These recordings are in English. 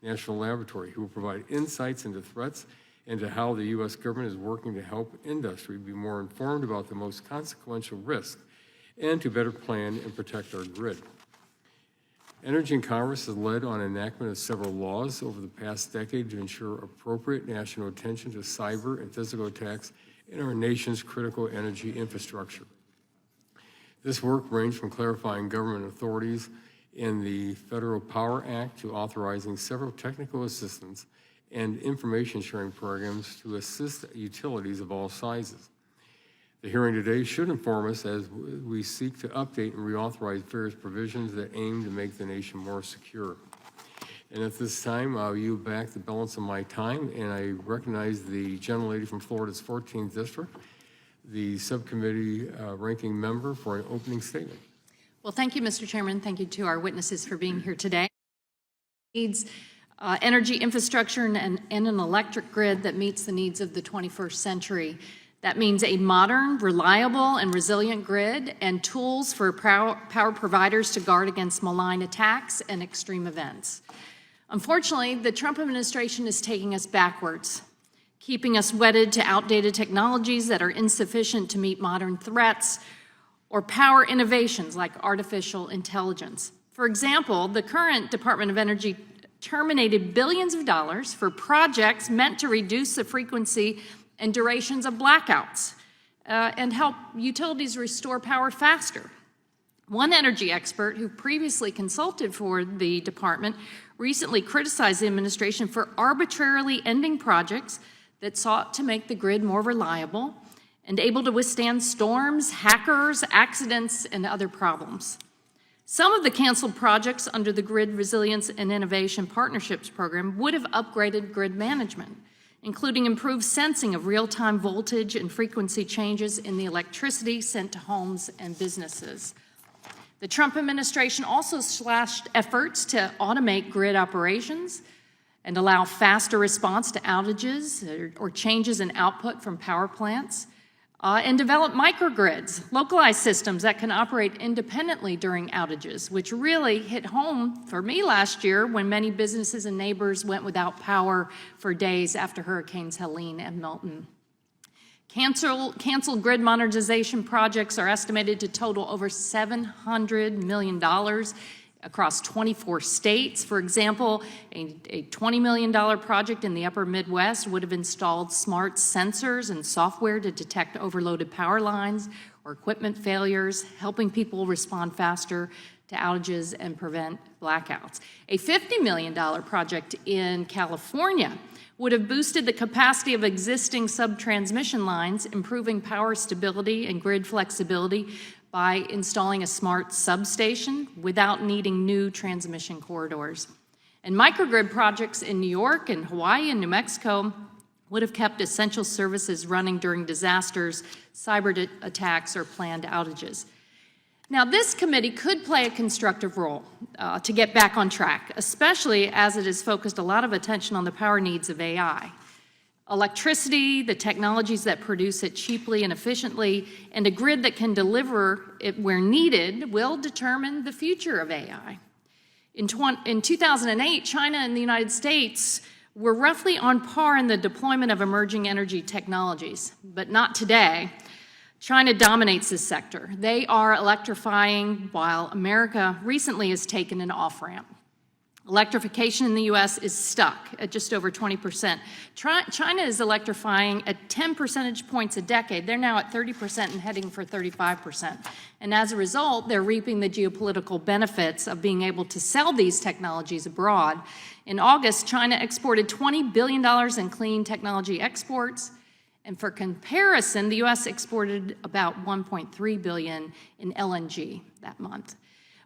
National Laboratory, who will provide insights into threats and to how the U.S. government is working to help industry be more informed about the most consequential risks and to better plan and protect our grid. Energy and Commerce has led on enactment of several laws over the past decade to ensure appropriate national attention to cyber and physical attacks in our nation's critical energy infrastructure. This work ranged from clarifying government authorities in the Federal Power Act to authorizing several technical assistance and information sharing programs to assist utilities of all sizes. The hearing today should inform us as we seek to update and reauthorize various provisions that aim to make the nation more secure. And at this time, I'll yield back the balance of my time, and I recognize the gentlelady from Florida's 14th District, the subcommittee ranking member, for an opening statement. Well, thank you, Mr. Chairman. Thank you to our witnesses for being here today. Needs energy infrastructure and an electric grid that meets the needs of the 21st century. That means a modern, reliable, and resilient grid and tools for power providers to guard against malign attacks and extreme events. Unfortunately, the Trump administration is taking us backwards, keeping us wedded to outdated technologies that are insufficient to meet modern threats or power innovations like artificial intelligence. For example, the current Department of Energy terminated billions of dollars for projects meant to reduce the frequency and durations of blackouts and help utilities restore power faster. One energy expert who previously consulted for the department recently criticized the administration for arbitrarily ending projects that sought to make the grid more reliable and able to withstand storms, hackers, accidents, and other problems. Some of the canceled projects under the Grid Resilience and Innovation Partnerships Program would have upgraded grid management, including improved sensing of real-time voltage and frequency changes in the electricity sent to homes and businesses. The Trump administration also slashed efforts to automate grid operations and allow faster response to outages or changes in output from power plants, and develop microgrids, localized systems that can operate independently during outages, which really hit home for me last year when many businesses and neighbors went without power for days after Hurricanes Helene and Milton. Canceled grid modernization projects are estimated to total over $700 million across 24 states. For example, a $20 million project in the upper Midwest would have installed smart sensors and software to detect overloaded power lines or equipment failures, helping people respond faster to outages and prevent blackouts. A $50 million project in California would have boosted the capacity of existing sub-transmission lines, improving power stability and grid flexibility by installing a smart substation without needing new transmission corridors. And microgrid projects in New York and Hawaii and New Mexico would have kept essential services running during disasters, cyber attacks, or planned outages. Now, this committee could play a constructive role to get back on track, especially as it has focused a lot of attention on the power needs of AI. Electricity, the technologies that produce it cheaply and efficiently, and a grid that can deliver it where needed will determine the future of AI. In 2008, China and the United States were roughly on par in the deployment of emerging energy technologies, but not today. China dominates this sector. They are electrifying while America recently has taken an off-ramp. Electrification in the U.S. is stuck at just over 20%. China is electrifying at 10 percentage points a decade. They're now at 30% and heading for 35%. And as a result, they're reaping the geopolitical benefits of being able to sell these technologies abroad. In August, China exported $20 billion in clean technology exports. And for comparison, the U.S. exported about $1.3 billion in LNG that month.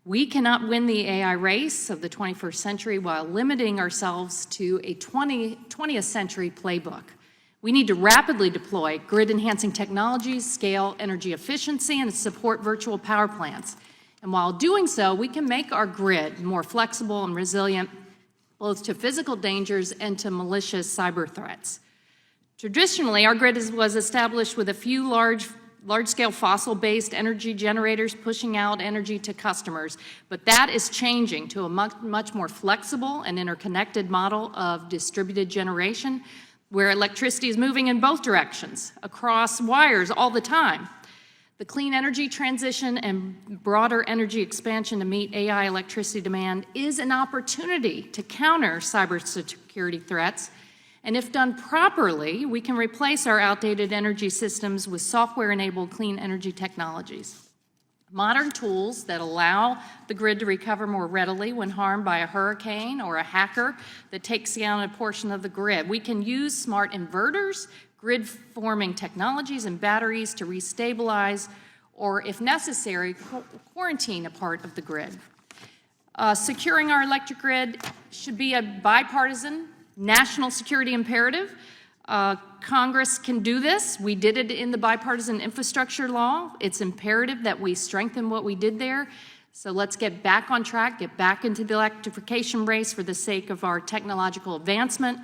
We cannot win the AI race of the 21st century while limiting ourselves to a 20th century playbook. We need to rapidly deploy grid-enhancing technologies, scale energy efficiency, and support virtual power plants. And while doing so, we can make our grid more flexible and resilient, both to physical dangers and to malicious cyber threats. Traditionally, our grid was established with a few large large-scale fossil-based energy generators pushing out energy to customers. But that is changing to a much more flexible and interconnected model of distributed generation, where electricity is moving in both directions, across wires all the time. The clean energy transition and broader energy expansion to meet AI electricity demand is an opportunity to counter cybersecurity threats. And if done properly, we can replace our outdated energy systems with software-enabled clean energy technologies. Modern tools that allow the grid to recover more readily when harmed by a hurricane or a hacker that takes down a portion of the grid. We can use smart inverters, grid-forming technologies, and batteries to restabilize or, if necessary, quarantine a part of the grid. Securing our electric grid should be a bipartisan national security imperative. Congress can do this. We did it in the bipartisan infrastructure law. It's imperative that we strengthen what we did there. So let's get back on track, get back into the electrification race for the sake of our technological advancement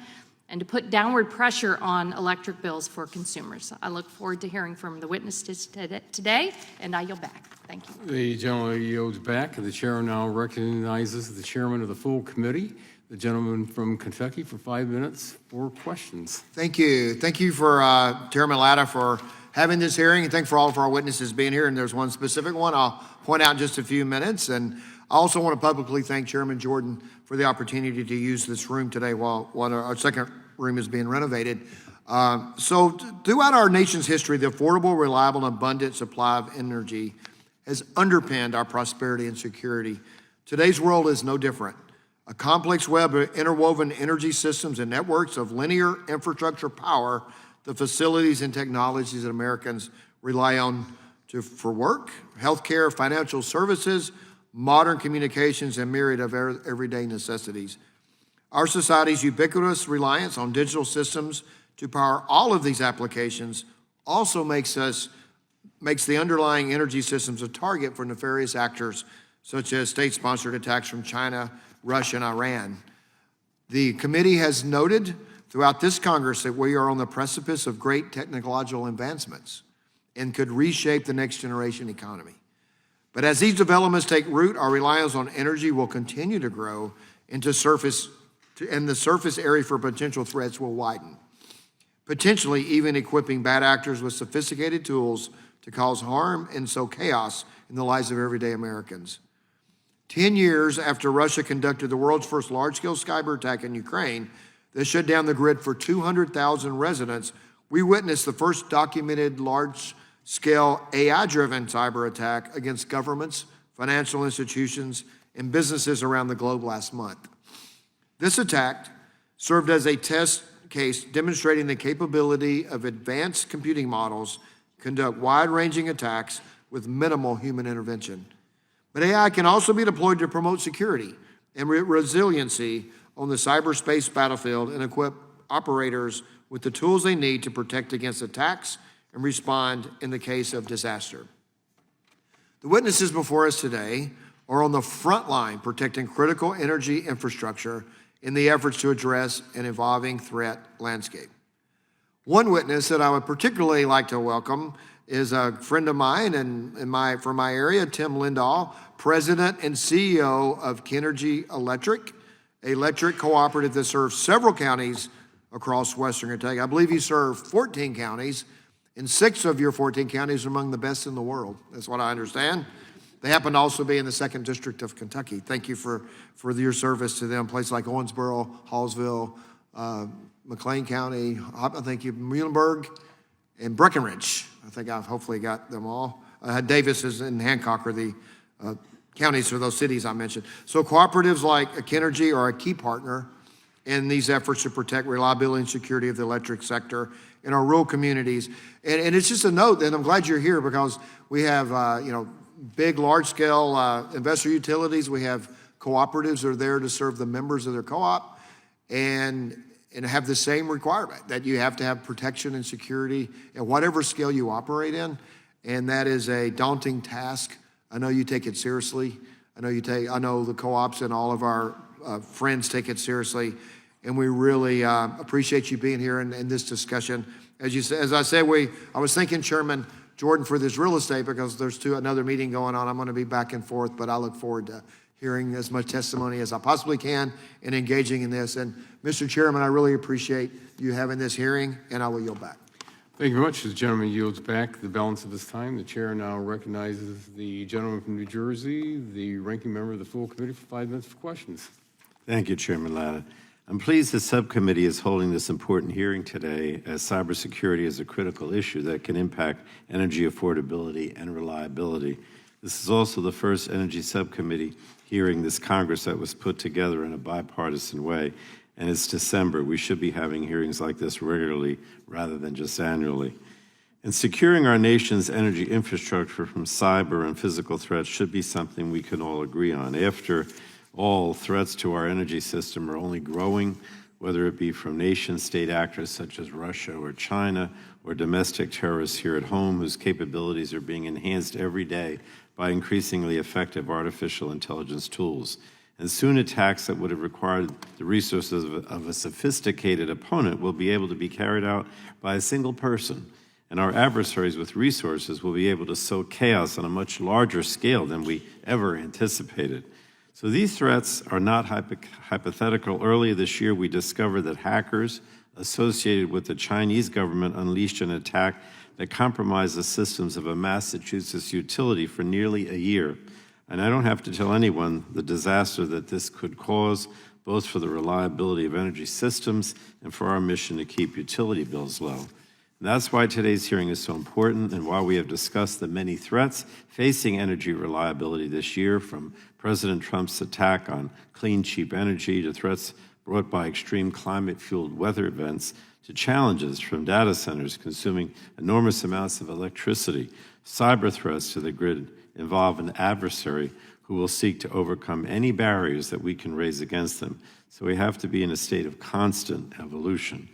and to put downward pressure on electric bills for consumers. I look forward to hearing from the witnesses today, and I yield back. Thank you. The gentleman yields back, and the chair now recognizes the chairman of the full committee, the gentleman from Kentucky, for 5 minutes for questions. Thank you. Thank you for Chairman Latta for having this hearing, and thank for all of our witnesses being here. And there's one specific one I'll point out in just a few minutes. And I also want to publicly thank Chairman Jordan for the opportunity to use this room today while our second room is being renovated. So throughout our nation's history, the affordable, reliable, and abundant supply of energy has underpinned our prosperity and security. Today's world is no different. A complex web of interwoven energy systems and networks of linear infrastructure power the facilities and technologies that Americans rely on for work, healthcare, financial services, modern communications, and myriad of everyday necessities. Our society's ubiquitous reliance on digital systems to power all of these applications also makes the underlying energy systems a target for nefarious actors such as state-sponsored attacks from China, Russia, and Iran. The committee has noted throughout this Congress that we are on the precipice of great technological advancements and could reshape the next generation economy. But as these developments take root, our reliance on energy will continue to grow and the surface area for potential threats will widen, potentially even equipping bad actors with sophisticated tools to cause harm and sow chaos in the lives of everyday Americans. 10 years after Russia conducted the world's first large-scale cyber attack in Ukraine that shut down the grid for 200,000 residents, we witnessed the first documented large-scale AI-driven cyber attack against governments, financial institutions, and businesses around the globe last month. This attack served as a test case demonstrating the capability of advanced computing models to conduct wide-ranging attacks with minimal human intervention. But AI can also be deployed to promote security and resiliency on the cyberspace battlefield and equip operators with the tools they need to protect against attacks and respond in the case of disaster. The witnesses before us today are on the front line protecting critical energy infrastructure in the efforts to address an evolving threat landscape. One witness that I would particularly like to welcome is a friend of mine from my area, Tim Lindahl, President and CEO of Kenergy Electric, an electric cooperative that serves several counties across Western Kentucky. I believe you serve 14 counties, and 6 of your 14 counties are among the best in the world. That's what I understand. They happen to also be in the 2nd District of Kentucky. Thank you for your service to them. Places like Owensboro, Hallsville, McLean County, I think Muhlenberg, and Breckenridge. I think I've hopefully got them all. Davis and Hancock are the counties for those cities I mentioned. So cooperatives like Kenergy are a key partner in these efforts to protect reliability and security of the electric sector in our rural communities. And it's just a note that I'm glad you're here because we have, big, large-scale investor utilities. We have cooperatives that are there to serve the members of their co-op and have the same requirement that you have to have protection and security at whatever scale you operate in. And that is a daunting task. I know you take it seriously. I know the co-ops and all of our friends take it seriously. And we really appreciate you being here in this discussion. As I said, I was thinking, Chairman, Jordan for this real estate because there's another meeting going on. I'm going to be back and forth, but I look forward to hearing as much testimony as I possibly can and engaging in this. And Mr. Chairman, I really appreciate you having this hearing, and I will yield back. Thank you very much. The gentleman yields back the balance of his time. The chair now recognizes the gentleman from New Jersey, the ranking member of the full committee, for 5 minutes for questions. Thank you, Chairman Latta. I'm pleased the subcommittee is holding this important hearing today, as cybersecurity is a critical issue that can impact energy affordability and reliability. This is also the first energy subcommittee hearing this Congress that was put together in a bipartisan way. And it's December. We should be having hearings like this regularly rather than just annually. And securing our nation's energy infrastructure from cyber and physical threats should be something we can all agree on. After all, threats to our energy system are only growing, whether it be from nation-state actors such as Russia or China, or domestic terrorists here at home whose capabilities are being enhanced every day by increasingly effective artificial intelligence tools. And soon attacks that would have required the resources of a sophisticated opponent will be able to be carried out by a single person. And our adversaries with resources will be able to sow chaos on a much larger scale than we ever anticipated. So these threats are not hypothetical. Earlier this year, we discovered that hackers associated with the Chinese government unleashed an attack that compromised the systems of a Massachusetts utility for nearly a year. And I don't have to tell anyone the disaster that this could cause, both for the reliability of energy systems and for our mission to keep utility bills low. And that's why today's hearing is so important, and why we have discussed the many threats facing energy reliability this year, from President Trump's attack on clean, cheap energy to threats brought by extreme climate-fueled weather events, to challenges from data centers consuming enormous amounts of electricity, cyber threats to the grid involve an adversary who will seek to overcome any barriers that we can raise against them. So we have to be in a state of constant evolution.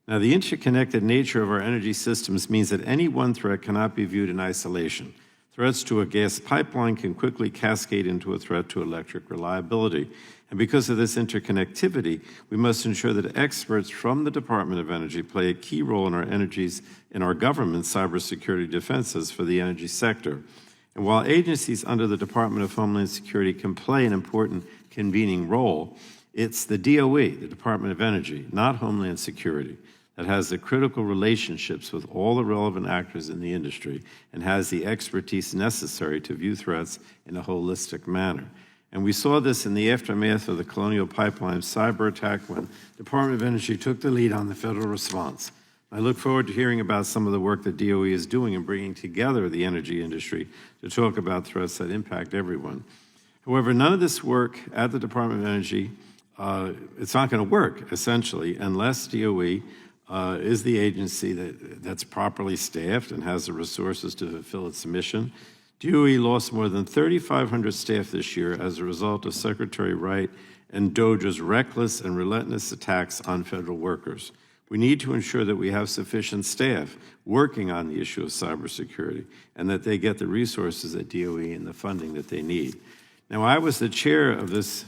Now, the interconnected nature of our energy systems means that any one threat cannot be viewed in isolation. Threats to a gas pipeline can quickly cascade into a threat to electric reliability. And because of this interconnectivity, we must ensure that experts from the Department of Energy play a key role in our government's cybersecurity defenses for the energy sector. And while agencies under the Department of Homeland Security can play an important convening role, it's the DOE, the Department of Energy, not Homeland Security, that has the critical relationships with all the relevant actors in the industry and has the expertise necessary to view threats in a holistic manner. And we saw this in the aftermath of the Colonial Pipeline cyber attack, when the Department of Energy took the lead on the federal response. I look forward to hearing about some of the work that DOE is doing in bringing together the energy industry to talk about threats that impact everyone. However, none of this work at the Department of Energy, it's not going to work, essentially, unless DOE is the agency that's properly staffed and has the resources to fulfill its mission. DOE lost more than 3,500 staff this year as a result of Secretary Wright and DOJ's reckless and relentless attacks on federal workers. We need to ensure that we have sufficient staff working on the issue of cybersecurity and that they get the resources at DOE and the funding that they need. Now, I was the chair of this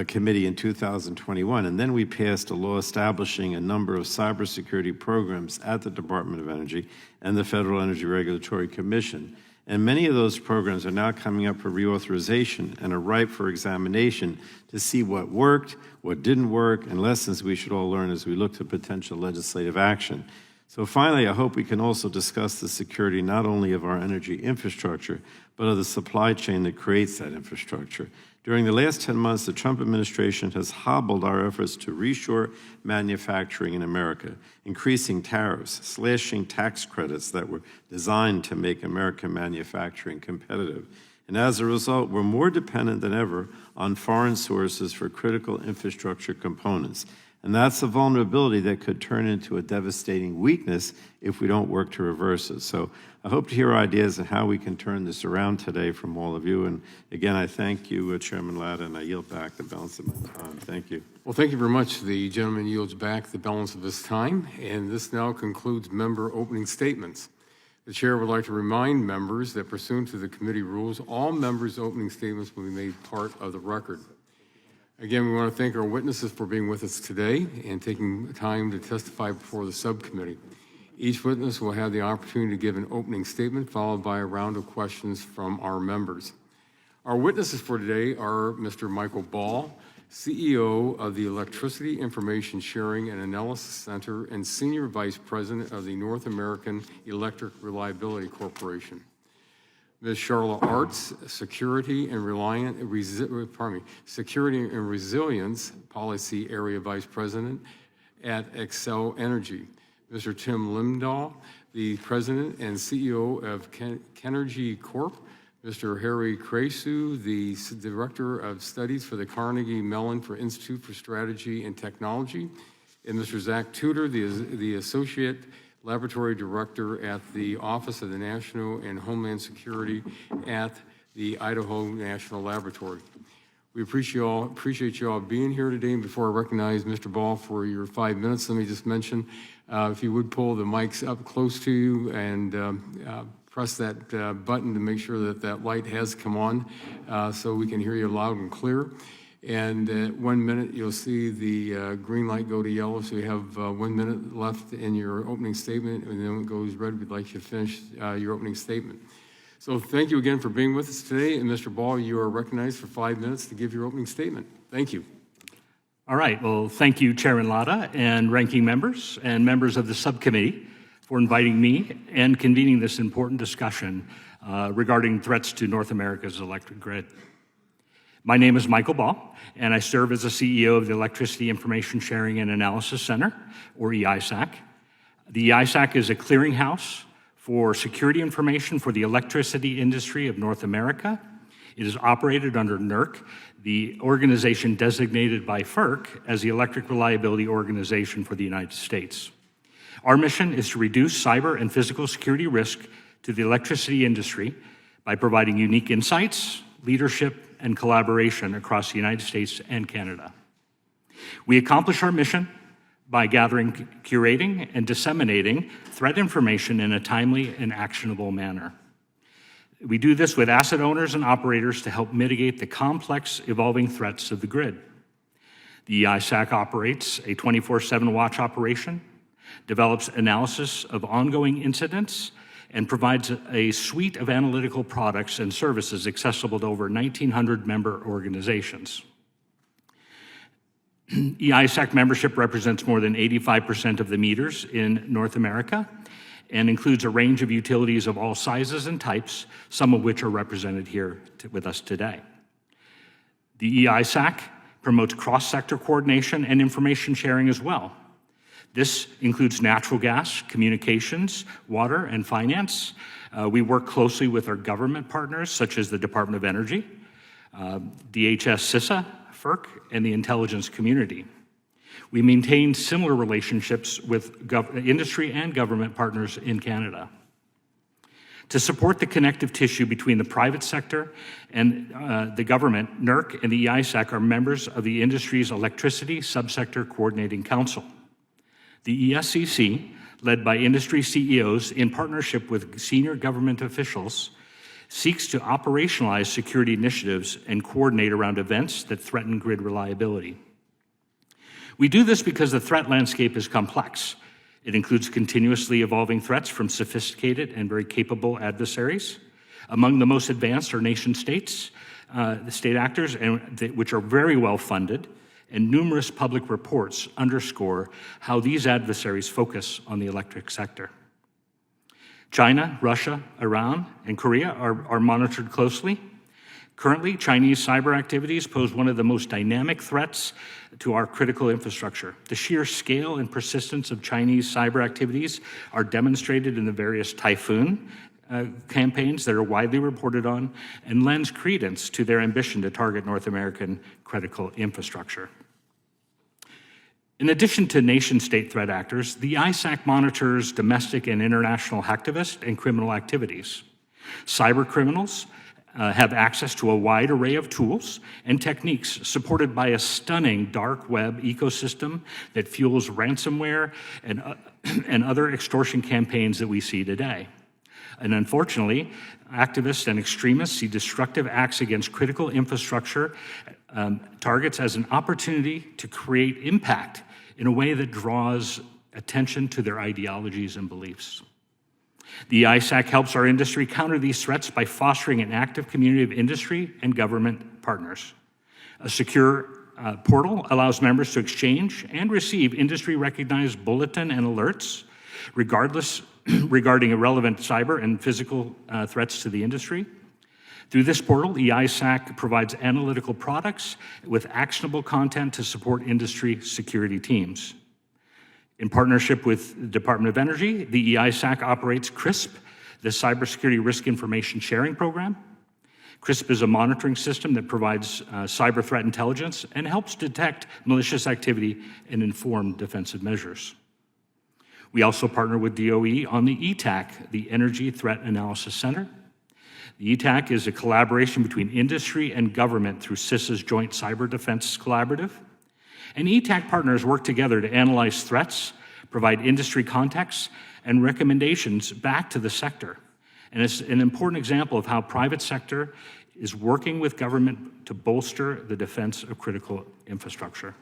committee in 2021, and then we passed a law establishing a number of cybersecurity programs at the Department of Energy and the Federal Energy Regulatory Commission. And many of those programs are now coming up for reauthorization and are ripe for examination to see what worked, what didn't work, and lessons we should all learn as we look to potential legislative action. So finally, I hope we can also discuss the security not only of our energy infrastructure, but of the supply chain that creates that infrastructure. During the last 10 months, the Trump administration has hobbled our efforts to reshore manufacturing in America, increasing tariffs, slashing tax credits that were designed to make American manufacturing competitive. And as a result, we're more dependent than ever on foreign sources for critical infrastructure components. And that's a vulnerability that could turn into a devastating weakness if we don't work to reverse it. So I hope to hear ideas on how we can turn this around today from all of you. And again, I thank you, Chairman Latta, and I yield back the balance of my time. Thank you. Well, thank you very much. The gentleman yields back the balance of his time, and this now concludes member opening statements. The chair would like to remind members that pursuant to the committee rules, all members' opening statements will be made part of the record. Again, we want to thank our witnesses for being with us today and taking time to testify before the subcommittee. Each witness will have the opportunity to give an opening statement, followed by a round of questions from our members. Our witnesses for today are Mr. Michael Ball, CEO of the Electricity Information Sharing and Analysis Center and Senior Vice President of the North American Electric Reliability Corporation. Ms. Charlotte Arts, Security and Resilience Policy Area Vice President at Xcel Energy. Mr. Tim Limdahl, the President and CEO of Kenergy Corp. Mr. Harry Kresu, the Director of Studies for the Carnegie Mellon for Institute for Strategy and Technology. And Mr. Zach Tudor, the Associate Laboratory Director at the Office of the National and Homeland Security at the Idaho National Laboratory. We appreciate you all being here today. And before I recognize Mr. Ball for your 5 minutes, let me just mention, if you would pull the mics up close to you and press that button to make sure that that light has come on so we can hear you loud and clear. And at 1 minute, you'll see the green light go to yellow, so you have 1 minute left in your opening statement, and then when it goes red, we'd like you to finish your opening statement. So thank you again for being with us today, and Mr. Ball, you are recognized for 5 minutes to give your opening statement. Thank you. All right, well, thank you, Chairman Latta and ranking members and members of the subcommittee for inviting me and convening this important discussion regarding threats to North America's electric grid. My name is Michael Ball, and I serve as the CEO of the Electricity Information Sharing and Analysis Center, or EISAC. The EISAC is a clearinghouse for security information for the electricity industry of North America. It is operated under NERC, the organization designated by FERC as the Electric Reliability Organization for the United States. Our mission is to reduce cyber and physical security risk to the electricity industry by providing unique insights, leadership, and collaboration across the United States and Canada. We accomplish our mission by gathering, curating, and disseminating threat information in a timely and actionable manner. We do this with asset owners and operators to help mitigate the complex, evolving threats of the grid. The EISAC operates a 24/7 watch operation, develops analysis of ongoing incidents, and provides a suite of analytical products and services accessible to over 1,900 member organizations. EISAC membership represents more than 85% of the meters in North America and includes a range of utilities of all sizes and types, some of which are represented here with us today. The EISAC promotes cross-sector coordination and information sharing as well. This includes natural gas, communications, water, and finance. We work closely with our government partners, such as the Department of Energy, DHS, CISA, FERC, and the intelligence community. We maintain similar relationships with industry and government partners in Canada. To support the connective tissue between the private sector and the government, NERC and the EISAC are members of the industry's Electricity Subsector Coordinating Council. The ESCC, led by industry CEOs in partnership with senior government officials, seeks to operationalize security initiatives and coordinate around events that threaten grid reliability. We do this because the threat landscape is complex. It includes continuously evolving threats from sophisticated and very capable adversaries. Among the most advanced are nation states, the state actors, which are very well funded, and numerous public reports underscore how these adversaries focus on the electric sector. China, Russia, Iran, and Korea are monitored closely. Currently, Chinese cyber activities pose one of the most dynamic threats to our critical infrastructure. The sheer scale and persistence of Chinese cyber activities are demonstrated in the various typhoon campaigns that are widely reported on and lends credence to their ambition to target North American critical infrastructure. In addition to nation-state threat actors, the EISAC monitors domestic and international hacktivist and criminal activities. Cyber criminals have access to a wide array of tools and techniques supported by a stunning dark web ecosystem that fuels ransomware and other extortion campaigns that we see today. And unfortunately, activists and extremists see destructive acts against critical infrastructure targets as an opportunity to create impact in a way that draws attention to their ideologies and beliefs. The EISAC helps our industry counter these threats by fostering an active community of industry and government partners. A secure portal allows members to exchange and receive industry-recognized bulletin and alerts regarding irrelevant cyber and physical threats to the industry. Through this portal, EISAC provides analytical products with actionable content to support industry security teams. In partnership with the Department of Energy, the EISAC operates CRISP, the Cybersecurity Risk Information Sharing Program. CRISP is a monitoring system that provides cyber threat intelligence and helps detect malicious activity and inform defensive measures. We also partner with DOE on the ETAC, the Energy Threat Analysis Center. The ETAC is a collaboration between industry and government through CISA's Joint Cyber Defense Collaborative. And ETAC partners work together to analyze threats, provide industry context, and recommendations back to the sector. And it's an important example of how private sector is working with government to bolster the defense of critical infrastructure.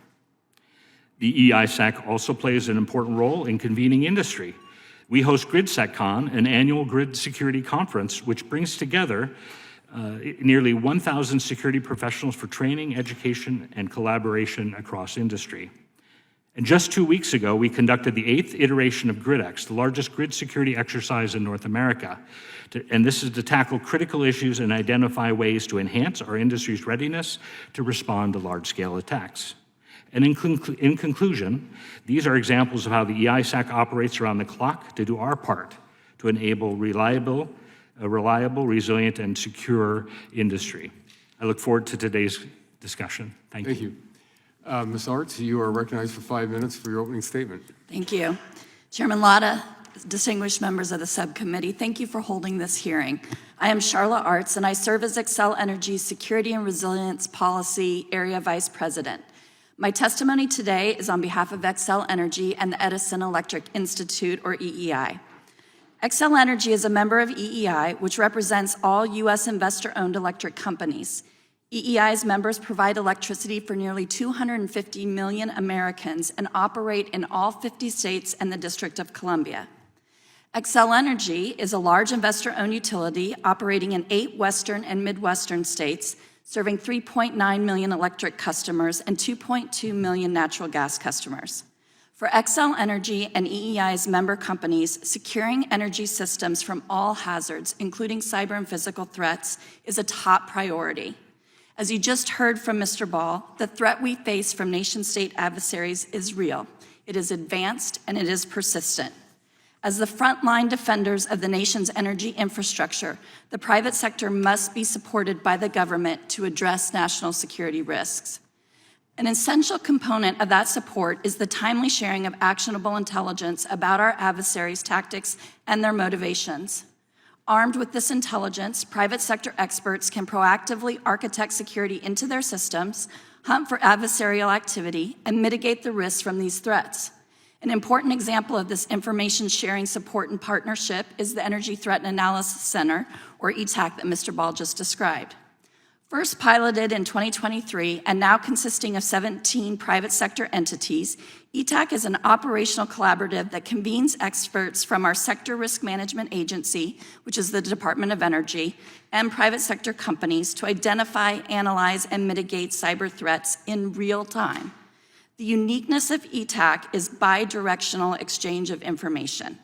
The EISAC also plays an important role in convening industry. We host GridSecCon, an annual grid security conference, which brings together nearly 1,000 security professionals for training, education, and collaboration across industry. And just 2 weeks ago, we conducted the 8th iteration of GridX, the largest grid security exercise in North America. And this is to tackle critical issues and identify ways to enhance our industry's readiness to respond to large-scale attacks. And in conclusion, these are examples of how the EISAC operates around the clock to do our part to enable reliable, resilient, and secure industry. I look forward to today's discussion. Thank you. Thank you. Ms. Arts, you are recognized for 5 minutes for your opening statement. Thank you. Chairman Latta, distinguished members of the subcommittee, thank you for holding this hearing. I am Charlotte Arts, and I serve as Xcel Energy's Security and Resilience Policy Area Vice President. My testimony today is on behalf of Xcel Energy and the Edison Electric Institute, or EEI. Xcel Energy is a member of EEI, which represents all U.S. investor-owned electric companies. EEI's members provide electricity for nearly 250 million Americans and operate in all 50 states and the District of Columbia. Xcel Energy is a large investor-owned utility operating in 8 Western and Midwestern states, serving 3.9 million electric customers and 2.2 million natural gas customers. For Xcel Energy and EEI's member companies, securing energy systems from all hazards, including cyber and physical threats, is a top priority. As you just heard from Mr. Ball, the threat we face from nation-state adversaries is real. It is advanced and it is persistent. As the frontline defenders of the nation's energy infrastructure, the private sector must be supported by the government to address national security risks. An essential component of that support is the timely sharing of actionable intelligence about our adversaries' tactics and their motivations. Armed with this intelligence, private sector experts can proactively architect security into their systems, hunt for adversarial activity, and mitigate the risks from these threats. An important example of this information sharing support and partnership is the Energy Threat Analysis Center, or ETAC, that Mr. Ball just described. First piloted in 2023 and now consisting of 17 private sector entities, ETAC is an operational collaborative that convenes experts from our Sector Risk Management Agency, which is the Department of Energy, and private sector companies to identify, analyze, and mitigate cyber threats in real time. The uniqueness of ETAC is bi-directional exchange of information.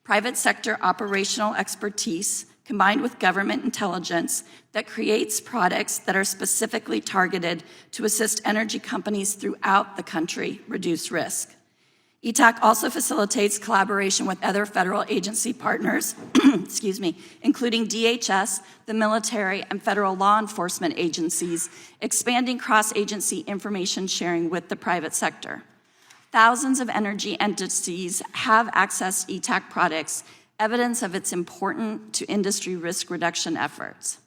Private sector operational expertise combined with government intelligence that creates products that are specifically targeted to assist energy companies throughout the country reduce risk. ETAC also facilitates collaboration with other federal agency partners, including DHS, the military, and federal law enforcement agencies, expanding cross-agency information sharing with the private sector. Thousands of energy entities have accessed ETAC products, evidence of its importance to industry risk reduction efforts.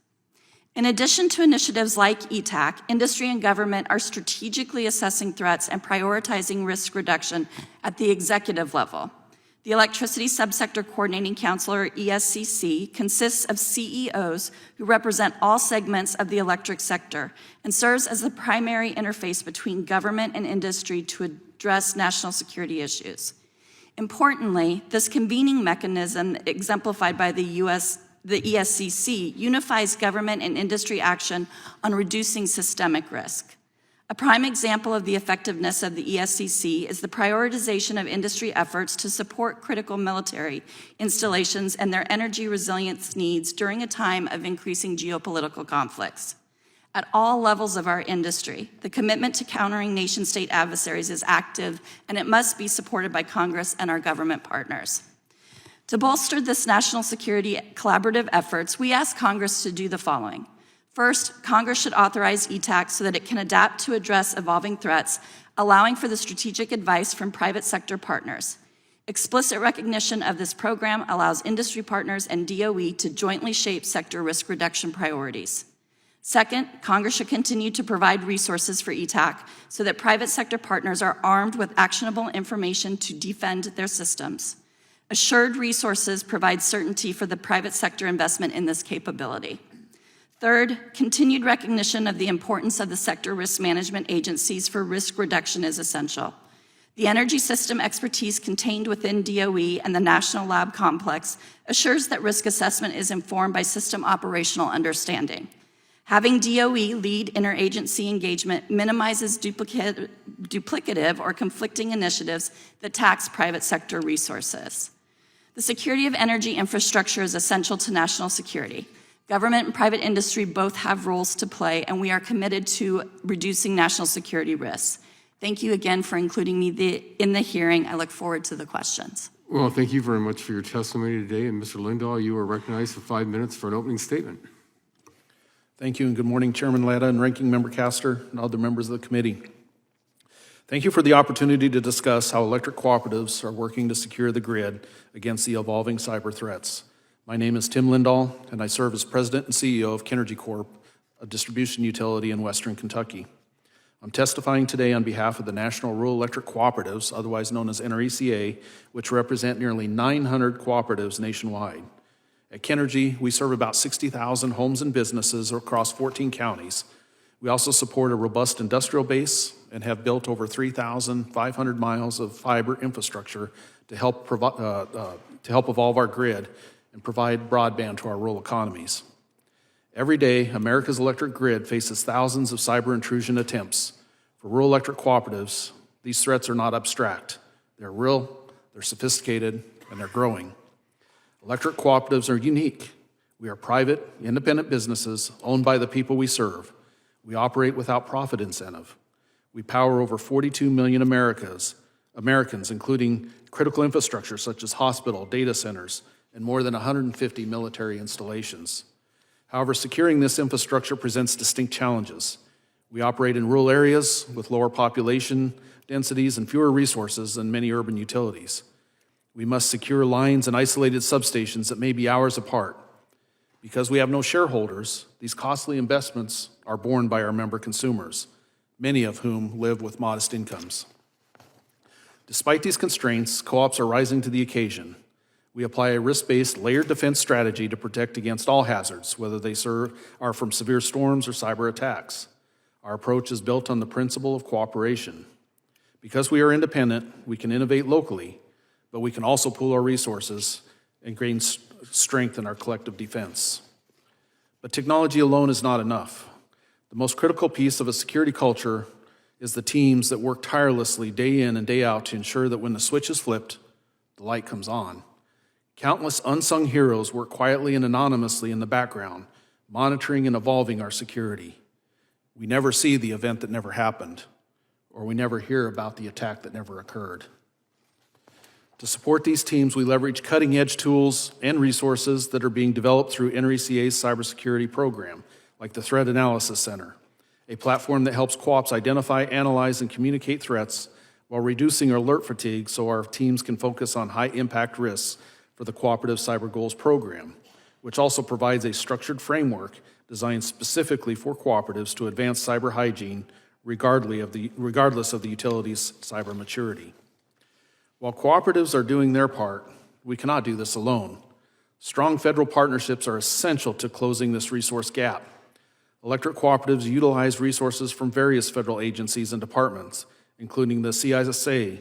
In addition to initiatives like ETAC, industry and government are strategically assessing threats and prioritizing risk reduction at the executive level. The Electricity Subsector Coordinating Council, or ESCC, consists of CEOs who represent all segments of the electric sector and serves as the primary interface between government and industry to address national security issues. Importantly, this convening mechanism exemplified by the ESCC unifies government and industry action on reducing systemic risk. A prime example of the effectiveness of the ESCC is the prioritization of industry efforts to support critical military installations and their energy resilience needs during a time of increasing geopolitical conflicts. At all levels of our industry, the commitment to countering nation-state adversaries is active, and it must be supported by Congress and our government partners. To bolster this national security collaborative efforts, we ask Congress to do the following. First, Congress should authorize ETAC so that it can adapt to address evolving threats, allowing for the strategic advice from private sector partners. Explicit recognition of this program allows industry partners and DOE to jointly shape sector risk reduction priorities. Second, Congress should continue to provide resources for ETAC so that private sector partners are armed with actionable information to defend their systems. Assured resources provide certainty for the private sector investment in this capability. Third, continued recognition of the importance of the sector risk management agencies for risk reduction is essential. The energy system expertise contained within DOE and the National Lab Complex assures that risk assessment is informed by system operational understanding. Having DOE lead interagency engagement minimizes duplicative or conflicting initiatives that tax private sector resources. The security of energy infrastructure is essential to national security. Government and private industry both have roles to play, and we are committed to reducing national security risks. Thank you again for including me in the hearing. I look forward to the questions. Well, thank you very much for your testimony today. And Mr. Lindahl, you are recognized for 5 minutes for an opening statement. Thank you, and good morning, Chairman Latta and Ranking Member Castor and other members of the committee. Thank you for the opportunity to discuss how electric cooperatives are working to secure the grid against the evolving cyber threats. My name is Tim Lindahl, and I serve as President and CEO of Kenergy Corp., a distribution utility in Western Kentucky. I'm testifying today on behalf of the National Rural Electric Cooperatives, otherwise known as NRECA, which represent nearly 900 cooperatives nationwide. At Kenergy, we serve about 60,000 homes and businesses across 14 counties. We also support a robust industrial base and have built over 3,500 miles of fiber infrastructure to help evolve our grid and provide broadband to our rural economies. Every day, America's electric grid faces thousands of cyber intrusion attempts. For rural electric cooperatives, these threats are not abstract. They're real, they're sophisticated, and they're growing. Electric cooperatives are unique. We are private, independent businesses owned by the people we serve. We operate without profit incentive. We power over 42 million Americans, including critical infrastructure such as hospital, data centers, and more than 150 military installations. However, securing this infrastructure presents distinct challenges. We operate in rural areas with lower population densities and fewer resources than many urban utilities. We must secure lines and isolated substations that may be hours apart. Because we have no shareholders, these costly investments are borne by our member consumers, many of whom live with modest incomes. Despite these constraints, co-ops are rising to the occasion. We apply a risk-based layered defense strategy to protect against all hazards, whether they are from severe storms or cyber attacks. Our approach is built on the principle of cooperation. Because we are independent, we can innovate locally, but we can also pool our resources and gain strength in our collective defense. But technology alone is not enough. The most critical piece of a security culture is the teams that work tirelessly day in and day out to ensure that when the switch is flipped, the light comes on. Countless unsung heroes work quietly and anonymously in the background, monitoring and evolving our security. We never see the event that never happened, or we never hear about the attack that never occurred. To support these teams, we leverage cutting-edge tools and resources that are being developed through NRECA's cybersecurity program, like the Threat Analysis Center, a platform that helps co-ops identify, analyze, and communicate threats while reducing alert fatigue so our teams can focus on high-impact risks for the Cooperative Cyber Goals program, which also provides a structured framework designed specifically for cooperatives to advance cyber hygiene regardless of the utility's cyber maturity. While cooperatives are doing their part, we cannot do this alone. Strong federal partnerships are essential to closing this resource gap. Electric cooperatives utilize resources from various federal agencies and departments, including the CISA,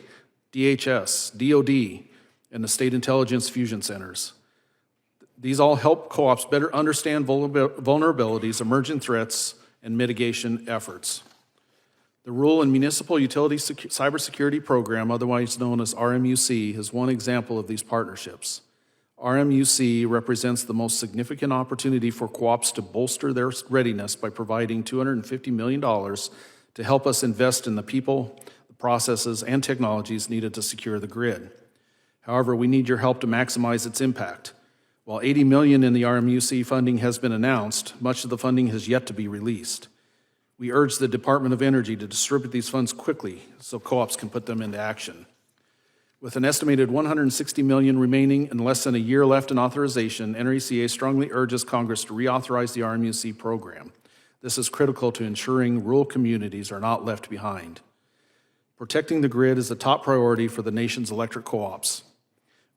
DHS, DOD, and the State Intelligence Fusion Centers. These all help co-ops better understand vulnerabilities, emerging threats, and mitigation efforts. The Rural and Municipal Utility Cybersecurity Program, otherwise known as RMUC, is one example of these partnerships. RMUC represents the most significant opportunity for co-ops to bolster their readiness by providing $250 million to help us invest in the people, the processes, and technologies needed to secure the grid. However, we need your help to maximize its impact. While $80 million in the RMUC funding has been announced, much of the funding has yet to be released. We urge the Department of Energy to distribute these funds quickly so co-ops can put them into action. With an estimated $160 million remaining and less than a year left in authorization, NRECA strongly urges Congress to reauthorize the RMUC program. This is critical to ensuring rural communities are not left behind. Protecting the grid is a top priority for the nation's electric co-ops.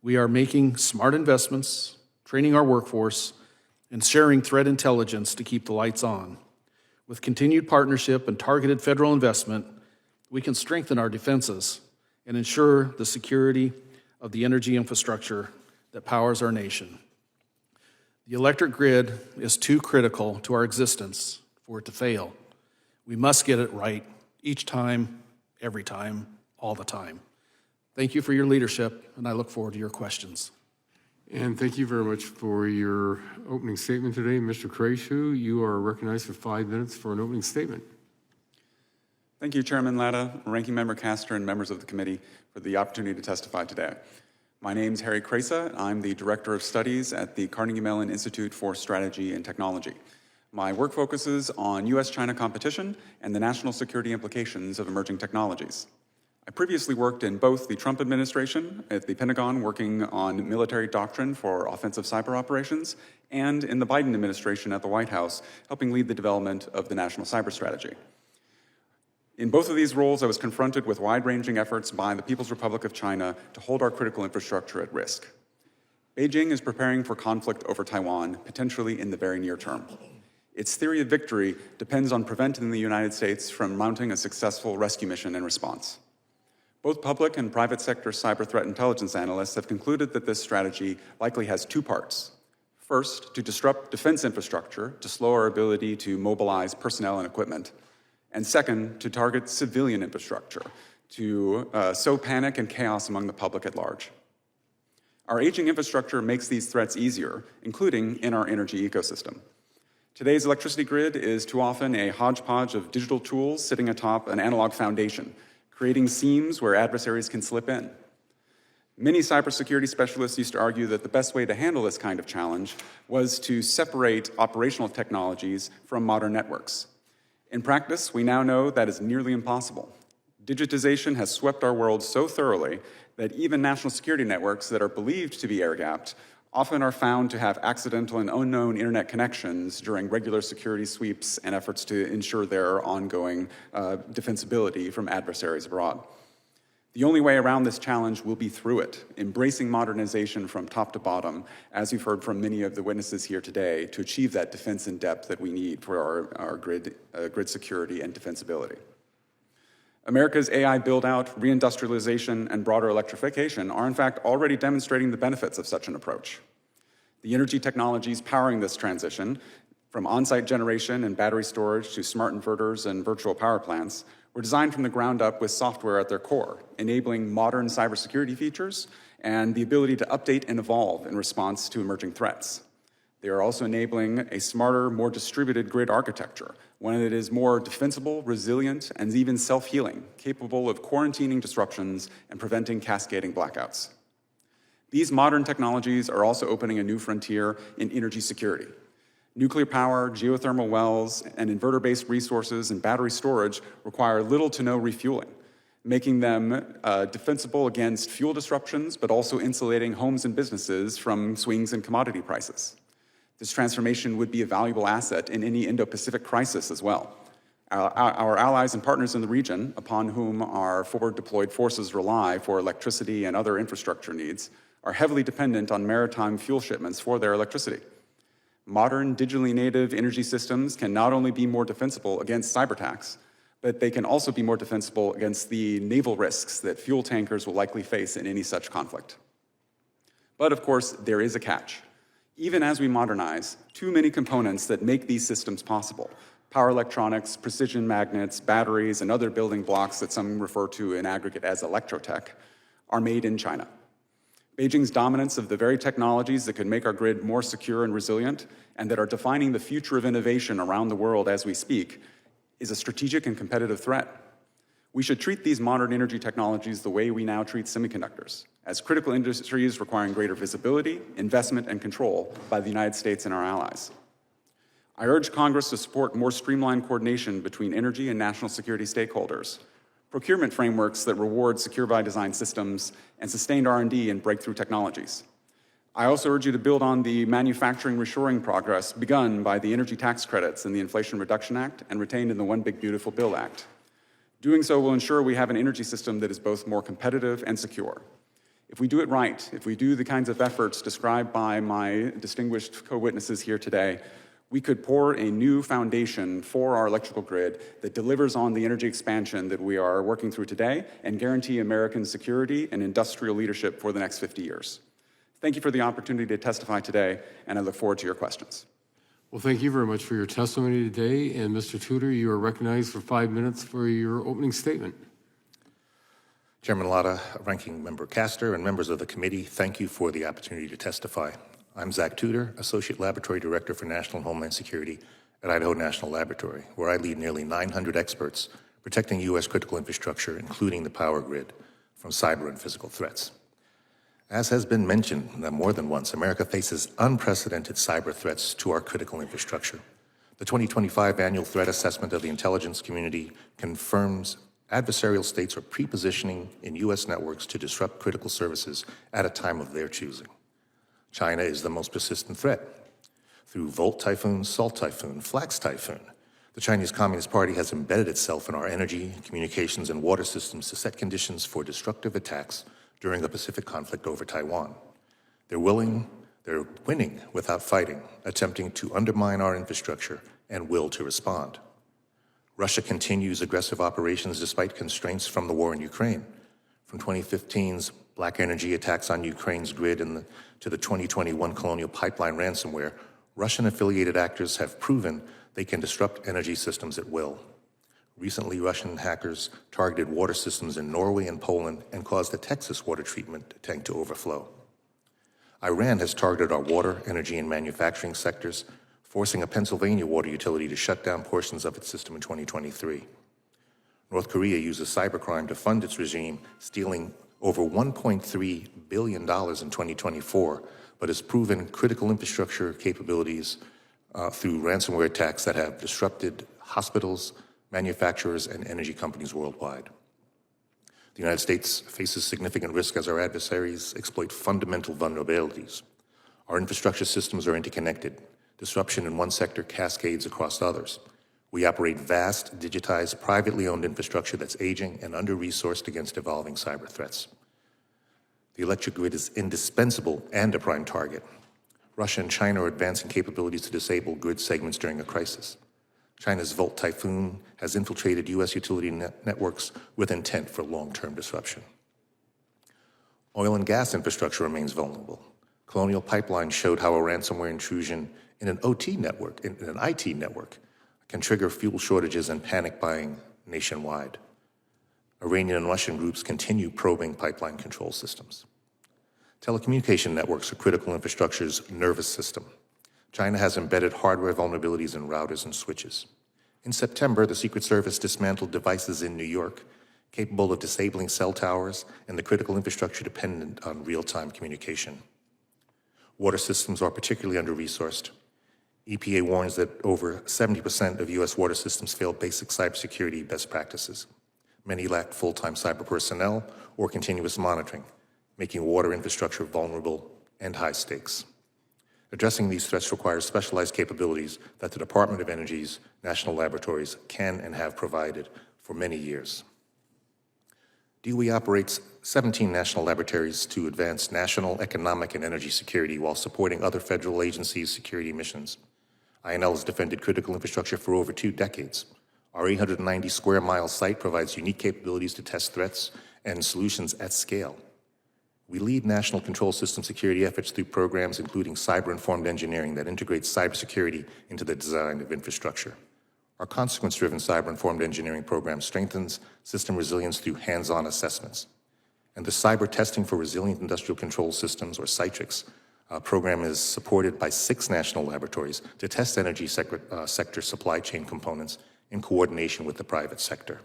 We are making smart investments, training our workforce, and sharing threat intelligence to keep the lights on. With continued partnership and targeted federal investment, we can strengthen our defenses and ensure the security of the energy infrastructure that powers our nation. The electric grid is too critical to our existence for it to fail. We must get it right each time, every time, all the time. Thank you for your leadership, and I look forward to your questions. And thank you very much for your opening statement today. Mr. Kreishu, you are recognized for 5 minutes for an opening statement. Thank you, Chairman Latta, Ranking Member Castor, and members of the committee for the opportunity to testify today. My name is Harry Kreisa. I'm the Director of Studies at the Carnegie Mellon Institute for Strategy and Technology. My work focuses on U.S.-China competition and the national security implications of emerging technologies. I previously worked in both the Trump administration at the Pentagon working on military doctrine for offensive cyber operations and in the Biden administration at the White House helping lead the development of the national cyber strategy. In both of these roles, I was confronted with wide-ranging efforts by the People's Republic of China to hold our critical infrastructure at risk. Beijing is preparing for conflict over Taiwan, potentially in the very near term. Its theory of victory depends on preventing the United States from mounting a successful rescue mission in response. Both public and private sector cyber threat intelligence analysts have concluded that this strategy likely has two parts. First, to disrupt defense infrastructure to slow our ability to mobilize personnel and equipment. And second, to target civilian infrastructure to sow panic and chaos among the public at large. Our aging infrastructure makes these threats easier, including in our energy ecosystem. Today's electricity grid is too often a hodgepodge of digital tools sitting atop an analog foundation, creating seams where adversaries can slip in. Many cybersecurity specialists used to argue that the best way to handle this kind of challenge was to separate operational technologies from modern networks. In practice, we now know that is nearly impossible. Digitization has swept our world so thoroughly that even national security networks that are believed to be air-gapped often are found to have accidental and unknown internet connections during regular security sweeps and efforts to ensure their ongoing defensibility from adversaries abroad. The only way around this challenge will be through it, embracing modernization from top to bottom, as you've heard from many of the witnesses here today, to achieve that defense in depth that we need for our grid security and defensibility. America's AI build-out, reindustrialization, and broader electrification are in fact already demonstrating the benefits of such an approach. The energy technologies powering this transition, from on-site generation and battery storage to smart inverters and virtual power plants, were designed from the ground up with software at their core, enabling modern cybersecurity features and the ability to update and evolve in response to emerging threats. They are also enabling a smarter, more distributed grid architecture, one that is more defensible, resilient, and even self-healing, capable of quarantining disruptions and preventing cascading blackouts. These modern technologies are also opening a new frontier in energy security. Nuclear power, geothermal wells, and inverter-based resources and battery storage require little to no refueling, making them defensible against fuel disruptions, but also insulating homes and businesses from swings in commodity prices. This transformation would be a valuable asset in any Indo-Pacific crisis as well. Our allies and partners in the region, upon whom our forward-deployed forces rely for electricity and other infrastructure needs, are heavily dependent on maritime fuel shipments for their electricity. Modern, digitally native energy systems can not only be more defensible against cyber attacks, but they can also be more defensible against the naval risks that fuel tankers will likely face in any such conflict. But of course, there is a catch. Even as we modernize, too many components that make these systems possible, power electronics, precision magnets, batteries, and other building blocks that some refer to in aggregate as electrotech, are made in China. Beijing's dominance of the very technologies that could make our grid more secure and resilient, and that are defining the future of innovation around the world as we speak, is a strategic and competitive threat. We should treat these modern energy technologies the way we now treat semiconductors, as critical industries requiring greater visibility, investment, and control by the United States and our allies. I urge Congress to support more streamlined coordination between energy and national security stakeholders, procurement frameworks that reward secure-by-design systems, and sustained R&D in breakthrough technologies. I also urge you to build on the manufacturing reshoring progress begun by the energy tax credits in the Inflation Reduction Act and retained in the One Big Beautiful Bill Act. Doing so will ensure we have an energy system that is both more competitive and secure. If we do it right, if we do the kinds of efforts described by my distinguished co-witnesses here today, we could pour a new foundation for our electrical grid that delivers on the energy expansion that we are working through today and guarantee American security and industrial leadership for the next 50 years. Thank you for the opportunity to testify today, and I look forward to your questions. Well, thank you very much for your testimony today. And Mr. Tudor, you are recognized for 5 minutes for your opening statement. Chairman Latta, Ranking Member Castor, and members of the committee, thank you for the opportunity to testify. I'm Zach Tudor, Associate Laboratory Director for National and Homeland Security at Idaho National Laboratory, where I lead nearly 900 experts protecting U.S. critical infrastructure, including the power grid, from cyber and physical threats. As has been mentioned more than once, America faces unprecedented cyber threats to our critical infrastructure. The 2025 Annual Threat Assessment of the Intelligence Community confirms adversarial states are pre-positioning in U.S. networks to disrupt critical services at a time of their choosing. China is the most persistent threat. Through Volt Typhoon, Salt Typhoon, Flax Typhoon, the Chinese Communist Party has embedded itself in our energy, communications, and water systems to set conditions for destructive attacks during the Pacific conflict over Taiwan. They're winning without fighting, attempting to undermine our infrastructure and will to respond. Russia continues aggressive operations despite constraints from the war in Ukraine. From 2015's black energy attacks on Ukraine's grid to the 2021 Colonial Pipeline ransomware, Russian-affiliated actors have proven they can disrupt energy systems at will. Recently, Russian hackers targeted water systems in Norway and Poland and caused a Texas water treatment tank to overflow. Iran has targeted our water, energy, and manufacturing sectors, forcing a Pennsylvania water utility to shut down portions of its system in 2023. North Korea uses cybercrime to fund its regime, stealing over $1.3 billion in 2024, but has proven critical infrastructure capabilities through ransomware attacks that have disrupted hospitals, manufacturers, and energy companies worldwide. The United States faces significant risk as our adversaries exploit fundamental vulnerabilities. Our infrastructure systems are interconnected. Disruption in one sector cascades across others. We operate vast, digitized, privately owned infrastructure that's aging and under-resourced against evolving cyber threats. The electric grid is indispensable and a prime target. Russia and China are advancing capabilities to disable grid segments during a crisis. China's Volt Typhoon has infiltrated U.S. utility networks with intent for long-term disruption. Oil and gas infrastructure remains vulnerable. Colonial Pipeline showed how a ransomware intrusion in an OT network, in an IT network, can trigger fuel shortages and panic buying nationwide. Iranian and Russian groups continue probing pipeline control systems. Telecommunication networks are critical infrastructure's nervous system. China has embedded hardware vulnerabilities in routers and switches. In September, the Secret Service dismantled devices in New York capable of disabling cell towers and the critical infrastructure dependent on real-time communication. Water systems are particularly under-resourced. EPA warns that over 70% of U.S. water systems fail basic cybersecurity best practices. Many lack full-time cyber personnel or continuous monitoring, making water infrastructure vulnerable and high stakes. Addressing these threats requires specialized capabilities that the Department of Energy's national laboratories can and have provided for many years. DOE operates 17 national laboratories to advance national economic and energy security while supporting other federal agencies' security missions. INL has defended critical infrastructure for over 2 decades. Our 890 square mile site provides unique capabilities to test threats and solutions at scale. We lead national control system security efforts through programs including cyber-informed engineering that integrates cybersecurity into the design of infrastructure. Our consequence-driven cyber-informed engineering program strengthens system resilience through hands-on assessments. And the Cyber Testing for Resilient Industrial Control Systems, or CITRIX, program is supported by 6 national laboratories to test energy sector supply chain components in coordination with the private sector.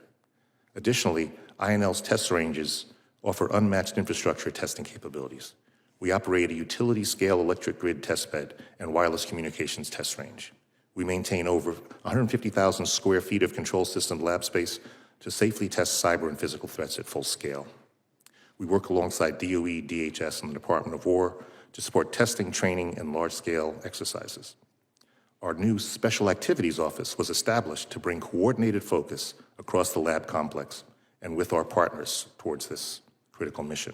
Additionally, INL's test ranges offer unmatched infrastructure testing capabilities. We operate a utility-scale electric grid testbed and wireless communications test range. We maintain over 150,000 square feet of control system lab space to safely test cyber and physical threats at full scale. We work alongside DOE, DHS, and the Department of War to support testing, training, and large-scale exercises. Our new Special Activities Office was established to bring coordinated focus across the lab complex and with our partners towards this critical mission.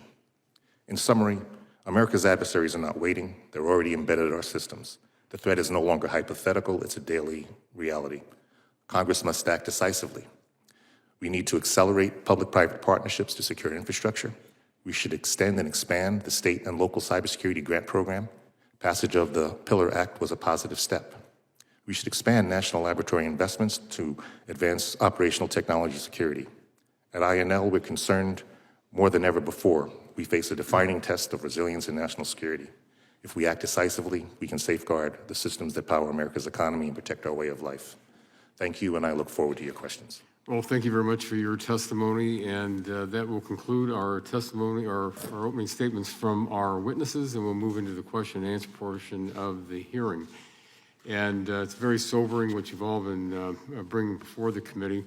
In summary, America's adversaries are not waiting. They're already embedded in our systems. The threat is no longer hypothetical. It's a daily reality. Congress must act decisively. We need to accelerate public-private partnerships to secure infrastructure. We should extend and expand the state and local cybersecurity grant program. Passage of the Pillar Act was a positive step. We should expand national laboratory investments to advance operational technology security. At INL, we're concerned more than ever before. We face a defining test of resilience and national security. If we act decisively, we can safeguard the systems that power America's economy and protect our way of life. Thank you, and I look forward to your questions. Well, thank you very much for your testimony, and that will conclude our testimony, our opening statements from our witnesses, and we'll move into the question and answer portion of the hearing. And it's very sobering what you've all been bringing before the committee.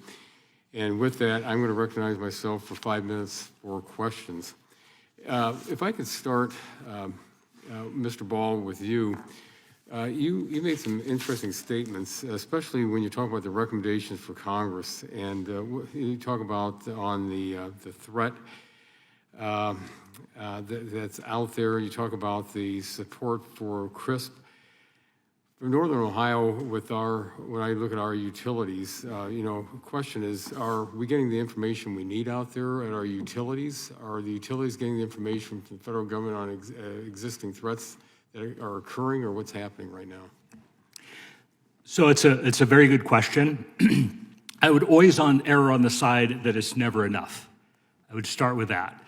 And with that, I'm going to recognize myself for 5 minutes for questions. If I could start, Mr. Ball, with you. You made some interesting statements, especially when you talk about the recommendations for Congress, and you talk about on the threat that's out there. You talk about the support for CRISP. For Northern Ohio, when I look at our utilities, the question is, are we getting the information we need out there at our utilities? Are the utilities getting the information from the federal government on existing threats that are occurring, or what's happening right now? So it's a very good question. I would always err on the side that it's never enough. I would start with that.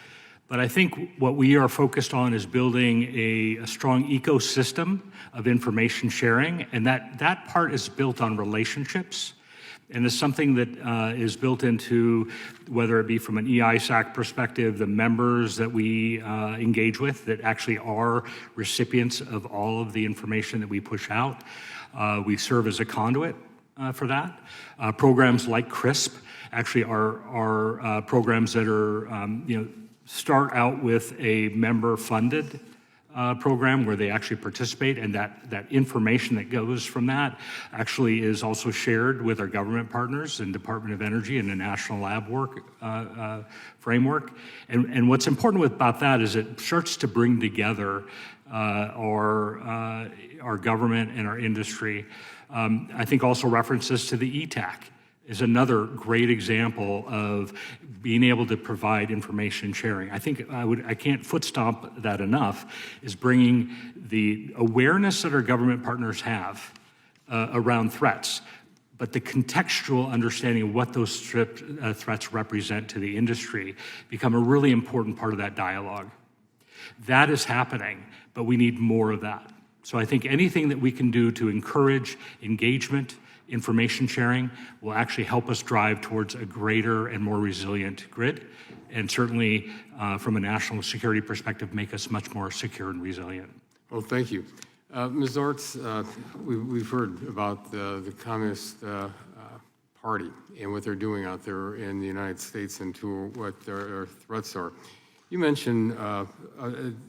But I think what we are focused on is building a strong ecosystem of information sharing, and that part is built on relationships. And it's something that is built into, whether it be from an EISAC perspective, the members that we engage with that actually are recipients of all of the information that we push out. We serve as a conduit for that. Programs like CRISP actually are programs that are, start out with a member-funded program where they actually participate, and that information that goes from that actually is also shared with our government partners and Department of Energy and the National Lab Work framework. And what's important about that is it starts to bring together our government and our industry. I think also references to the ETAC is another great example of being able to provide information sharing. I think I can't foot stomp that enough, is bringing the awareness that our government partners have around threats, but the contextual understanding of what those threats represent to the industry become a really important part of that dialogue. That is happening, but we need more of that. So I think anything that we can do to encourage engagement, information sharing, will actually help us drive towards a greater and more resilient grid, and certainly from a national security perspective, make us much more secure and resilient. Well, thank you. Ms. Artz, we've heard about the Communist Party and what they're doing out there in the United States and to what their threats are. You mentioned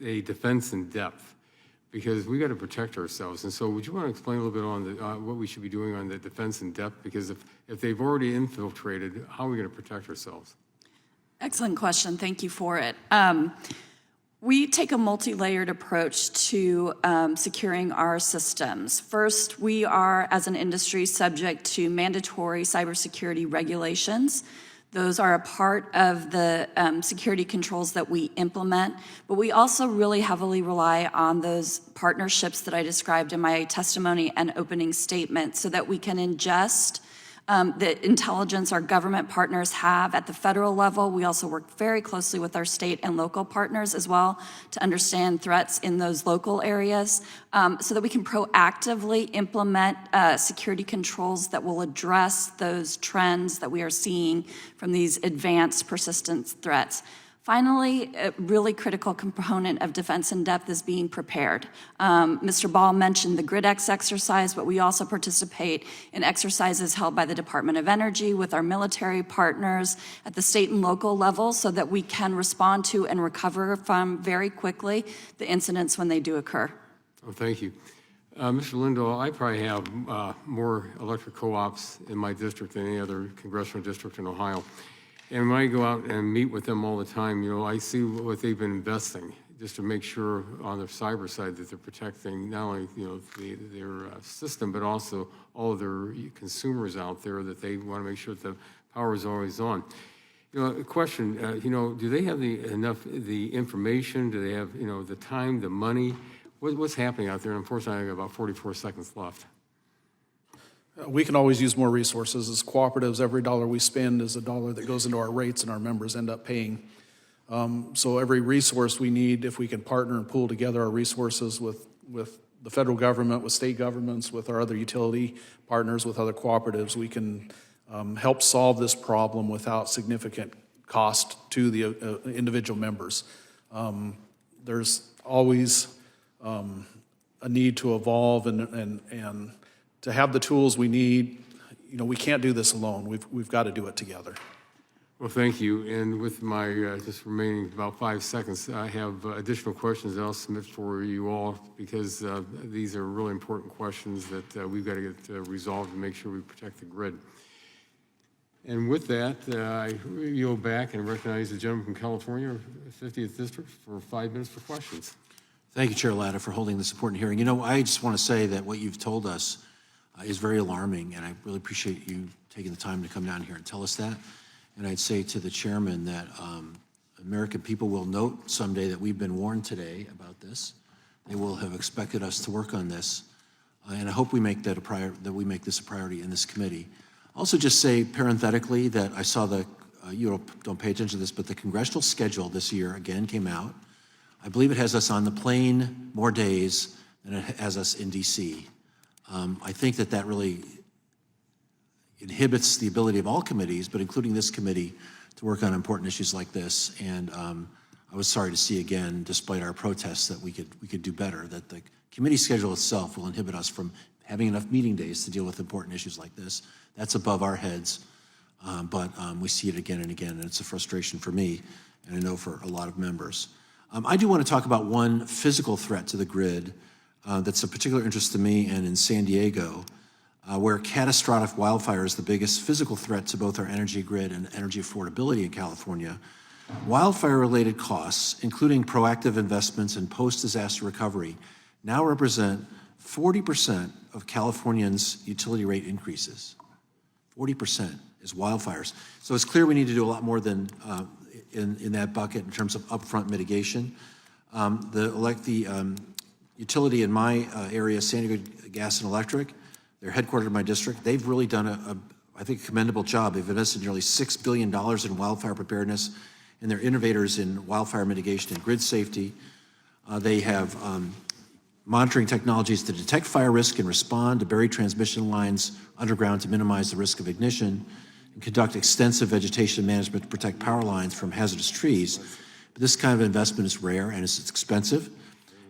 a defense in depth, because we got to protect ourselves. And so would you want to explain a little bit on what we should be doing on the defense in depth? Because if they've already infiltrated, how are we going to protect ourselves? Excellent question. Thank you for it. We take a multi-layered approach to securing our systems. First, we are, as an industry, subject to mandatory cybersecurity regulations. Those are a part of the security controls that we implement, but we also really heavily rely on those partnerships that I described in my testimony and opening statement so that we can ingest the intelligence our government partners have at the federal level. We also work very closely with our state and local partners as well to understand threats in those local areas so that we can proactively implement security controls that will address those trends that we are seeing from these advanced persistent threats. Finally, a really critical component of defense in depth is being prepared. Mr. Ball mentioned the GridX exercise, but we also participate in exercises held by the Department of Energy with our military partners at the state and local level so that we can respond to and recover from very quickly the incidents when they do occur. Oh, thank you. Mr. Lindahl, I probably have more electric co-ops in my district than any other congressional district in Ohio. And when I go out and meet with them all the time, I see what they've been investing just to make sure on the cyber side that they're protecting not only, their system, but also all of their consumers out there, that they want to make sure that the power is always on. A question, do they have the information? Do they have, the time, the money? What's happening out there? And unfortunately, I have about 44 seconds left. We can always use more resources. As cooperatives, every dollar we spend is a dollar that goes into our rates and our members end up paying. So every resource we need, if we can partner and pool together our resources with the federal government, with state governments, with our other utility partners, with other cooperatives, we can help solve this problem without significant cost to the individual members. There's always a need to evolve and to have the tools we need. We can't do this alone. We've got to do it together. Well, thank you. And with my just remaining about 5 seconds, I have additional questions that I'll submit for you all because these are really important questions that we've got to get resolved to make sure we protect the grid. And with that, I yield back and recognize the gentleman from California, 50th District, for 5 minutes for questions. Thank you, Chair Latta, for holding this important hearing. I just want to say that what you've told us is very alarming, and I really appreciate you taking the time to come down here and tell us that. And I'd say to the chairman that American people will note someday that we've been warned today about this. They will have expected us to work on this, and I hope we make that we make this a priority in this committee. Also, just say parenthetically that I saw you don't pay attention to this, but the congressional schedule this year again came out. I believe it has us on the plane more days than it has us in D.C. I think that really inhibits the ability of all committees, but including this committee, to work on important issues like this. And I was sorry to see again, despite our protests, that we could do better, that the committee schedule itself will inhibit us from having enough meeting days to deal with important issues like this. That's above our heads, but we see it again and again, and it's a frustration for me, and I know for a lot of members. I do want to talk about one physical threat to the grid that's of particular interest to me and in San Diego, where catastrophic wildfire is the biggest physical threat to both our energy grid and energy affordability in California. Wildfire-related costs, including proactive investments and post-disaster recovery, now represent 40% of Californians' utility rate increases. 40% is wildfires. So it's clear we need to do a lot more than in that bucket in terms of upfront mitigation. The utility in my area, San Diego Gas and Electric, they're headquartered in my district. They've really done I think, a commendable job. They've invested nearly $6 billion in wildfire preparedness, and they're innovators in wildfire mitigation and grid safety. They have monitoring technologies to detect fire risk and respond to bury transmission lines underground to minimize the risk of ignition, and conduct extensive vegetation management to protect power lines from hazardous trees. But this kind of investment is rare and it's expensive,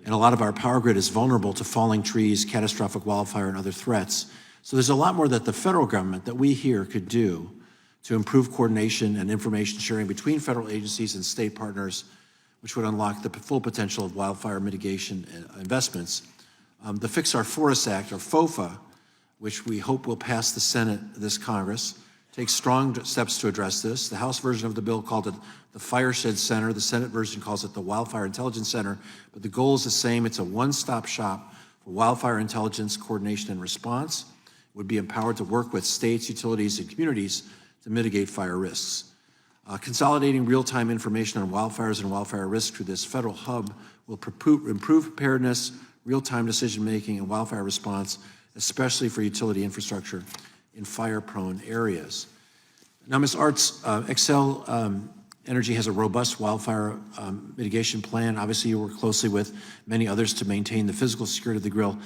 and a lot of our power grid is vulnerable to falling trees, catastrophic wildfire, and other threats. So there's a lot more that the federal government, that we here, could do to improve coordination and information sharing between federal agencies and state partners, which would unlock the full potential of wildfire mitigation investments. The Fix Our Forests Act, or FOFA, which we hope will pass the Senate this Congress, takes strong steps to address this. The House version of the bill called it the Fireshed Center. The Senate version calls it the Wildfire Intelligence Center. But the goal is the same. It's a one-stop shop for wildfire intelligence, coordination, and response. It would be empowered to work with states, utilities, and communities to mitigate fire risks. Consolidating real-time information on wildfires and wildfire risk through this federal hub will improve preparedness, real-time decision-making, and wildfire response, especially for utility infrastructure in fire-prone areas. Now, Ms. Arts, Xcel Energy has a robust wildfire mitigation plan. Obviously, you work closely with many others to maintain the physical security of the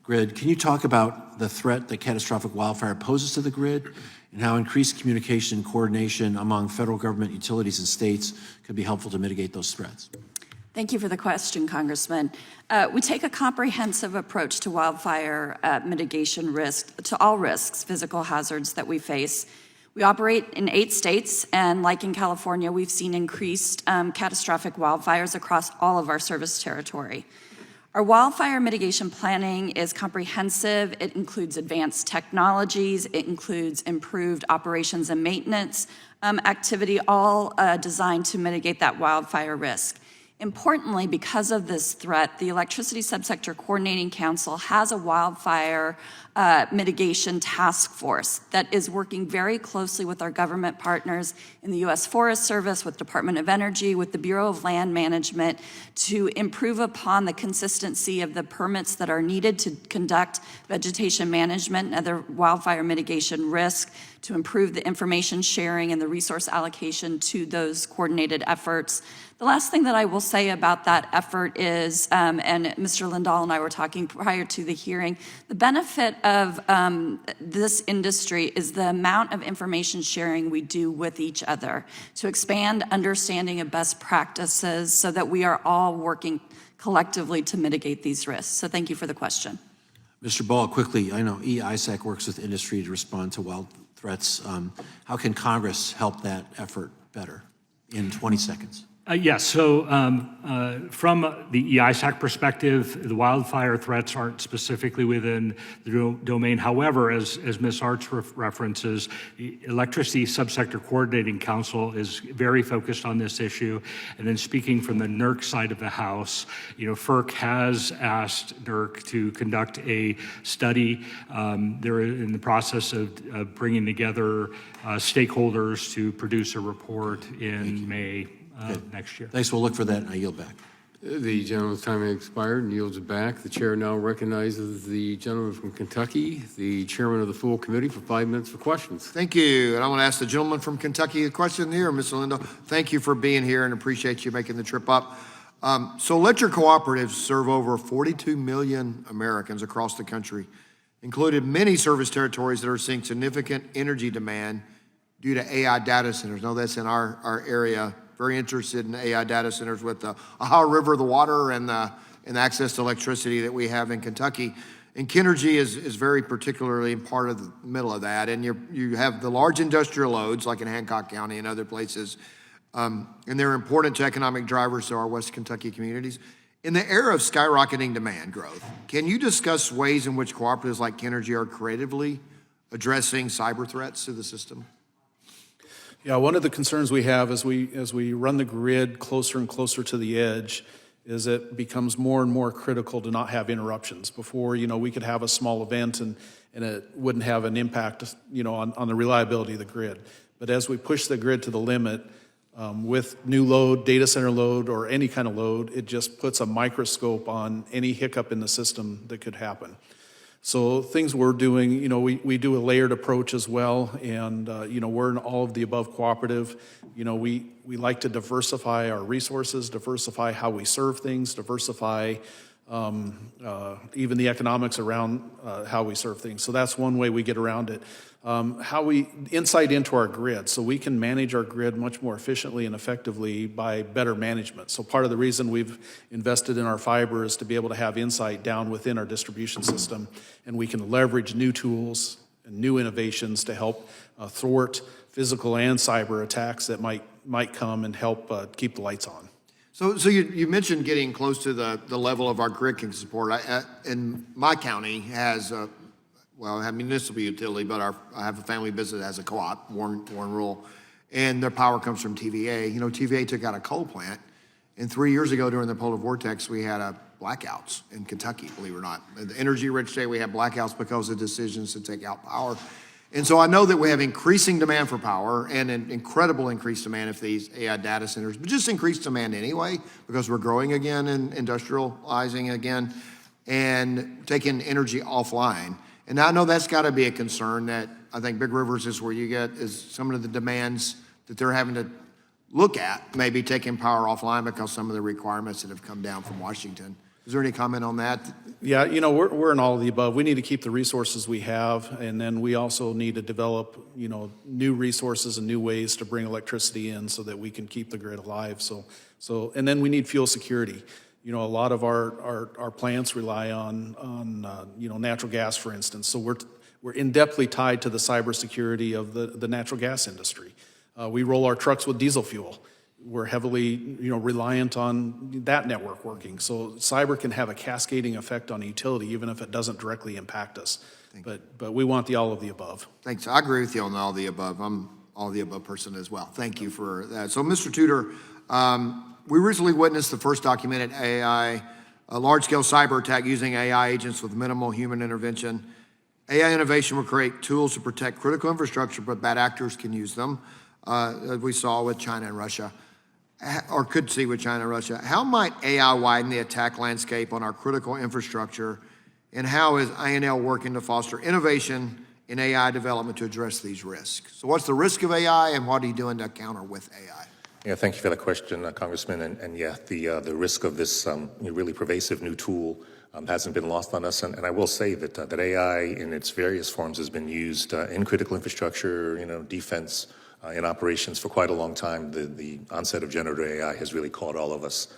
grid. Can you talk about the threat that catastrophic wildfire poses to the grid and how increased communication and coordination among federal government, utilities, and states could be helpful to mitigate those threats? Thank you for the question, Congressman. We take a comprehensive approach to wildfire mitigation risk, to all risks, physical hazards that we face. We operate in 8 states, and like in California, we've seen increased catastrophic wildfires across all of our service territory. Our wildfire mitigation planning is comprehensive. It includes advanced technologies. It includes improved operations and maintenance activity, all designed to mitigate that wildfire risk. Importantly, because of this threat, the Electricity Subsector Coordinating Council has a wildfire mitigation task force that is working very closely with our government partners in the U.S. Forest Service, with Department of Energy, with the Bureau of Land Management to improve upon the consistency of the permits that are needed to conduct vegetation management and other wildfire mitigation risk, to improve the information sharing and the resource allocation to those coordinated efforts. The last thing that I will say about that effort is, and Mr. Lindahl and I were talking prior to the hearing, the benefit of this industry is the amount of information sharing we do with each other to expand understanding of best practices so that we are all working collectively to mitigate these risks. So thank you for the question. Mr. Ball, quickly, I know EISAC works with industry to respond to wild threats. How can Congress help that effort better in 20 seconds? Yes, so from the EISAC perspective, the wildfire threats aren't specifically within the domain. However, as Ms. Arts references, the Electricity Subsector Coordinating Council is very focused on this issue. And then speaking from the NERC side of the House, FERC has asked NERC to conduct a study. They're in the process of bringing together stakeholders to produce a report in May. Next year. Thanks. We'll look for that, and I yield back. The gentleman's time has expired and yields back. The chair now recognizes the gentleman from Kentucky, the chairman of the full committee, for 5 minutes for questions. Thank you. And I want to ask the gentleman from Kentucky a question here, Mr. Lindahl. Thank you for being here and appreciate you making the trip up. So electric cooperatives serve over 42 million Americans across the country, including many service territories that are seeing significant energy demand due to AI data centers. I know that's in our area. Very interested in AI data centers with the Ohio River, the water, and access to electricity that we have in Kentucky. And Kenergy is very particularly part of the middle of that. And you have the large industrial loads like in Hancock County and other places. And they're important to economic drivers to our West Kentucky communities. In the era of skyrocketing demand growth, can you discuss ways in which cooperatives like Kenergy are creatively addressing cyber threats to the system? Yeah, one of the concerns we have as we run the grid closer and closer to the edge is it becomes more and more critical to not have interruptions. Before, we could have a small event and it wouldn't have an impact, on the reliability of the grid. But as we push the grid to the limit, with new load, data center load, or any kind of load, it just puts a microscope on any hiccup in the system that could happen. So things we're doing, we do a layered approach as well, and we're an all of the above cooperative. We like to diversify our resources, diversify how we serve things, diversify even the economics around how we serve things. So that's one way we get around it. Insight into our grid, so we can manage our grid much more efficiently and effectively by better management. So part of the reason we've invested in our fiber is to be able to have insight down within our distribution system, and we can leverage new tools and new innovations to help thwart physical and cyber attacks that might come and help keep the lights on. So you mentioned getting close to the level of our grid can support. In my county has well, I have municipal utility, but I have a family business that has a co-op, Warren Rural, and their power comes from TVA. You know, TVA took out a coal plant, and 3 years ago during the polar vortex, we had blackouts in Kentucky, believe it or not. In the energy-rich state, we had blackouts because of decisions to take out power. And so I know that we have increasing demand for power and an incredible increased demand if these AI data centers, but just increased demand anyway, because we're growing again and industrializing again and taking energy offline. And I know that's got to be a concern that I think Big Rivers is where you get is some of the demands that they're having to look at, maybe taking power offline because some of the requirements that have come down from Washington. Is there any comment on that? Yeah, you know, we're in all of the above. We need to keep the resources we have, and then we also need to develop, you know, new resources and new ways to bring electricity in so that we can keep the grid alive. So, and then we need fuel security. You know, a lot of our plants rely on you know, natural gas, for instance. So we're in-depthly tied to the cybersecurity of the natural gas industry. We roll our trucks with diesel fuel. We're heavily, you know, reliant on that network working. So cyber can have a cascading effect on a utility, even if it doesn't directly impact us. But we want the all of the above. Thanks. I agree with you on all the above. I'm all the above person as well. Thank you for that. So, Mr. Tudor, we recently witnessed the first documented AI, a large-scale cyber attack using AI agents with minimal human intervention. AI innovation will create tools to protect critical infrastructure, but bad actors can use them, as we saw with China and Russia, or could see with China and Russia. How might AI widen the attack landscape on our critical infrastructure, and how is INL working to foster innovation in AI development to address these risks? So what's the risk of AI, and what are you doing to counter with AI? Yeah, thank you for the question, Congressman. And yeah, the risk of this really pervasive new tool hasn't been lost on us. And I will say that that AI in its various forms has been used in critical infrastructure, you know, defense, in operations for quite a long time. The onset of generative AI has really caught all of us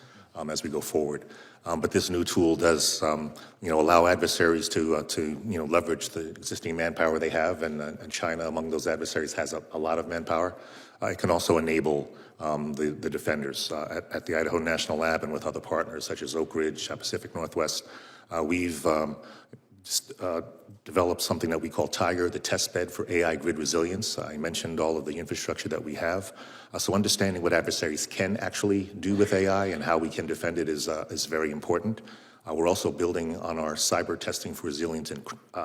as we go forward. But this new tool does, you know, allow adversaries to you know, leverage the existing manpower they have, and China among those adversaries has a lot of manpower. It can also enable the defenders at the Idaho National Lab and with other partners such as Oak Ridge, Pacific Northwest. We've developed something that we call Tiger, the test bed for AI grid resilience. I mentioned all of the infrastructure that we have. So understanding what adversaries can actually do with AI and how we can defend it is very important. We're also building on our cyber testing for resilience and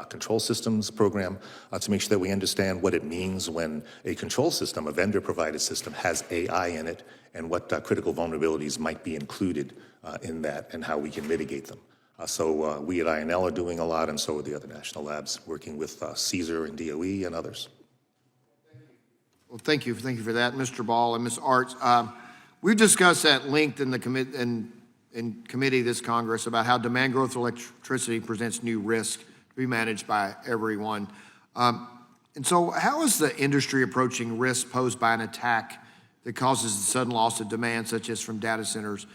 control systems program to make sure that we understand what it means when a control system, a vendor-provided system, has AI in it, and what critical vulnerabilities might be included in that, and how we can mitigate them. So we at INL are doing a lot, and so are the other national labs, working with CSER and DOE and others. Well, thank you for that, Mr. Ball and Ms. Arts. We've discussed at length in the committee this Congress about how demand growth of electricity presents new risk to be managed by everyone. And so how is the industry approaching risk posed by an attack that causes the sudden loss of demand, such as from data centers?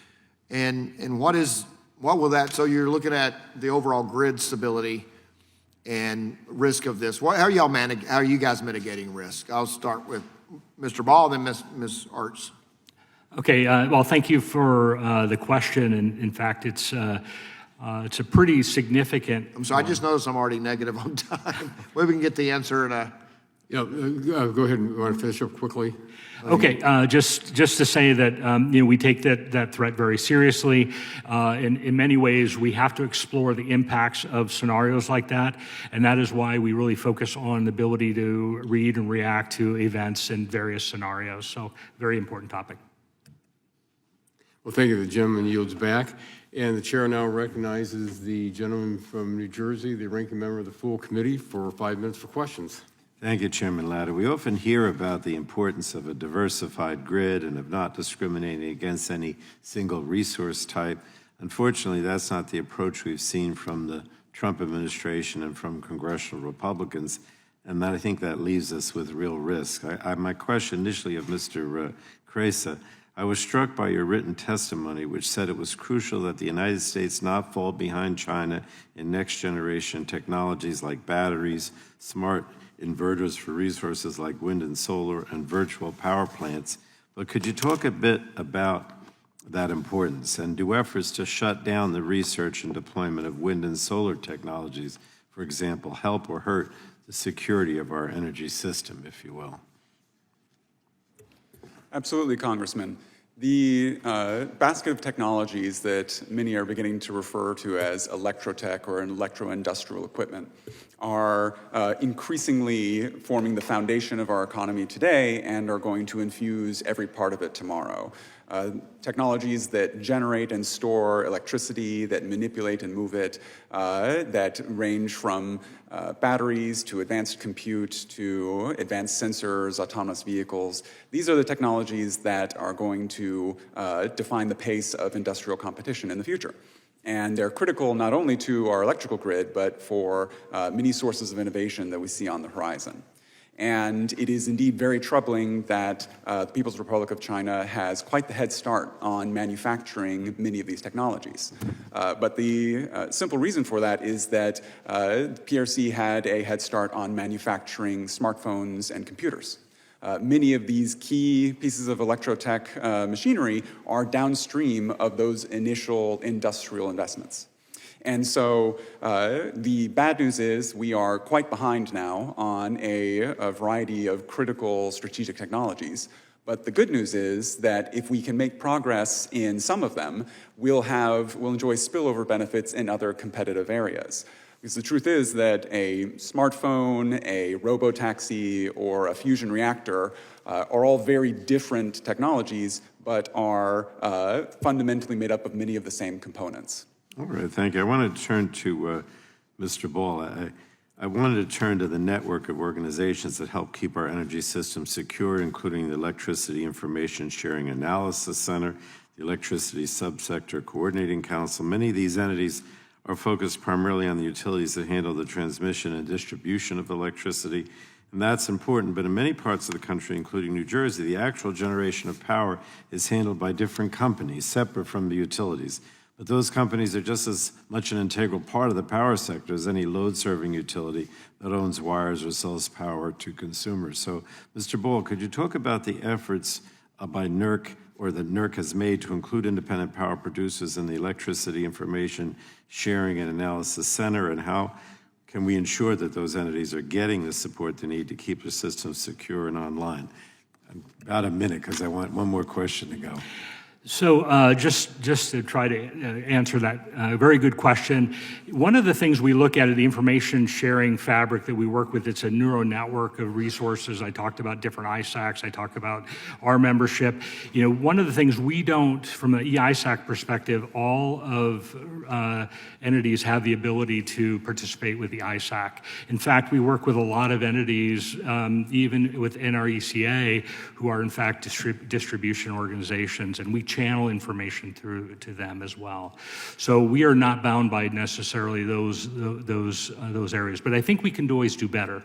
And what will that, so you're looking at the overall grid stability and risk of this. How are you guys mitigating risk? I'll start with Mr. Ball, then Ms. Arts. Okay, well, thank you for the question, and in fact, it's a pretty significant. I'm sorry, I just noticed I'm already negative on time. Maybe we can get the answer in a. Yeah, go ahead and want to finish up quickly. Okay, just to say that you know, we take that threat very seriously. In many ways, we have to explore the impacts of scenarios like that, and that is why we really focus on the ability to read and react to events in various scenarios. So, very important topic. Well, thank you. The gentleman yields back. And the chair now recognizes the gentleman from New Jersey, the ranking member of the full committee, for 5 minutes for questions. Thank you, Chairman Latta. We often hear about the importance of a diversified grid and of not discriminating against any single resource type. Unfortunately, that's not the approach we've seen from the Trump administration and from congressional Republicans, and I think that leaves us with real risk. My question initially of Mr. Cresa, I was struck by your written testimony, which said it was crucial that the United States not fall behind China in next-generation technologies like batteries, smart inverters for resources like wind and solar, and virtual power plants. But could you talk a bit about that importance and do efforts to shut down the research and deployment of wind and solar technologies for example, help or hurt the security of our energy system, if you will? Absolutely, Congressman. The basket of technologies that many are beginning to refer to as electrotech or electro-industrial equipment are increasingly forming the foundation of our economy today and are going to infuse every part of it tomorrow. Technologies that generate and store electricity, that manipulate and move it, that range from batteries to advanced compute to advanced sensors, autonomous vehicles. These are the technologies that are going to define the pace of industrial competition in the future. And they're critical not only to our electrical grid, but for many sources of innovation that we see on the horizon. And it is indeed very troubling that the People's Republic of China has quite the head start on manufacturing many of these technologies. But the simple reason for that is that PRC had a head start on manufacturing smartphones and computers. Many of these key pieces of electrotech machinery are downstream of those initial industrial investments. And so the bad news is we are quite behind now on a variety of critical strategic technologies. But the good news is that if we can make progress in some of them, we'll enjoy spillover benefits in other competitive areas. Because the truth is that a smartphone, a robotaxi, or a fusion reactor are all very different technologies, but are fundamentally made up of many of the same components. All right, thank you. I want to turn to Mr. Ball. I wanted to turn to the network of organizations that help keep our energy system secure, including the Electricity Information Sharing Analysis Center, the Electricity Subsector Coordinating Council. Many of these entities are focused primarily on the utilities that handle the transmission and distribution of electricity, and that's important. But in many parts of the country, including New Jersey, the actual generation of power is handled by different companies, separate from the utilities. But those companies are just as much an integral part of the power sector as any load-serving utility that owns wires or sells power to consumers. So, Mr. Ball, could you talk about the efforts by NERC or that NERC has made to include independent power producers in the Electricity Information Sharing and Analysis Center, and how can we ensure that those entities are getting the support they need to keep the system secure and online? About a minute, because I want one more question to go. So just to try to answer that very good question, one of the things we look at is the information sharing fabric that we work with. It's a neural network of resources. I talked about different ISACs. I talked about our membership. You know, one of the things we don't, from an EISAC perspective, all of entities have the ability to participate with the ISAC. In fact, we work with a lot of entities, even within our ECA, who are in fact distribution organizations, and we channel information through to them as well. So we are not bound by necessarily those areas, but I think we can always do better.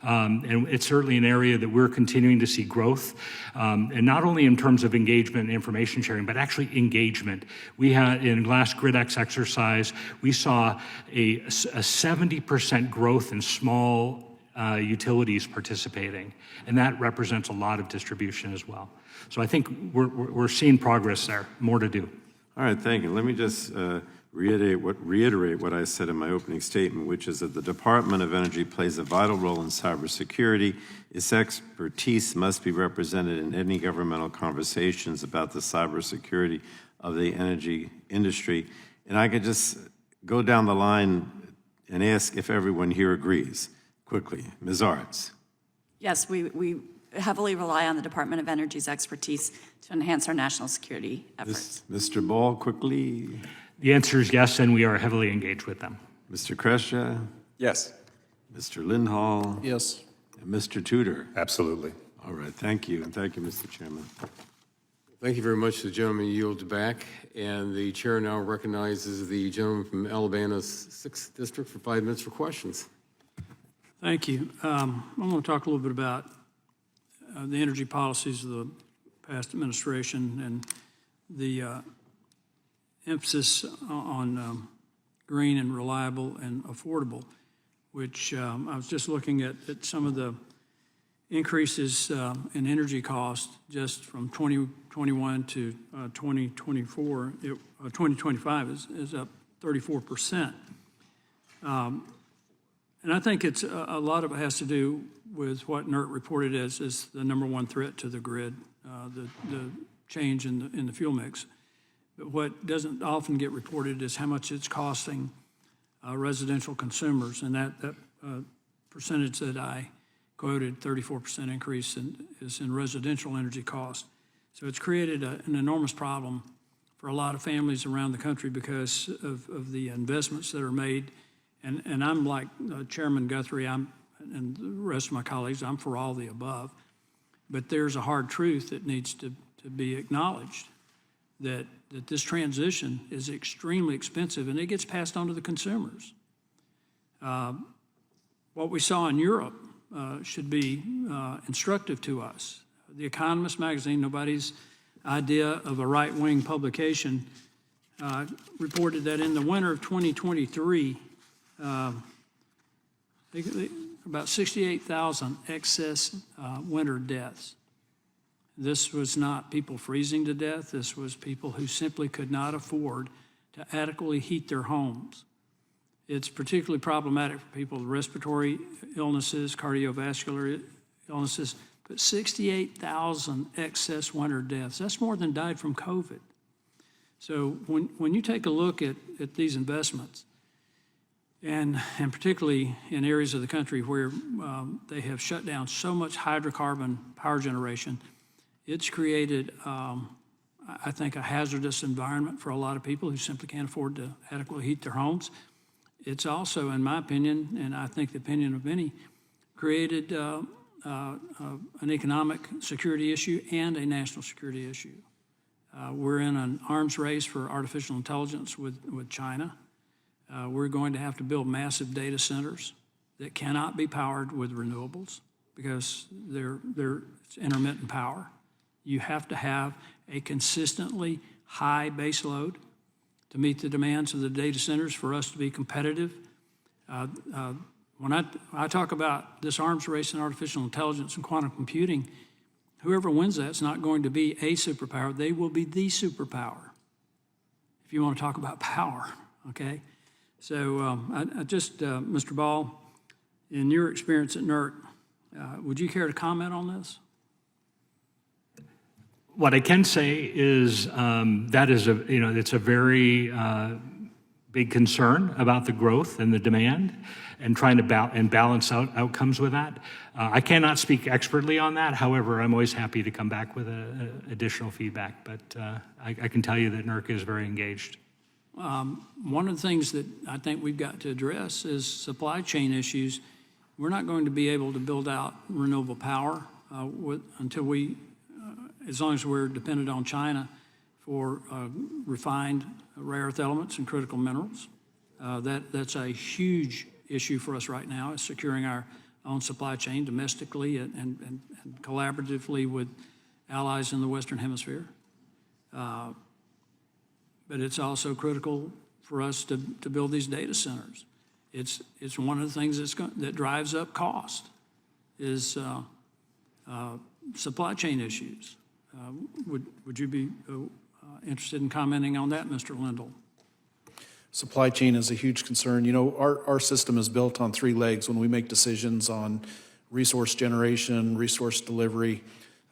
And it's certainly an area that we're continuing to see growth, and not only in terms of engagement and information sharing, but actually engagement. We had, in last GridX exercise, we saw a 70% growth in small utilities participating, and that represents a lot of distribution as well. So I think we're seeing progress there, more to do. All right, thank you. Let me just reiterate what I said in my opening statement, which is that the Department of Energy plays a vital role in cybersecurity. Its expertise must be represented in any governmental conversations about the cybersecurity of the energy industry. And I could just go down the line and ask if everyone here agrees. Quickly, Ms. Arts. Yes, we heavily rely on the Department of Energy's expertise to enhance our national security efforts. Mr. Ball, quickly. The answer is yes, and we are heavily engaged with them. Mr. Kresha? Yes. Mr. Lindhall? Yes. And Mr. Tudor? Absolutely. All right, thank you, and thank you, Mr. Chairman. Thank you very much. The gentleman yields back, and the chair now recognizes the gentleman from Alabama's 6th District for 5 minutes for questions. Thank you. I'm going to talk a little bit about the energy policies of the past administration and the emphasis on green and reliable and affordable, which I was just looking at some of the increases in energy costs just from 2021 to 2024. 2025 is up 34%. And I think it's a lot of it has to do with what NERC reported as the number one threat to the grid, the change in the fuel mix. But what doesn't often get reported is how much it's costing residential consumers, and that percentage that I quoted, 34% increase is in residential energy costs. So it's created an enormous problem for a lot of families around the country because of the investments that are made. And I'm like Chairman Guthrie, and the rest of my colleagues, I'm for all the above. But there's a hard truth that needs to be acknowledged, that this transition is extremely expensive, and it gets passed on to the consumers. What we saw in Europe should be instructive to us. The Economist magazine, nobody's idea of a right-wing publication, reported that in the winter of 2023, about 68,000 excess winter deaths. This was not people freezing to death. This was people who simply could not afford to adequately heat their homes. It's particularly problematic for people with respiratory illnesses, cardiovascular illnesses, but 68,000 excess winter deaths. That's more than died from COVID. So when you take a look at these investments, and particularly in areas of the country where they have shut down so much hydrocarbon power generation, it's created, I think, a hazardous environment for a lot of people who simply can't afford to adequately heat their homes. It's also, in my opinion, and I think the opinion of many, created an economic security issue and a national security issue. We're in an arms race for artificial intelligence with China. We're going to have to build massive data centers that cannot be powered with renewables because they're intermittent power. You have to have a consistently high base load to meet the demands of the data centers for us to be competitive. When I talk about this arms race in artificial intelligence and quantum computing, whoever wins that's not going to be a superpower. They will be the superpower, if you want to talk about power, okay? So Mr. Ball, in your experience at NERC, would you care to comment on this? What I can say is that is it's a very big concern about the growth and the demand and trying to balance out outcomes with that. I cannot speak expertly on that. However, I'm always happy to come back with additional feedback. But I can tell you that NERC is very engaged. One of the things that I think we've got to address is supply chain issues. We're not going to be able to build out renewable power until we, as long as we're dependent on China for refined rare earth elements and critical minerals. That's a huge issue for us right now, is securing our own supply chain domestically and collaboratively with allies in the Western Hemisphere. But it's also critical for us to build these data centers. It's one of the things that drives up cost is supply chain issues. Would you be interested in commenting on that, Mr. Lindell? Supply chain is a huge concern. You know, our system is built on three legs. When we make decisions on resource generation, resource delivery,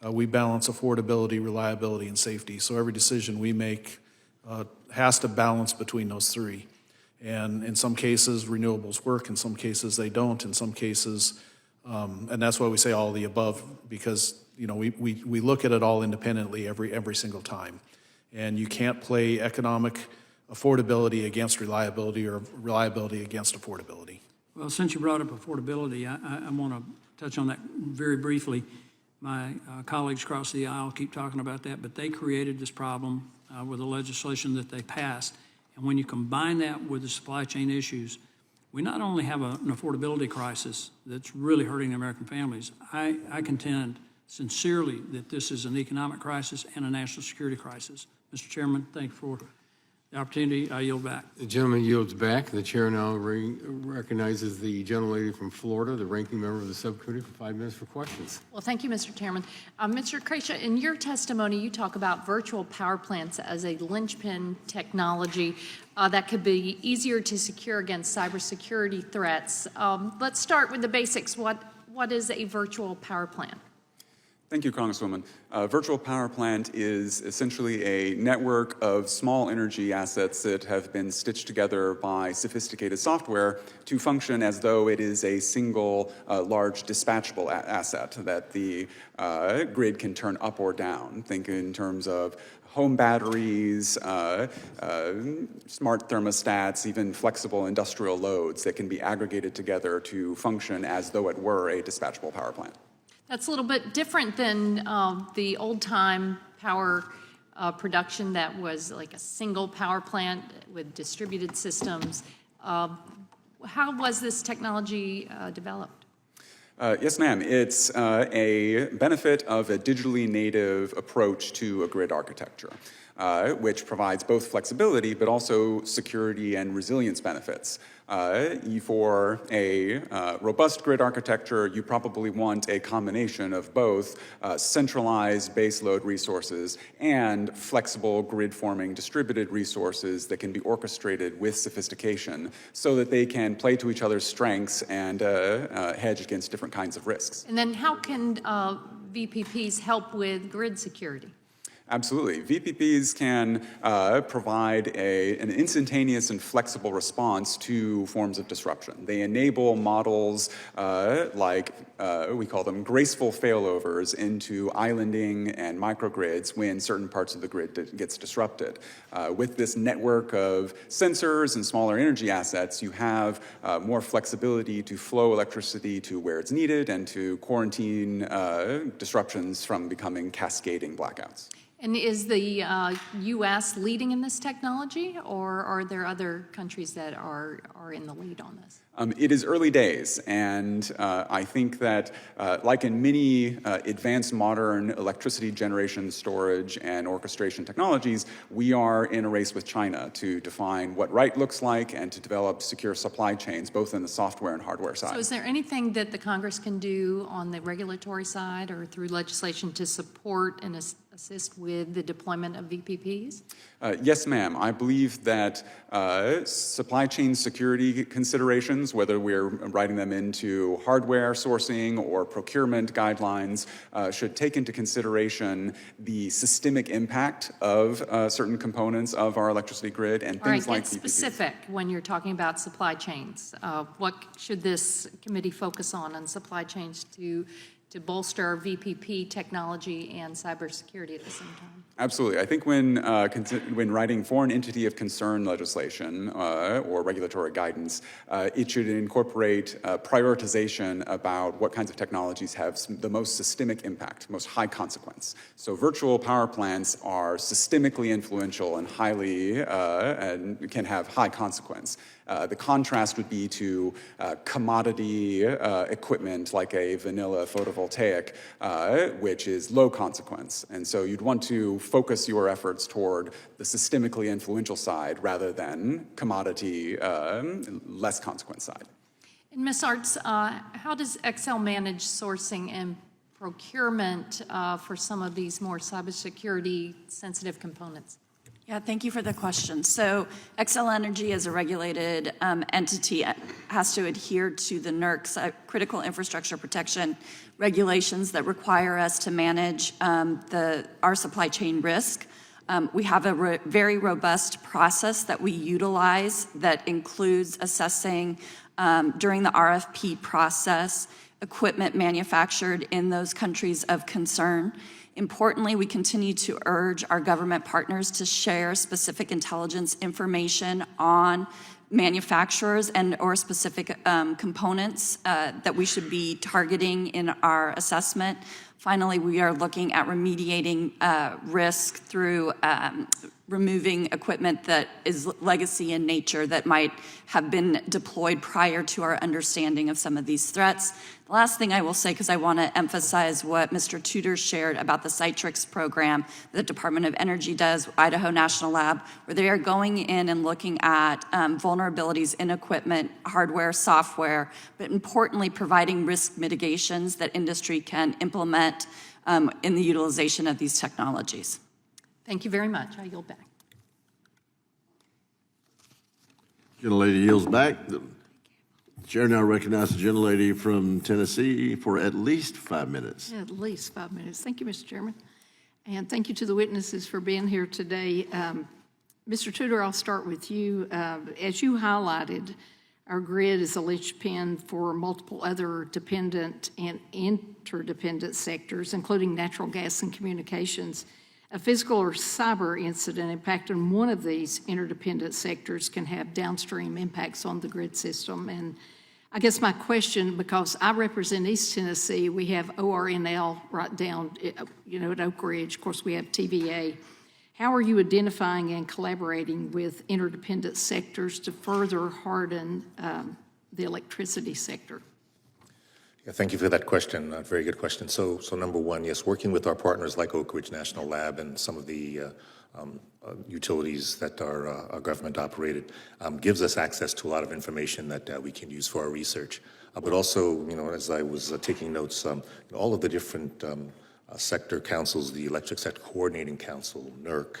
we balance affordability, reliability, and safety. So every decision we make has to balance between those three. And in some cases, renewables work. In some cases, they don't. In some cases, and that's why we say all of the above, because you know we look at it all independently every single time. And you can't play economic affordability against reliability or reliability against affordability. Well, since you brought up affordability, I want to touch on that very briefly. My colleagues across the aisle keep talking about that, but they created this problem with the legislation that they passed. And when you combine that with the supply chain issues, we not only have an affordability crisis that's really hurting American families, I contend sincerely that this is an economic crisis and a national security crisis. Mr. Chairman, thank you for the opportunity. I yield back. The gentleman yields back. The chair now recognizes the gentlelady from Florida, the ranking member of the subcommittee, for 5 minutes for questions. Well, thank you, Mr. Chairman. Mr. Kreischer, in your testimony, you talk about virtual power plants as a linchpin technology that could be easier to secure against cybersecurity threats. Let's start with the basics. What is a virtual power plant? Thank you, Congresswoman. A virtual power plant is essentially a network of small energy assets that have been stitched together by sophisticated software to function as though it is a single large dispatchable asset that the grid can turn up or down. Think in terms of home batteries, smart thermostats, even flexible industrial loads that can be aggregated together to function as though it were a dispatchable power plant. That's a little bit different than the old-time power production that was like a single power plant with distributed systems. How was this technology developed? Yes, ma'am. It's a benefit of a digitally native approach to a grid architecture, which provides both flexibility but also security and resilience benefits. For a robust grid architecture, you probably want a combination of both centralized baseload resources and flexible grid-forming distributed resources that can be orchestrated with sophistication so that they can play to each other's strengths and hedge against different kinds of risks. And then how can VPPs help with grid security? Absolutely. VPPs can provide an instantaneous and flexible response to forms of disruption. They enable models like, we call them graceful failovers into islanding and microgrids when certain parts of the grid gets disrupted. With this network of sensors and smaller energy assets, you have more flexibility to flow electricity to where it's needed and to quarantine disruptions from becoming cascading blackouts. And is the U.S. leading in this technology, or are there other countries that are in the lead on this? It is early days, and I think that, like in many advanced modern electricity generation, storage, and orchestration technologies, we are in a race with China to define what right looks like and to develop secure supply chains, both in the software and hardware side. So is there anything that the Congress can do on the regulatory side or through legislation to support and assist with the deployment of VPPs? Yes, ma'am. I believe that supply chain security considerations, whether we're writing them into hardware sourcing or procurement guidelines, should take into consideration the systemic impact of certain components of our electricity grid and things like VPPs. Get specific when you're talking about supply chains. What should this committee focus on supply chains to bolster our VPP technology and cybersecurity at the same time? Absolutely. I think when writing foreign entity of concern legislation or regulatory guidance, it should incorporate prioritization about what kinds of technologies have the most systemic impact, most high consequence. So virtual power plants are systemically influential and highly and can have high consequence. The contrast would be to commodity equipment like a vanilla photovoltaic, which is low consequence. And so you'd want to focus your efforts toward the systemically influential side rather than commodity, less consequence side. And Ms. Arts, how does Excel manage sourcing and procurement for some of these more cybersecurity sensitive components? Yeah, thank you for the question. So Xcel Energy as a regulated entity has to adhere to the NERC's critical infrastructure protection regulations that require us to manage our supply chain risk. We have a very robust process that we utilize that includes assessing during the RFP process equipment manufactured in those countries of concern. Importantly, we continue to urge our government partners to share specific intelligence information on manufacturers and or specific components that we should be targeting in our assessment. Finally, we are looking at remediating risk through removing equipment that is legacy in nature that might have been deployed prior to our understanding of some of these threats. The last thing I will say, because I want to emphasize what Mr. Tudor shared about the Citrix program that the Department of Energy does, Idaho National Lab, where they are going in and looking at vulnerabilities in equipment, hardware, software, but importantly, providing risk mitigations that industry can implement in the utilization of these technologies. Thank you very much. I yield back. Gentlelady yields back. The chair now recognizes the gentlelady from Tennessee for at least 5 minutes. At least 5 minutes. Thank you, Mr. Chairman. And thank you to the witnesses for being here today. Mr. Tudor, I'll start with you. As you highlighted, our grid is a linchpin for multiple other dependent and interdependent sectors, including natural gas and communications. A physical or cyber incident impacting one of these interdependent sectors can have downstream impacts on the grid system. And I guess my question, because I represent East Tennessee, we have ORNL right down, at Oak Ridge. Of course, we have TVA. How are you identifying and collaborating with interdependent sectors to further harden the electricity sector? Yeah, thank you for that question. Very good question. So number one, yes, working with our partners like Oak Ridge National Lab and some of the utilities that are government operated gives us access to a lot of information that we can use for our research. But also, as I was taking notes, all of the different sector councils, the Electric Sector Coordinating Council, NERC,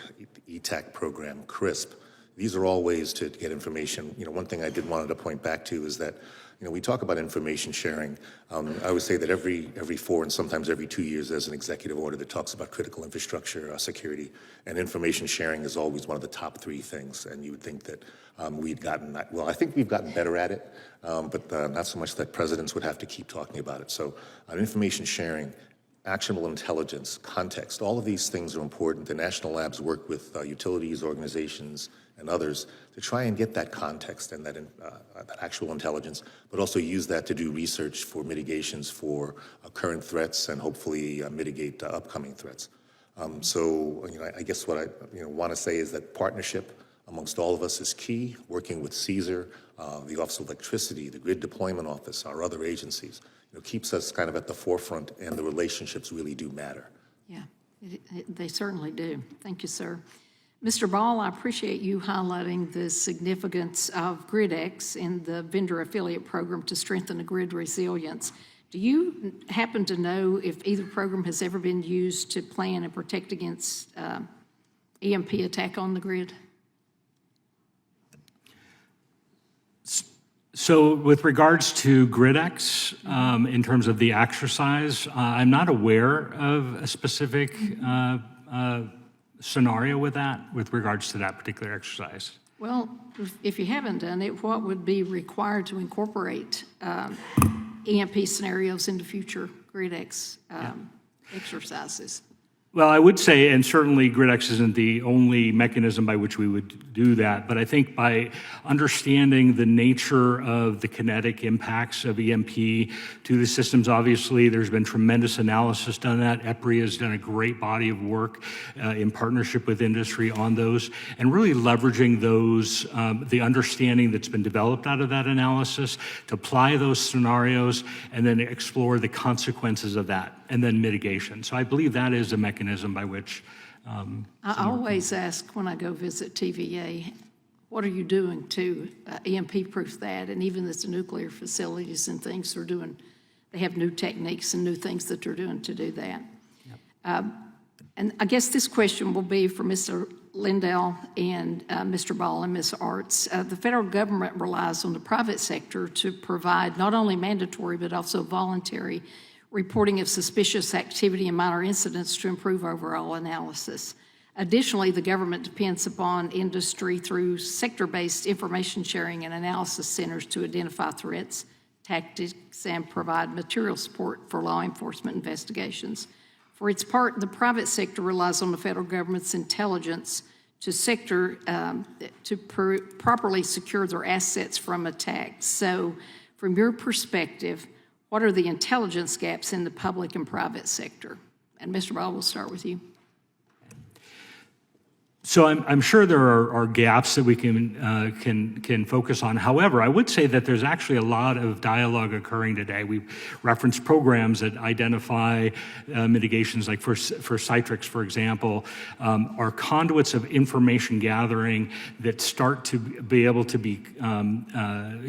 the ETAC program, CRISP, these are all ways to get information. One thing I wanted to point back to is that we talk about information sharing. I would say that every 4 and sometimes every 2 years there's an executive order that talks about critical infrastructure security, and information sharing is always one of the top 3 things. And you would think that we'd gotten that. Well, I think we've gotten better at it, but not so much that presidents would have to keep talking about it. So information sharing, actionable intelligence, context, all of these things are important. The national labs work with utilities, organizations, and others to try and get that context and that actual intelligence, but also use that to do research for mitigations for current threats and hopefully mitigate upcoming threats. I guess what I want to say is that partnership amongst all of us is key. Working with CSER, the Office of Electricity, the Grid Deployment Office, our other agencies, keeps us kind of at the forefront, and the relationships really do matter. Yeah, they certainly do. Thank you, sir. Mr. Ball, I appreciate you highlighting the significance of GridX and the vendor affiliate program to strengthen the grid resilience. Do you happen to know if either program has ever been used to plan and protect against EMP attack on the grid? So with regards to GridX, in terms of the exercise, I'm not aware of a specific scenario with regards to that particular exercise. Well, if you haven't done it, what would be required to incorporate EMP scenarios into future GridX exercises? Well, I would say, and certainly GridX isn't the only mechanism by which we would do that, but I think by understanding the nature of the kinetic impacts of EMP to the systems, obviously there's been tremendous analysis done on that. EPRI has done a great body of work in partnership with industry on those, and really leveraging those, the understanding that's been developed out of that analysis to apply those scenarios and then explore the consequences of that and then mitigation. So I believe that is a mechanism by which I always ask when I go visit TVA, what are you doing to EMP-proof that? And even the nuclear facilities and things they're doing, they have new techniques and new things that they're doing to do that. Yep. And I guess this question will be for Mr. Lindell and Mr. Ball and Ms. Arts. The federal government relies on the private sector to provide not only mandatory but also voluntary reporting of suspicious activity and minor incidents to improve overall analysis. Additionally, the government depends upon industry through sector-based information sharing and analysis centers to identify threats, tactics, and provide material support for law enforcement investigations. For its part, the private sector relies on the federal government's intelligence to properly secure their assets from attacks. So, from your perspective, What are the intelligence gaps in the public and private sector? And Mr. Ball, we'll start with you. So I'm sure there are gaps that we can focus on. However, I would say that there's actually a lot of dialogue occurring today. We referenced programs that identify mitigations, like for Citrix, for example, are conduits of information gathering that start to be able to be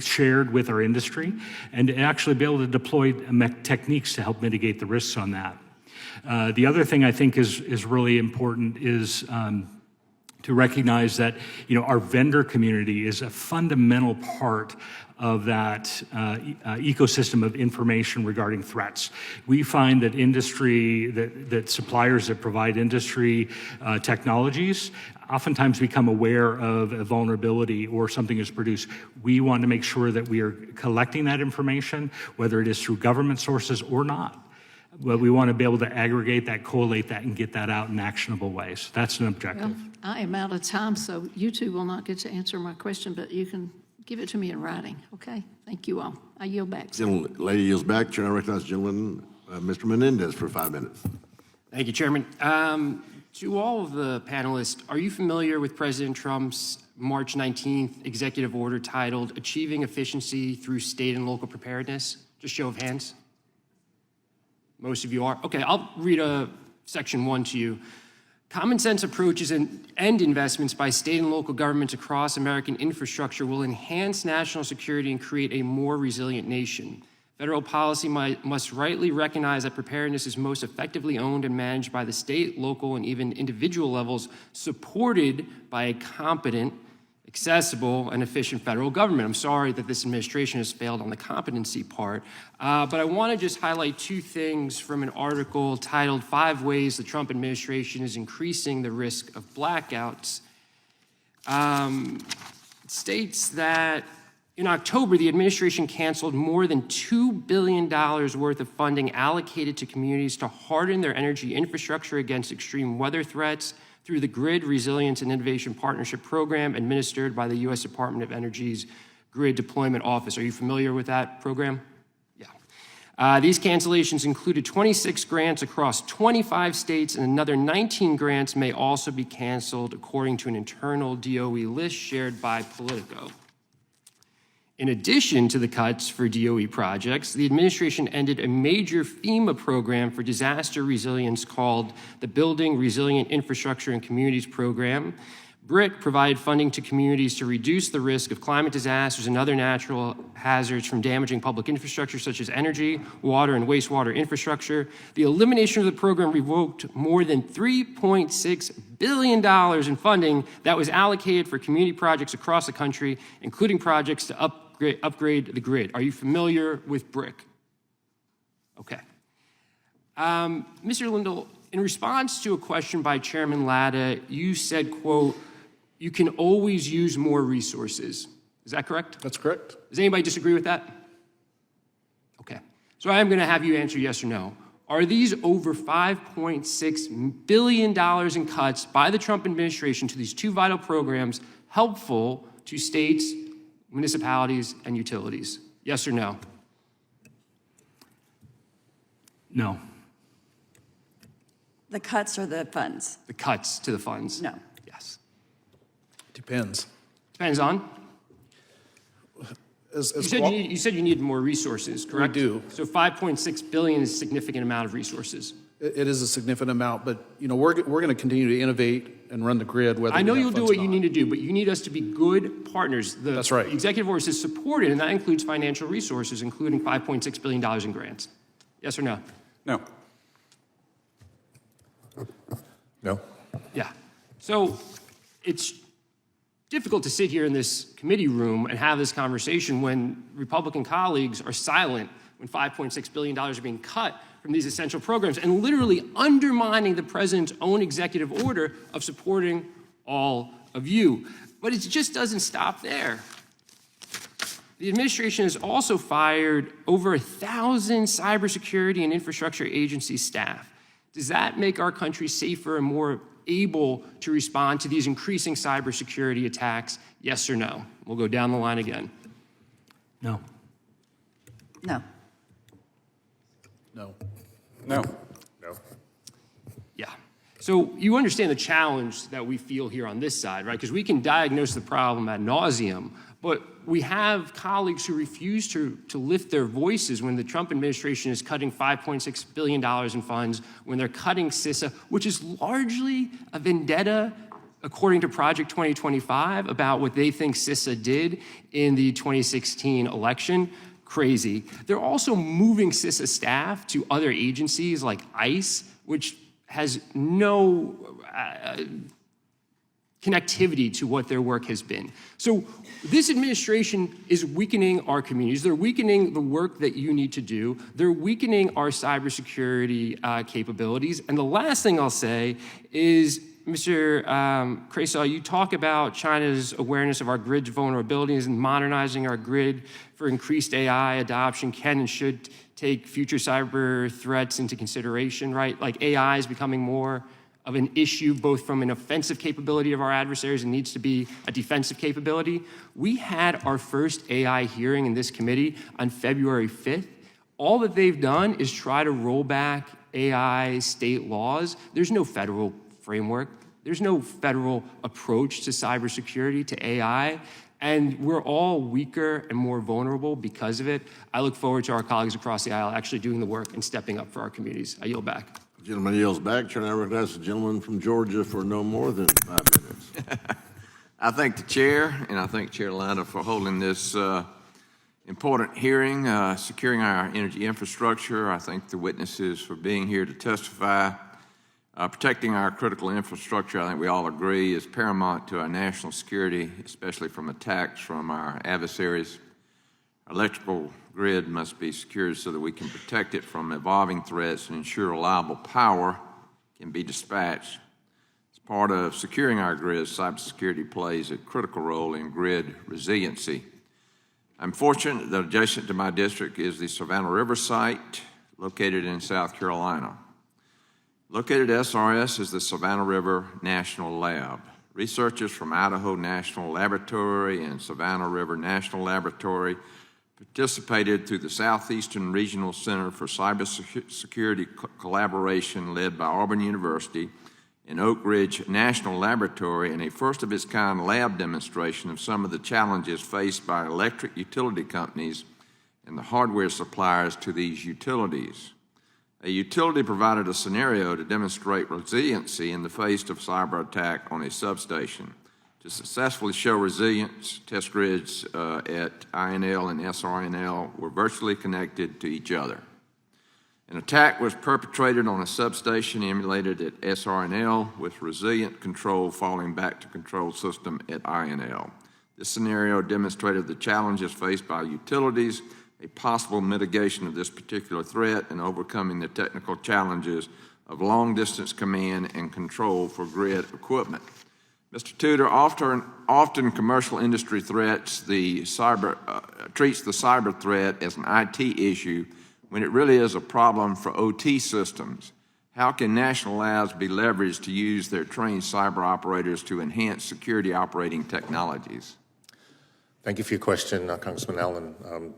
shared with our industry and to actually be able to deploy techniques to help mitigate the risks on that. The other thing I think is really important is to recognize that, you know, our vendor community is a fundamental part of that ecosystem of information regarding threats. We find that industry, that suppliers that provide industry technologies oftentimes become aware of a vulnerability or something is produced. We want to make sure that we are collecting that information, whether it is through government sources or not. But we want to be able to aggregate that, collate that, and get that out in actionable ways. That's an objective. Well, I am out of time, so you two will not get to answer my question, but you can give it to me in writing, okay? Thank you all. I yield back. Lady yields back. Chair, I recognize the gentleman, Mr. Menendez, for 5 minutes. Thank you, Chairman. To all of the panelists, are you familiar with President Trump's March 19th executive order titled Achieving Efficiency Through State and Local Preparedness? Just show of hands. Most of you are. Okay, I'll read section 1 to you. Common sense approaches and investments by state and local governments across American infrastructure will enhance national security and create a more resilient nation. Federal policy must rightly recognize that preparedness is most effectively owned and managed by the state, local, and even individual levels, supported by a competent, accessible, and efficient federal government. I'm sorry that this administration has failed on the competency part, but I want to just highlight 2 things from an article titled 5 Ways the Trump Administration is Increasing the Risk of Blackouts. It states that in October, the administration canceled more than $2 billion worth of funding allocated to communities to harden their energy infrastructure against extreme weather threats through the Grid Resilience and Innovation Partnership Program administered by the U.S. Department of Energy's Grid Deployment Office. Are you familiar with that program? Yeah. These cancellations included 26 grants across 25 states, and another 19 grants may also be canceled according to an internal DOE list shared by Politico. In addition to the cuts for DOE projects, the administration ended a major FEMA program for disaster resilience called the Building Resilient Infrastructure and Communities Program. BRIC provided funding to communities to reduce the risk of climate disasters and other natural hazards from damaging public infrastructure such as energy, water, and wastewater infrastructure. The elimination of the program revoked more than $3.6 billion in funding that was allocated for community projects across the country, including projects to upgrade the grid. Are you familiar with BRIC? Okay. Mr. Lindell, in response to a question by Chairman Latta, you said, quote, "You can always use more resources." Is that correct? That's correct. Does anybody disagree with that? Okay. So I am going to have you answer yes or no. Are these over $5.6 billion in cuts by the Trump administration to these 2 vital programs helpful to states, municipalities, and utilities? Yes or no? No. The cuts or the funds? The cuts to the funds? No. Yes. Depends. Depends on? You said you need more resources, correct? We do. So $5.6 billion is a significant amount of resources. It is a significant amount, but you know we're going to continue to innovate and run the grid. Whether I know we have you'll do funds what or you not. need to do, but you need us to be good partners. That's right. The executive order says supported, and that includes financial resources, including $5.6 billion in grants. Yes or no? No. No? Yeah. So it's difficult to sit here in this committee room and have this conversation when Republican colleagues are silent when $5.6 billion are being cut from these essential programs and literally undermining the president's own executive order of supporting all of you. But it just doesn't stop there. The administration has also fired over 1,000 cybersecurity and infrastructure agency staff. Does that make our country safer and more able to respond to these increasing cybersecurity attacks? Yes or no? We'll go down the line again. No. No. No. No. No. Yeah. So you understand the challenge that we feel here on this side, right? Because we can diagnose the problem ad nauseum, but we have colleagues who refuse to lift their voices when the Trump administration is cutting $5.6 billion in funds, when they're cutting CISA, which is largely a vendetta, according to Project 2025, about what they think CISA did in the 2016 election. Crazy. They're also moving CISA staff to other agencies like ICE, which has no connectivity to what their work has been. So this administration is weakening our communities. They're weakening the work that you need to do. They're weakening our cybersecurity capabilities. And the last thing I'll say is, Mr. Cresa, you talk about China's awareness of our grid's vulnerabilities and modernizing our grid for increased AI adoption can and should take future cyber threats into consideration, right? Like AI is becoming more of an issue, both from an offensive capability of our adversaries and needs to be a defensive capability. We had our first AI hearing in this committee on February 5th. All that they've done is try to roll back AI state laws. There's no federal framework. There's no federal approach to cybersecurity, to AI, and we're all weaker and more vulnerable because of it. I look forward to our colleagues across the aisle actually doing the work and stepping up for our communities. I yield back. The gentleman yields back. Chair now recognizes the gentleman from Georgia for no more than 5 minutes. I thank the chair, and I thank Chair Latta for holding this important hearing, securing our energy infrastructure. I thank the witnesses for being here to testify. Protecting our critical infrastructure, I think we all agree, is paramount to our national security, especially from attacks from our adversaries. Our electrical grid must be secured so that we can protect it from evolving threats and ensure reliable power can be dispatched. As part of securing our grid, cybersecurity plays a critical role in grid resiliency. I'm fortunate that adjacent to my district is the Savannah River site located in South Carolina. Located at SRS is the Savannah River National Lab. Researchers from Idaho National Laboratory and Savannah River National Laboratory participated through the Southeastern Regional Center for Cybersecurity Collaboration led by Auburn University and Oak Ridge National Laboratory in a first-of-its-kind lab demonstration of some of the challenges faced by electric utility companies and the hardware suppliers to these utilities. A utility provided a scenario to demonstrate resiliency in the face of cyber attack on a substation. To successfully show resilience, test grids at INL and SRNL were virtually connected to each other. An attack was perpetrated on a substation emulated at SRNL with resilient control falling back to control system at INL. This scenario demonstrated the challenges faced by utilities, a possible mitigation of this particular threat, and overcoming the technical challenges of long-distance command and control for grid equipment. Mr. Tudor, often commercial industry treats the cyber threat as an IT issue when it really is a problem for OT systems. How can national labs be leveraged to use their trained cyber operators to enhance security operating technologies? Thank you for your question, Congressman Allen.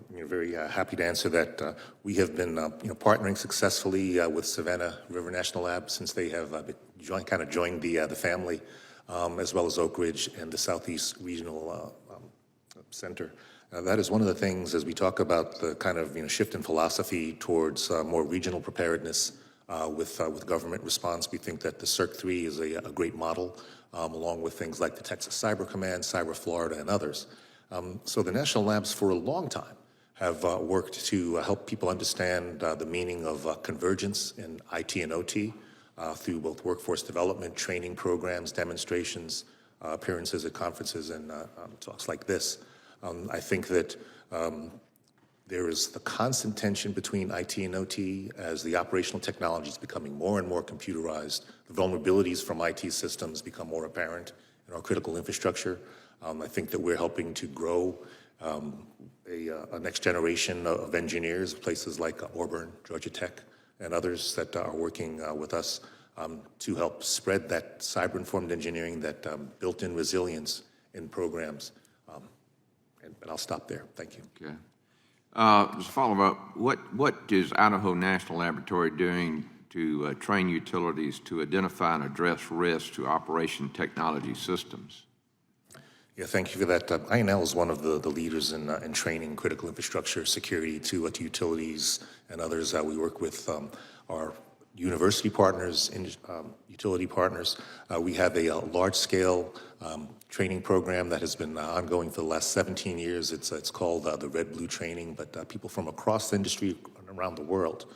Very happy to answer that. We have been partnering successfully with Savannah River National Lab since they have joined the family, as well as Oak Ridge and the Southeast Regional Center. That is one of the things, as we talk about the kind of shift in philosophy towards more regional preparedness with government response. We think that the CERC-3 is a great model, along with things like the Texas Cyber Command, Cyber Florida, and others. So the national labs for a long time have worked to help people understand the meaning of convergence in IT and OT through both workforce development, training programs, demonstrations, appearances at conferences, and talks like this. I think that there is the constant tension between IT and OT as the operational technology is becoming more and more computerized. The vulnerabilities from IT systems become more apparent in our critical infrastructure. I think that we're helping to grow a next generation of engineers, places like Auburn, Georgia Tech, and others that are working with us to help spread that cyber-informed engineering, that built-in resilience in programs. And I'll stop there. Thank you. Okay. As a follow-up, what is Idaho National Laboratory doing to train utilities to identify and address risks to operation technology systems? Yeah, thank you for that. INL is one of the leaders in training critical infrastructure security to utilities and others. We work with our university partners and utility partners. We have a large-scale training program that has been ongoing for the last 17 years. It's called the Red Blue Training, but people from across the industry and around the world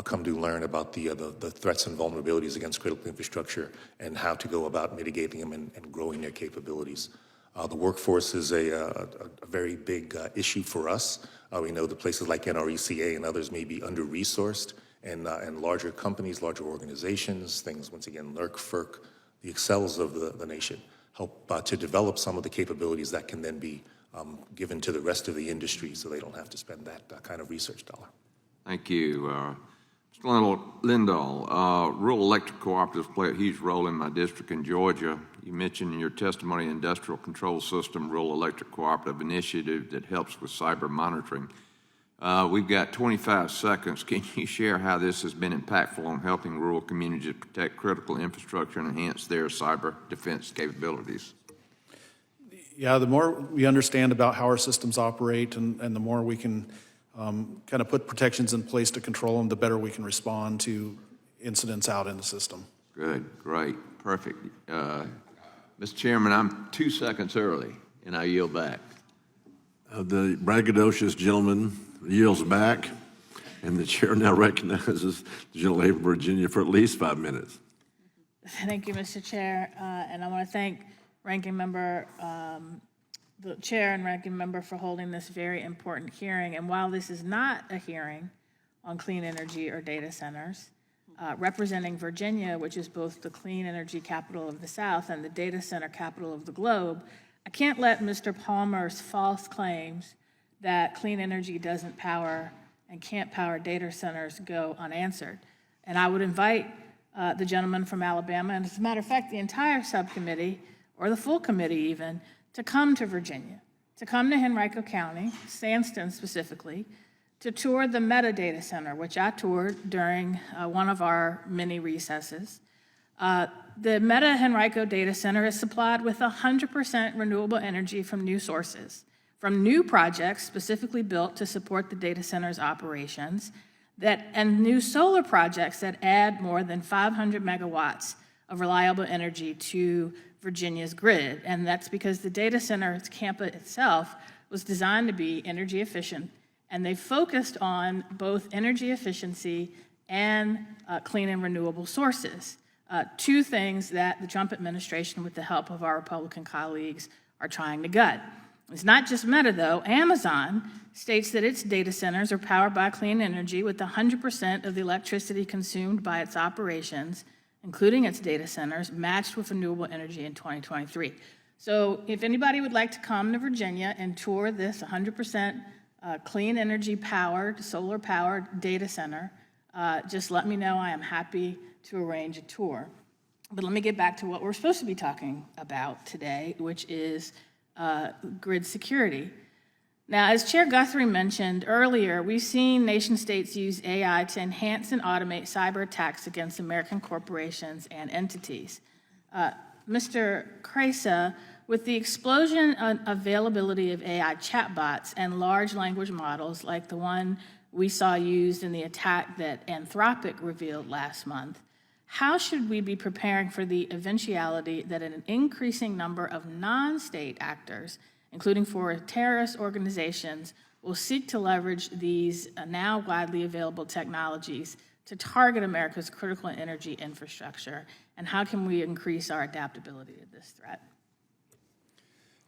come to learn about the threats and vulnerabilities against critical infrastructure and how to go about mitigating them and growing their capabilities. The workforce is a very big issue for us. We know that places like NRECA and others may be under-resourced, and larger companies, larger organizations, things, once again, NERC, FERC, the excels of the nation, help to develop some of the capabilities that can then be given to the rest of the industry so they don't have to spend that kind of research dollar. Thank you. Mr. Lindahl, rural electric cooperatives play a huge role in my district in Georgia. You mentioned in your testimony Industrial Control System Rural Electric Cooperative Initiative that helps with cyber monitoring. We've got 25 seconds. Can you share how this has been impactful on helping rural communities protect critical infrastructure and enhance their cyber defense capabilities? Yeah, the more we understand about how our systems operate and the more we can kind of put protections in place to control them, the better we can respond to incidents out in the system. Good, great, perfect. Mr. Chairman, I'm 2 seconds early, and I yield back. The braggadocious gentleman yields back, and the chair now recognizes the gentlelady from Virginia for at least 5 minutes. Thank you, Mr. Chair, and I want to thank Ranking Member, the Chair and Ranking Member for holding this very important hearing. And while this is not a hearing on clean energy or data centers, representing Virginia, which is both the clean energy capital of the South and the data center capital of the globe, I can't let Mr. Palmer's false claims that clean energy doesn't power and can't power data centers go unanswered. And I would invite the gentleman from Alabama, and as a matter of fact, the entire subcommittee, or the full committee even, to come to Virginia, to come to Henrico County, Sandston specifically, to tour the Meta Data Center, which I toured during one of our mini recesses. The Meta Henrico Data Center is supplied with 100% renewable energy from new sources, from new projects specifically built to support the data center's operations, and new solar projects that add more than 500 megawatts of reliable energy to Virginia's grid. And that's because the data center's campus itself was designed to be energy efficient, and they focused on both energy efficiency and clean and renewable sources. Two things that the Trump administration, with the help of our Republican colleagues, are trying to gut. It's not just Meta, though. Amazon states that its data centers are powered by clean energy with 100% of the electricity consumed by its operations, including its data centers, matched with renewable energy in 2023. So if anybody would like to come to Virginia and tour this 100% clean energy powered, solar powered data center, just let me know. I am happy to arrange a tour. But let me get back to what we're supposed to be talking about today, which is grid security. Now, as Chair Guthrie mentioned earlier, we've seen nation states use AI to enhance and automate cyber attacks against American corporations and entities. Mr. Kresa, with the explosion and availability of AI chatbots and large language models like the one we saw used in the attack that Anthropic revealed last month, how should we be preparing for the eventuality that an increasing number of non-state actors, including for terrorist organizations, will seek to leverage these now widely available technologies to target America's critical energy infrastructure? And how can we increase our adaptability to this threat?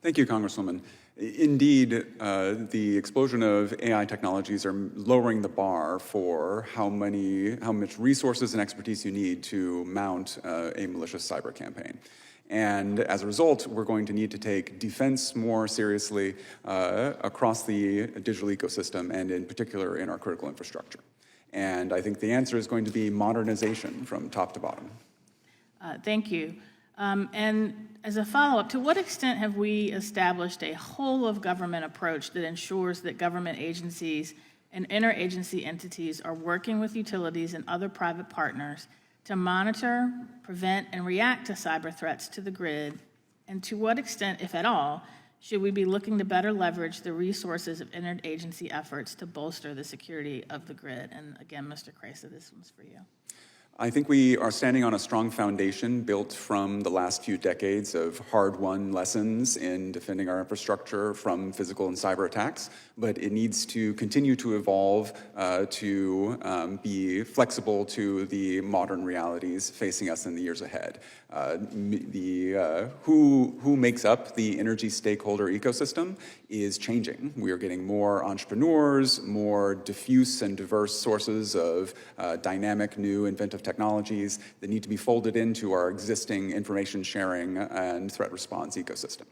Thank you, Congresswoman. Indeed, the explosion of AI technologies are lowering the bar for how much resources and expertise you need to mount a malicious cyber campaign. And as a result, we're going to need to take defense more seriously across the digital ecosystem and in particular in our critical infrastructure. And I think the answer is going to be modernization from top to bottom. Thank you. And as a follow-up, to what extent have we established a whole-of-government approach that ensures that government agencies and interagency entities are working with utilities and other private partners to monitor, prevent, and react to cyber threats to the grid? And to what extent, if at all, should we be looking to better leverage the resources of interagency efforts to bolster the security of the grid? And again, Mr. Kresa, this one's for you. I think we are standing on a strong foundation built from the last few decades of hard-won lessons in defending our infrastructure from physical and cyber attacks, but it needs to continue to evolve to be flexible to the modern realities facing us in the years ahead. Who makes up the energy stakeholder ecosystem is changing. We are getting more entrepreneurs, more diffuse and diverse sources of dynamic, new, inventive technologies that need to be folded into our existing information sharing and threat response ecosystem.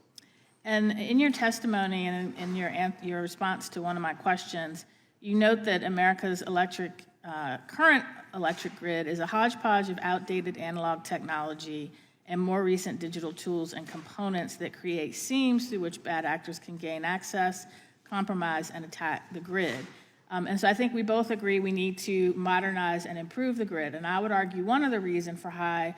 And in your testimony and in your response to one of my questions, you note that America's current electric grid is a hodgepodge of outdated analog technology and more recent digital tools and components that create seams through which bad actors can gain access, compromise, and attack the grid. And so I think we both agree we need to modernize and improve the grid. And I would argue one of the reasons for high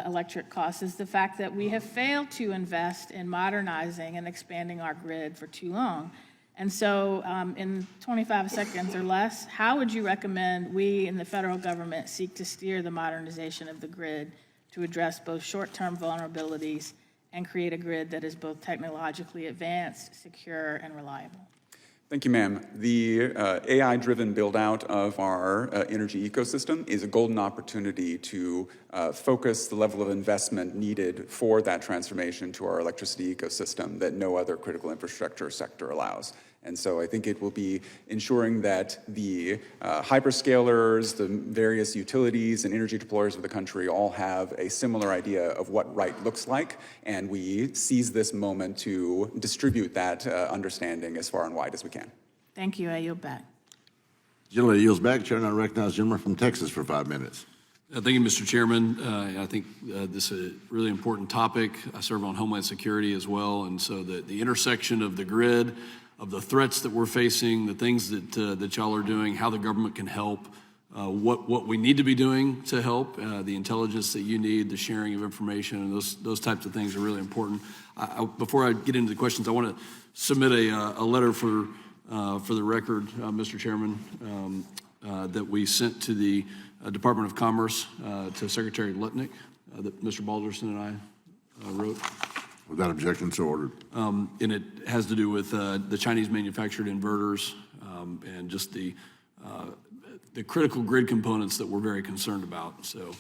electric costs is the fact that we have failed to invest in modernizing and expanding our grid for too long. And so in 25 seconds or less, how would you recommend we in the federal government seek to steer the modernization of the grid to address both short-term vulnerabilities and create a grid that is both technologically advanced, secure, and reliable? Thank you, ma'am. The AI-driven build-out of our energy ecosystem is a golden opportunity to focus the level of investment needed for that transformation to our electricity ecosystem that no other critical infrastructure sector allows. And so I think it will be ensuring that the hyperscalers, the various utilities and energy deployers of the country all have a similar idea of what right looks like, and we seize this moment to distribute that understanding as far and wide as we can. Thank you. I yield back. Gentleman yields back. Chair, now recognize the gentleman from Texas for 5 minutes. Thank you, Mr. Chairman. I think this is a really important topic. I serve on Homeland Security as well, and so the intersection of the grid, of the threats that we're facing, the things that y'all are doing, how the government can help, what we need to be doing to help, the intelligence that you need, the sharing of information, and those types of things are really important. Before I get into the questions, I want to submit a letter for the record, Mr. Chairman, that we sent to the Department of Commerce, to Secretary Lutnick, that Mr. Balderson and I wrote. Without objection, so ordered. And it has to do with the Chinese manufactured inverters and just the critical grid components that we're very concerned about. So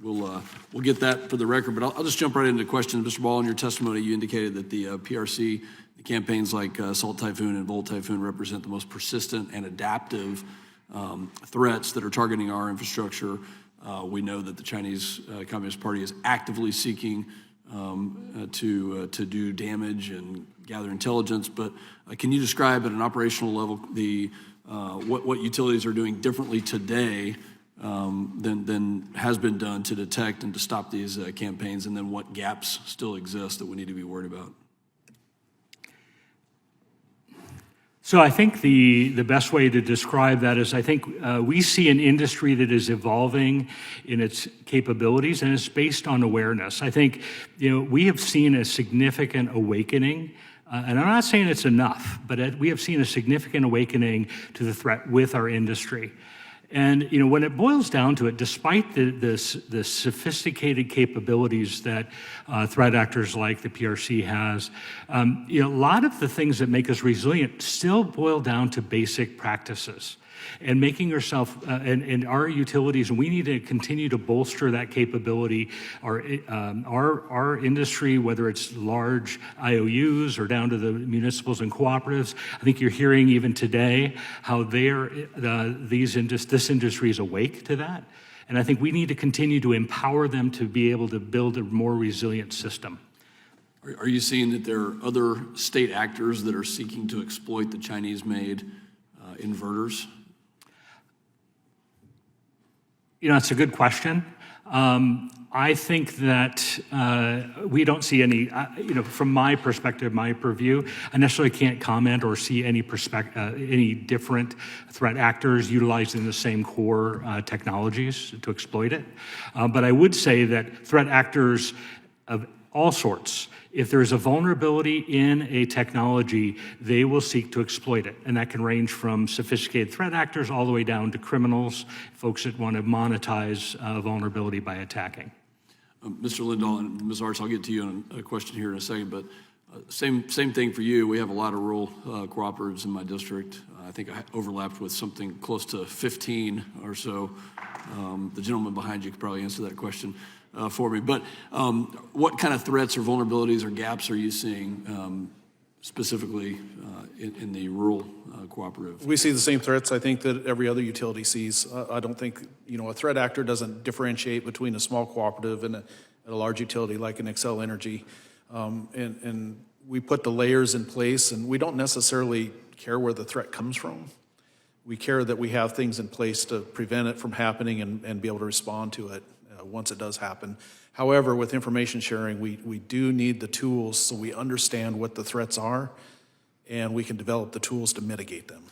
we'll get that for the record, but I'll just jump right into questions. Mr. Ball, in your testimony, you indicated that the PRC, the campaigns like Salt Typhoon and Volt Typhoon represent the most persistent and adaptive threats that are targeting our infrastructure. We know that the Chinese Communist Party is actively seeking to do damage and gather intelligence, but can you describe at an operational level what utilities are doing differently today than has been done to detect and to stop these campaigns, and then what gaps still exist that we need to be worried about? So I think the best way to describe that is I think we see an industry that is evolving in its capabilities, and it's based on awareness. I think we have seen a significant awakening, and I'm not saying it's enough, but we have seen a significant awakening to the threat with our industry. And when it boils down to it, despite the sophisticated capabilities that threat actors like the PRC has, a lot of the things that make us resilient still boil down to basic practices. And making yourself and our utilities, and we need to continue to bolster that capability. Our industry, whether it's large IOUs or down to the municipals and cooperatives, I think you're hearing even today how this industry is awake to that. And I think we need to continue to empower them to be able to build a more resilient system. Are you seeing that there are other state actors that are seeking to exploit the Chinese-made inverters? It's a good question. I think that we don't see any, from my perspective, my purview, I necessarily can't comment or see any different threat actors utilizing the same core technologies to exploit it. But I would say that threat actors of all sorts, if there's a vulnerability in a technology, they will seek to exploit it. And that can range from sophisticated threat actors all the way down to criminals, folks that want to monetize vulnerability by attacking. Mr. Lindahl and Ms. Arts, I'll get to you on a question here in a second, but same thing for you. We have a lot of rural cooperatives in my district. I think I overlapped with something close to 15 or so. The gentleman behind you could probably answer that question for me. But what kind of threats or vulnerabilities or gaps are you seeing specifically in the rural cooperative? We see the same threats, I think, that every other utility sees. I don't think, a threat actor doesn't differentiate between a small cooperative and a large utility like an Xcel Energy. And we put the layers in place, and we don't necessarily care where the threat comes from. We care that we have things in place to prevent it from happening and be able to respond to it once it does happen. However, with information sharing, we do need the tools so we understand what the threats are, and we can develop the tools to mitigate them.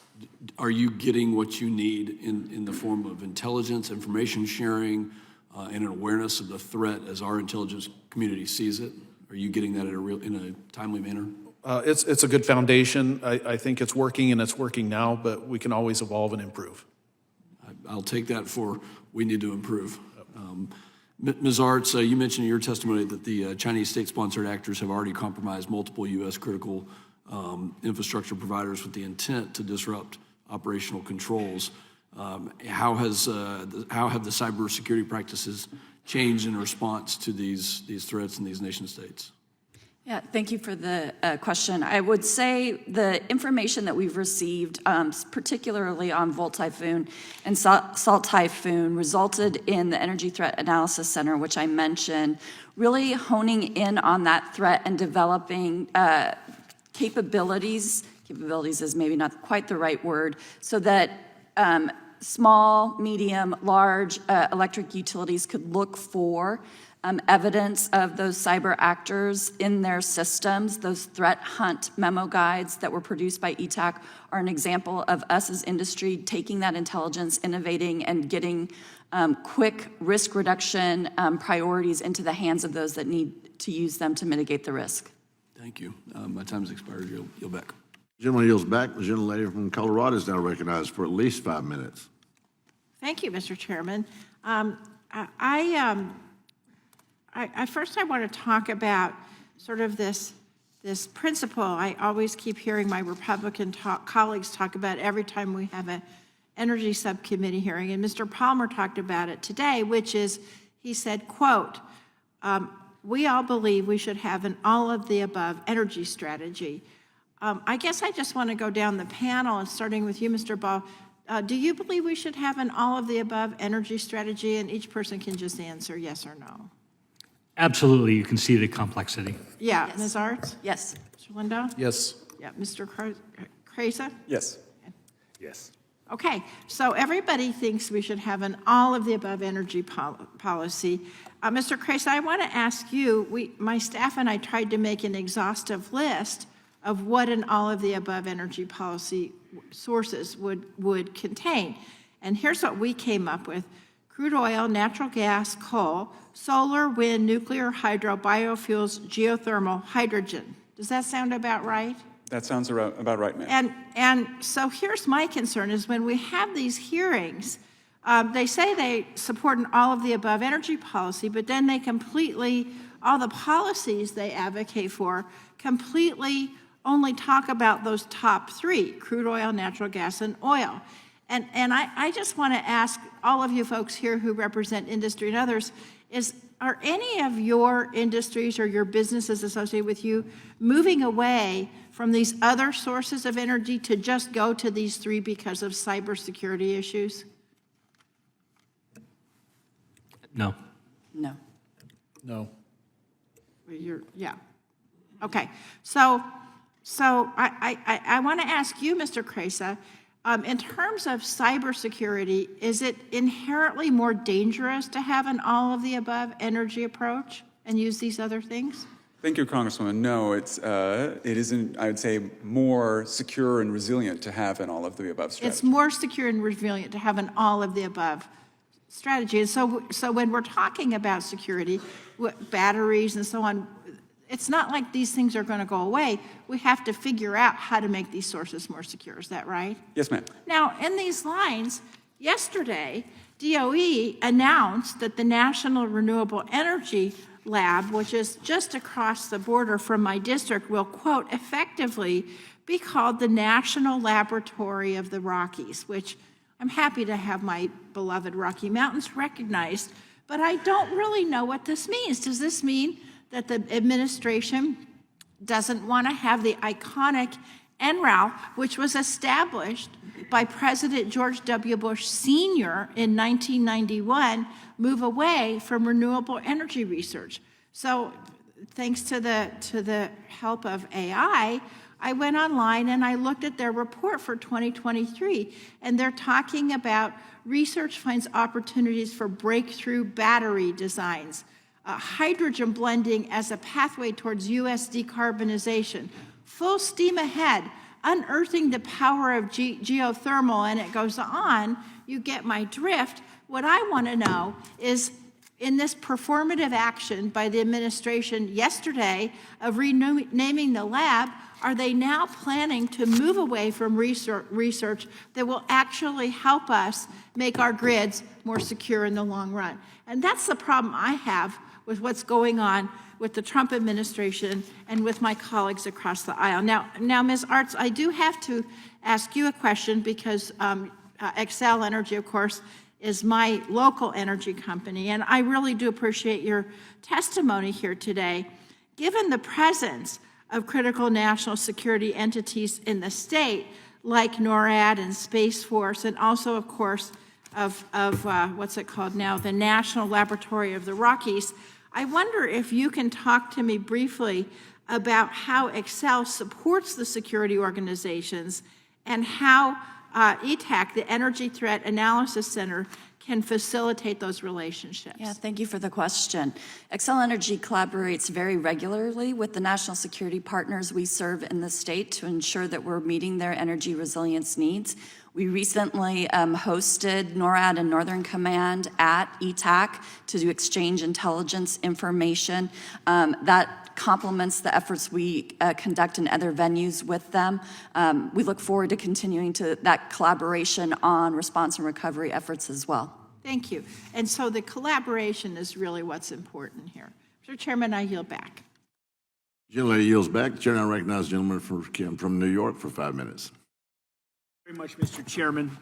Are you getting what you need in the form of intelligence, information sharing, and an awareness of the threat as our intelligence community sees it? Are you getting that in a timely manner? It's a good foundation. I think it's working, and it's working now, but we can always evolve and improve. I'll take that for we need to improve. Ms. Arts, you mentioned in your testimony that the Chinese state-sponsored actors have already compromised multiple U.S. critical infrastructure providers with the intent to disrupt operational controls. How have the cybersecurity practices changed in response to these threats in these nation states? Yeah, thank you for the question. I would say the information that we've received, particularly on Volt Typhoon and Salt Typhoon, resulted in the Energy Threat Analysis Center, which I mentioned, really honing in on that threat and developing capabilities is maybe not quite the right word, so that small, medium, large electric utilities could look for evidence of those cyber actors in their systems. Those threat hunt memo guides that were produced by ETAC are an example of us as industry taking that intelligence, innovating, and getting quick risk reduction priorities into the hands of those that need to use them to mitigate the risk. Thank you. My time's expired. Yield back. Gentleman yields back. The gentlelady from Colorado is now recognized for at least 5 minutes. Thank you, Mr. Chairman. First, I want to talk about sort of this principle I always keep hearing my Republican colleagues talk about every time we have an energy subcommittee hearing, and Mr. Palmer talked about it today, which is, he said, quote, we all believe we should have an all-of-the-above energy strategy. I guess I just want to go down the panel, and starting with you, Mr. Ball. Do you believe we should have an all-of-the-above energy strategy? And each person can just answer yes or no. Absolutely, you can see the complexity. Yeah, Yes. Ms. Arts? Yes. Mr. Lindahl? Yes. Yeah, Mr. Krasa? Yes. Yes. Okay, so everybody thinks we should have an all-of-the-above energy policy. Mr. Krasa, I want to ask you, my staff and I tried to make an exhaustive list of what an all-of-the-above energy policy sources would contain. And here's what we came up with: crude oil, natural gas, coal, solar, wind, nuclear, hydro, biofuels, geothermal, hydrogen. Does that sound about right? That sounds about right, ma'am. And so here's my concern is when we have these hearings, they say they support an all-of-the-above energy policy, but then they all the policies they advocate for completely only talk about those top three: crude oil, natural gas, and oil. And I just want to ask all of you folks here who represent industry and others, are any of your industries or your businesses associated with you moving away from these other sources of energy to just go to these three because of cybersecurity issues? No. No. No. Yeah. Okay. So I want to ask you, Mr. Krasa, in terms of cybersecurity, is it inherently more dangerous to have an all-of-the-above energy approach and use these other things? Thank you, Congresswoman. No, it isn't, I would say, more secure and resilient to have an all-of-the-above strategy. It's more secure and resilient to have an all-of-the-above strategy. And so when we're talking about security, batteries and so on, it's not like these things are going to go away. We have to figure out how to make these sources more secure. Is that right? Yes, ma'am. Now, in these lines, yesterday, DOE announced that the National Renewable Energy Lab, which is just across the border from my district, will, quote, effectively be called the National Laboratory of the Rockies, which I'm happy to have my beloved Rocky Mountains recognized, but I don't really know what this means. Does this mean that the administration doesn't want to have the iconic NREL, which was established by President George W. Bush Sr. in 1991, move away from renewable energy research? So thanks to the help of AI, I went online and I looked at their report for 2023, and they're talking about research finds opportunities for breakthrough battery designs, hydrogen blending as a pathway towards U.S. decarbonization, full steam ahead, unearthing the power of geothermal, and it goes on. You get my drift. What I want to know is, in this performative action by the administration yesterday of renaming the lab, are they now planning to move away from research that will actually help us make our grids more secure in the long run? And that's the problem I have with what's going on with the Trump administration and with my colleagues across the aisle. Now, Ms. Arts, I do have to ask you a question because Xcel Energy, of course, is my local energy company, and I really do appreciate your testimony here today. Given the presence of critical national security entities in the state, like NORAD and Space Force, and also, of course, of what's it called now, the National Laboratory of the Rockies, I wonder if you can talk to me briefly about how Xcel supports the security organizations and how ETAC, the Energy Threat Analysis Center, can facilitate those relationships. Yeah, thank you for the question. Xcel Energy collaborates very regularly with the national security partners we serve in the state to ensure that we're meeting their energy resilience needs. We recently hosted NORAD and Northern Command at ETAC to exchange intelligence information. That complements the efforts we conduct in other venues with them. We look forward to continuing that collaboration on response and recovery efforts as well. Thank you. And so the collaboration is really what's important here. Mr. Chairman, I yield back. Gentlelady yields back. The chair now recognizes the gentleman from New York for 5 minutes. Very much, Mr. Chairman.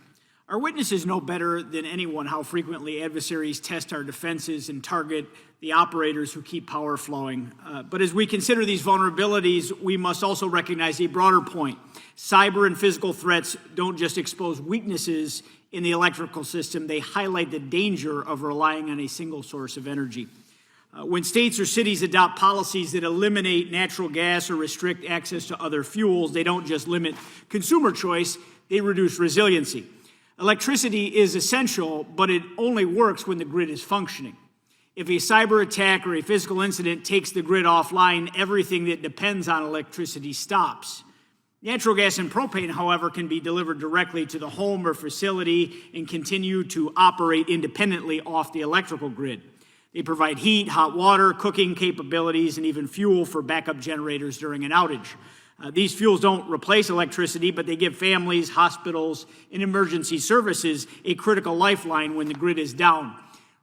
Our witnesses know better than anyone how frequently adversaries test our defenses and target the operators who keep power flowing. But as we consider these vulnerabilities, we must also recognize a broader point. Cyber and physical threats don't just expose weaknesses in the electrical system, they highlight the danger of relying on a single source of energy. When states or cities adopt policies that eliminate natural gas or restrict access to other fuels, they don't just limit consumer choice, they reduce resiliency. Electricity is essential, but it only works when the grid is functioning. If a cyber attack or a physical incident takes the grid offline, everything that depends on electricity stops. Natural gas and propane, however, can be delivered directly to the home or facility and continue to operate independently off the electrical grid. They provide heat, hot water, cooking capabilities, and even fuel for backup generators during an outage. These fuels don't replace electricity, but they give families, hospitals, and emergency services a critical lifeline when the grid is down.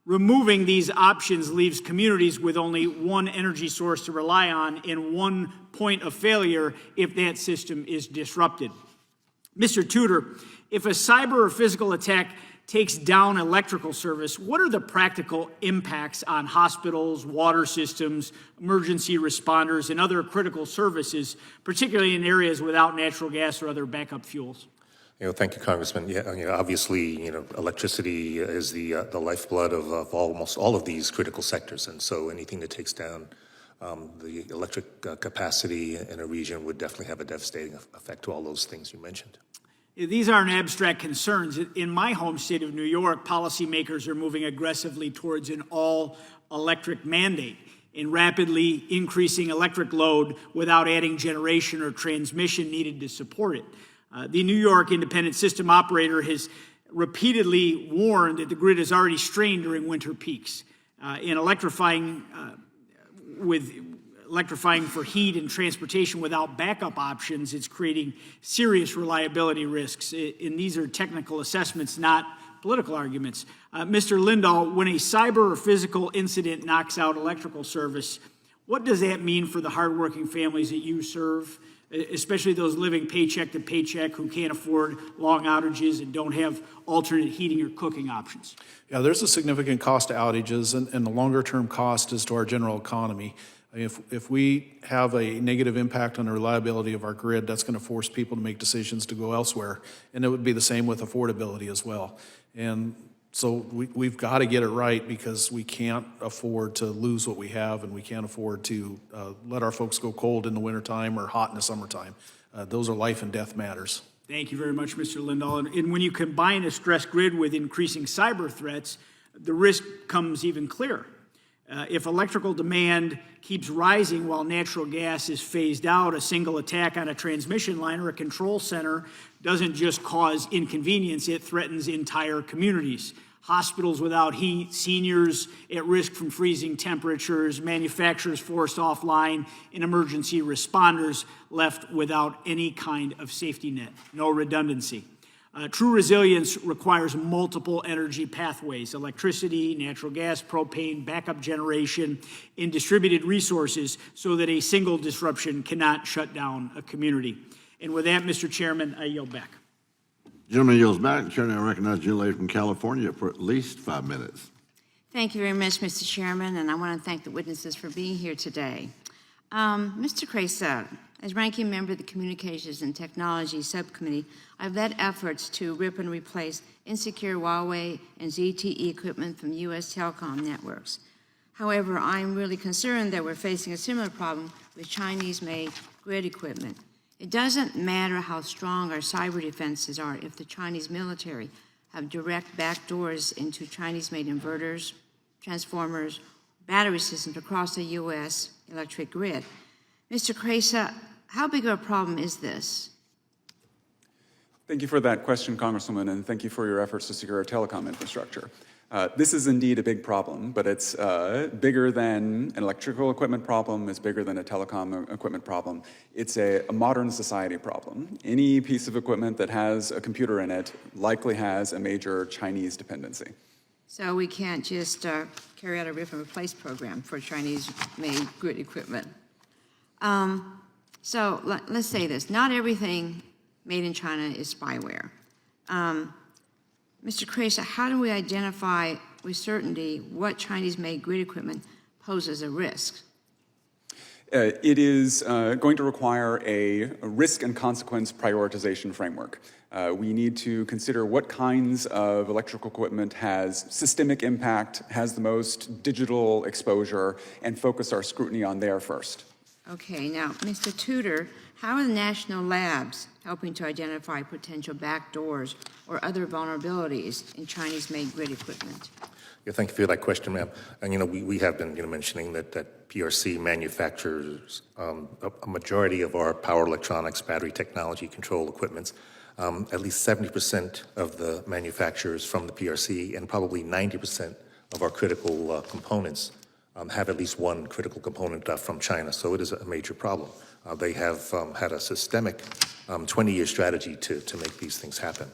Removing these options leaves communities with only one energy source to rely on and one point of failure if that system is disrupted. Mr. Tudor, if a cyber or physical attack takes down electrical service, what are the practical impacts on hospitals, water systems, emergency responders, and other critical services, particularly in areas without natural gas or other backup fuels? Thank you, Congressman. Obviously, electricity is the lifeblood of almost all of these critical sectors, and so anything that takes down the electric capacity in a region would definitely have a devastating effect to all those things you mentioned. These aren't abstract concerns. In my home state of New York, policymakers are moving aggressively towards an all-electric mandate in rapidly increasing electric load without adding generation or transmission needed to support it. The New York Independent System Operator has repeatedly warned that the grid is already strained during winter peaks. In electrifying for heat and transportation without backup options, it's creating serious reliability risks. And these are technical assessments, not political arguments. Mr. Lindahl, when a cyber or physical incident knocks out electrical service, what does that mean for the hardworking families that you serve, especially those living paycheck to paycheck who can't afford long outages and don't have alternate heating or cooking options? Yeah, there's a significant cost to outages, and the longer-term cost is to our general economy. If we have a negative impact on the reliability of our grid, that's going to force people to make decisions to go elsewhere. And it would be the same with affordability as well. And so we've got to get it right, because we can't afford to lose what we have, and we can't afford to let our folks go cold in the wintertime or hot in the summertime. Those are life and death matters. Thank you very much, Mr. Lindahl. And when you combine a stressed grid with increasing cyber threats, the risk comes even clearer. If electrical demand keeps rising while natural gas is phased out, a single attack on a transmission line or a control center doesn't just cause inconvenience, it threatens entire communities. Hospitals without heat, seniors at risk from freezing temperatures, manufacturers forced offline, and emergency responders left without any kind of safety net, no redundancy. True resilience requires multiple energy pathways: electricity, natural gas, propane, backup generation, and distributed resources, so that a single disruption cannot shut down a community. And with that, Mr. Chairman, I yield back. Gentleman yields back. The chair now recognizes the gentlelady from California for at least 5 minutes. Thank you very much, Mr. Chairman, and I want to thank the witnesses for being here today. Mr. Cresa, as ranking member of the Communications and Technology Subcommittee, I've led efforts to rip and replace insecure Huawei and ZTE equipment from U.S. telecom networks. However, I'm really concerned that we're facing a similar problem with Chinese-made grid equipment. It doesn't matter how strong our cyber defenses are if the Chinese military have direct backdoors into Chinese-made inverters, transformers, battery systems across the U.S. electric grid. Mr. Cresa, how big of a problem is this? Thank you for that question, Congresswoman, and thank you for your efforts to secure our telecom infrastructure. This is indeed a big problem, but it's bigger than an electrical equipment problem, it's bigger than a telecom equipment problem. It's a modern society problem. Any piece of equipment that has a computer in it likely has a major Chinese dependency. So we can't just carry out a rip and replace program for Chinese-made grid equipment. So let's say this, not everything made in China is spyware. Mr. Cresa, how do we identify with certainty what Chinese-made grid equipment poses a risk? It is going to require a risk and consequence prioritization framework. We need to consider what kinds of electrical equipment has systemic impact, has the most digital exposure, and focus our scrutiny on there first. Okay, now, Mr. Tudor, how are the national labs helping to identify potential backdoors or other vulnerabilities in Chinese-made grid equipment? Yeah, thank you for that question, ma'am. And we have been mentioning that PRC manufactures a majority of our power electronics, battery technology, control equipments. At least 70% of the manufacturers from the PRC and probably 90% of our critical components have at least one critical component from China. So it is a major problem. They have had a systemic 20-year strategy to make these things happen.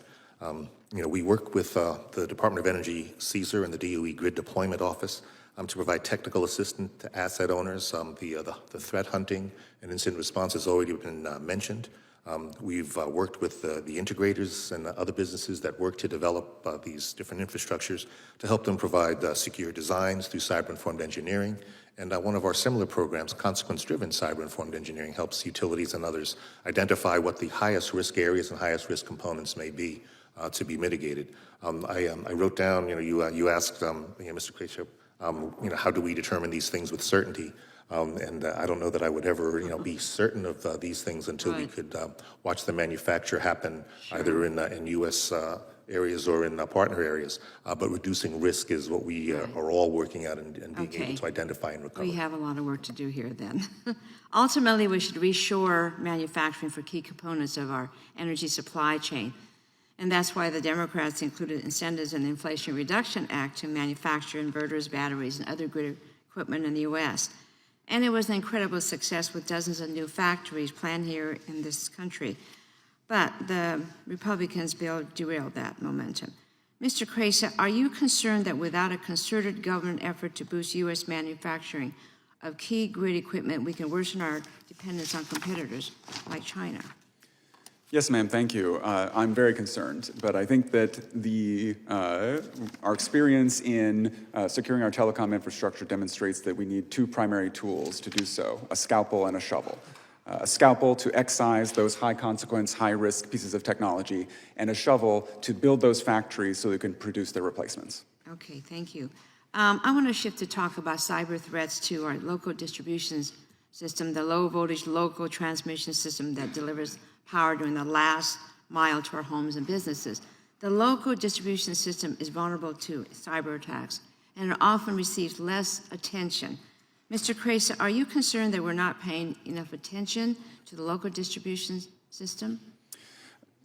We work with the Department of Energy, CSER, and the DOE Grid Deployment Office to provide technical assistance to asset owners. The threat hunting and incident response has already been mentioned. We've worked with the integrators and other businesses that work to develop these different infrastructures to help them provide secure designs through cyber-informed engineering. And one of our similar programs, Consequence-Driven Cyber-Informed Engineering, helps utilities and others identify what the highest risk areas and highest risk components may be to be mitigated. I wrote down, you asked, Mr. Cresa, how do we determine these things with certainty? And I don't know that I would ever, be certain of these things until we could watch the manufacture happen either in U.S. Areas or in partner areas. But reducing risk is what we are all working at and being able to identify and recover. We have a lot of work to do here then. Ultimately, we should reshore manufacturing for key components of our energy supply chain. And that's why the Democrats included incentives in the Inflation Reduction Act to manufacture inverters, batteries, and other grid equipment in the U.S. And it was an incredible success with dozens of new factories planned here in this country. But the Republicans' bill derailed that momentum. Mr. Cresa, are you concerned that without a concerted government effort to boost U.S. manufacturing of key grid equipment, we can worsen our dependence on competitors like China? Yes, ma'am, thank you. I'm very concerned, but I think that our experience in securing our telecom infrastructure demonstrates that we need two primary tools to do so, a scalpel and a shovel. A scalpel to excise those high-consequence, high-risk pieces of technology, and a shovel to build those factories so they can produce their replacements. Okay, thank you. I want to shift to talk about cyber threats to our local distribution system, the low-voltage local transmission system that delivers power during the last mile to our homes and businesses. The local distribution system is vulnerable to cyber attacks, and it often receives less attention. Mr. Cresa, are you concerned that we're not paying enough attention to the local distribution system?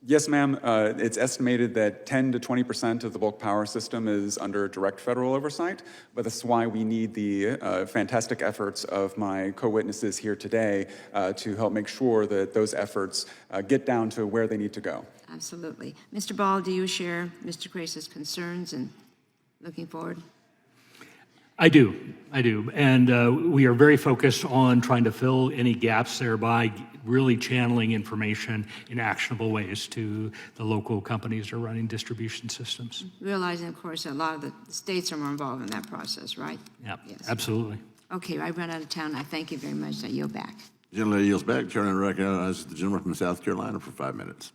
Yes, ma'am. It's estimated that 10 to 20% of the bulk power system is under direct federal oversight, but that's why we need the fantastic efforts of my co-witnesses here today to help make sure that those efforts get down to where they need to go. Absolutely. Mr. Ball, do you share Mr. Cresa's concerns and looking forward? I do. And we are very focused on trying to fill any gaps there by really channeling information in actionable ways to the local companies that are running distribution systems. Realizing, of course, a lot of the states are more involved in that process, right? Yeah, yes. Absolutely. Okay, I run out of time. I thank you very much. I yield back. The gentleman yields back. Chairman recognizes the gentleman from South Carolina for 5 minutes.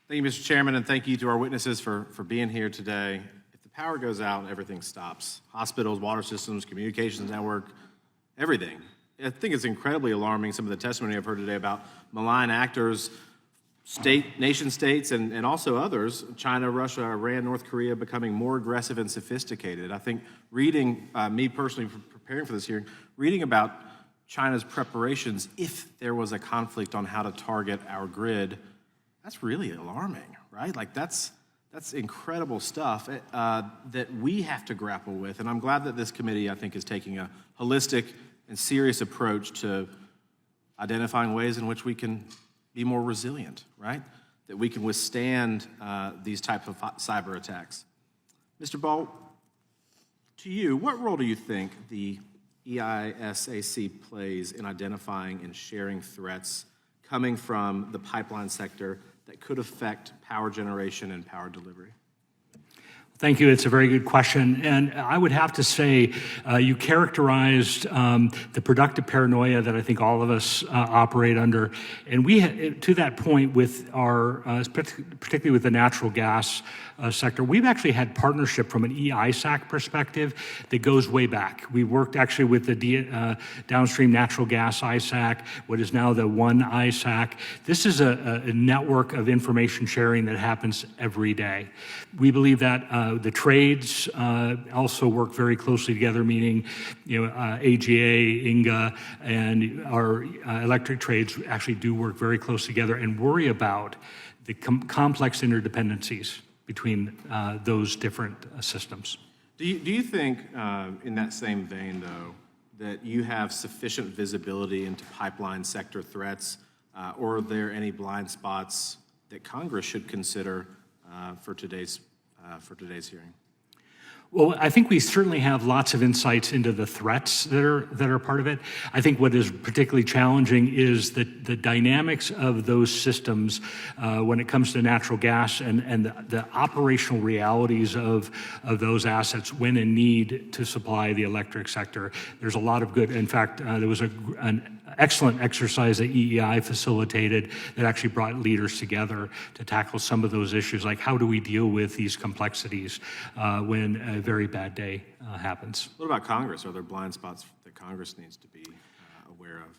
Thank you, Mr. Chairman, and thank you to our witnesses for being here today. If the power goes out, everything stops. Hospitals, water systems, communications network, everything. I think it's incredibly alarming, some of the testimony I've heard today about malign actors, nation states, and also others, China, Russia, Iran, North Korea, becoming more aggressive and sophisticated. I think reading, me personally preparing for this hearing, reading about China's preparations if there was a conflict on how to target our grid, that's really alarming, right? Like that's incredible stuff that we have to grapple with. And I'm glad that this committee, I think, is taking a holistic and serious approach to identifying ways in which we can be more resilient, right? That we can withstand these types of cyber attacks. Mr. Ball, to you, what role do you think the EISAC plays in identifying and sharing threats coming from the pipeline sector that could affect power generation and power delivery? Thank you. It's a very good question. And I would have to say you characterized the productive paranoia that I think all of us operate under. And we, to that point, with our, particularly with the natural gas sector, we've actually had partnership from an EISAC perspective that goes way back. We worked actually with the downstream natural gas ISAC, what is now the one ISAC. This is a network of information sharing that happens every day. We believe that the trades also work very closely together, meaning, AGA, INGA, and our electric trades actually do work very close together and worry about the complex interdependencies between those different systems. Do you think, in that same vein, though, that you have sufficient visibility into pipeline sector threats, or are there any blind spots that Congress should consider for today's hearing? Well, I think we certainly have lots of insights into the threats that are part of it. I think what is particularly challenging is the dynamics of those systems when it comes to natural gas and the operational realities of those assets when in need to supply the electric sector. There's a lot of good. In fact, there was an excellent exercise that EEI facilitated that actually brought leaders together to tackle some of those issues, like how do we deal with these complexities when very bad day happens. What about Congress? Are there blind spots that Congress needs to be aware of?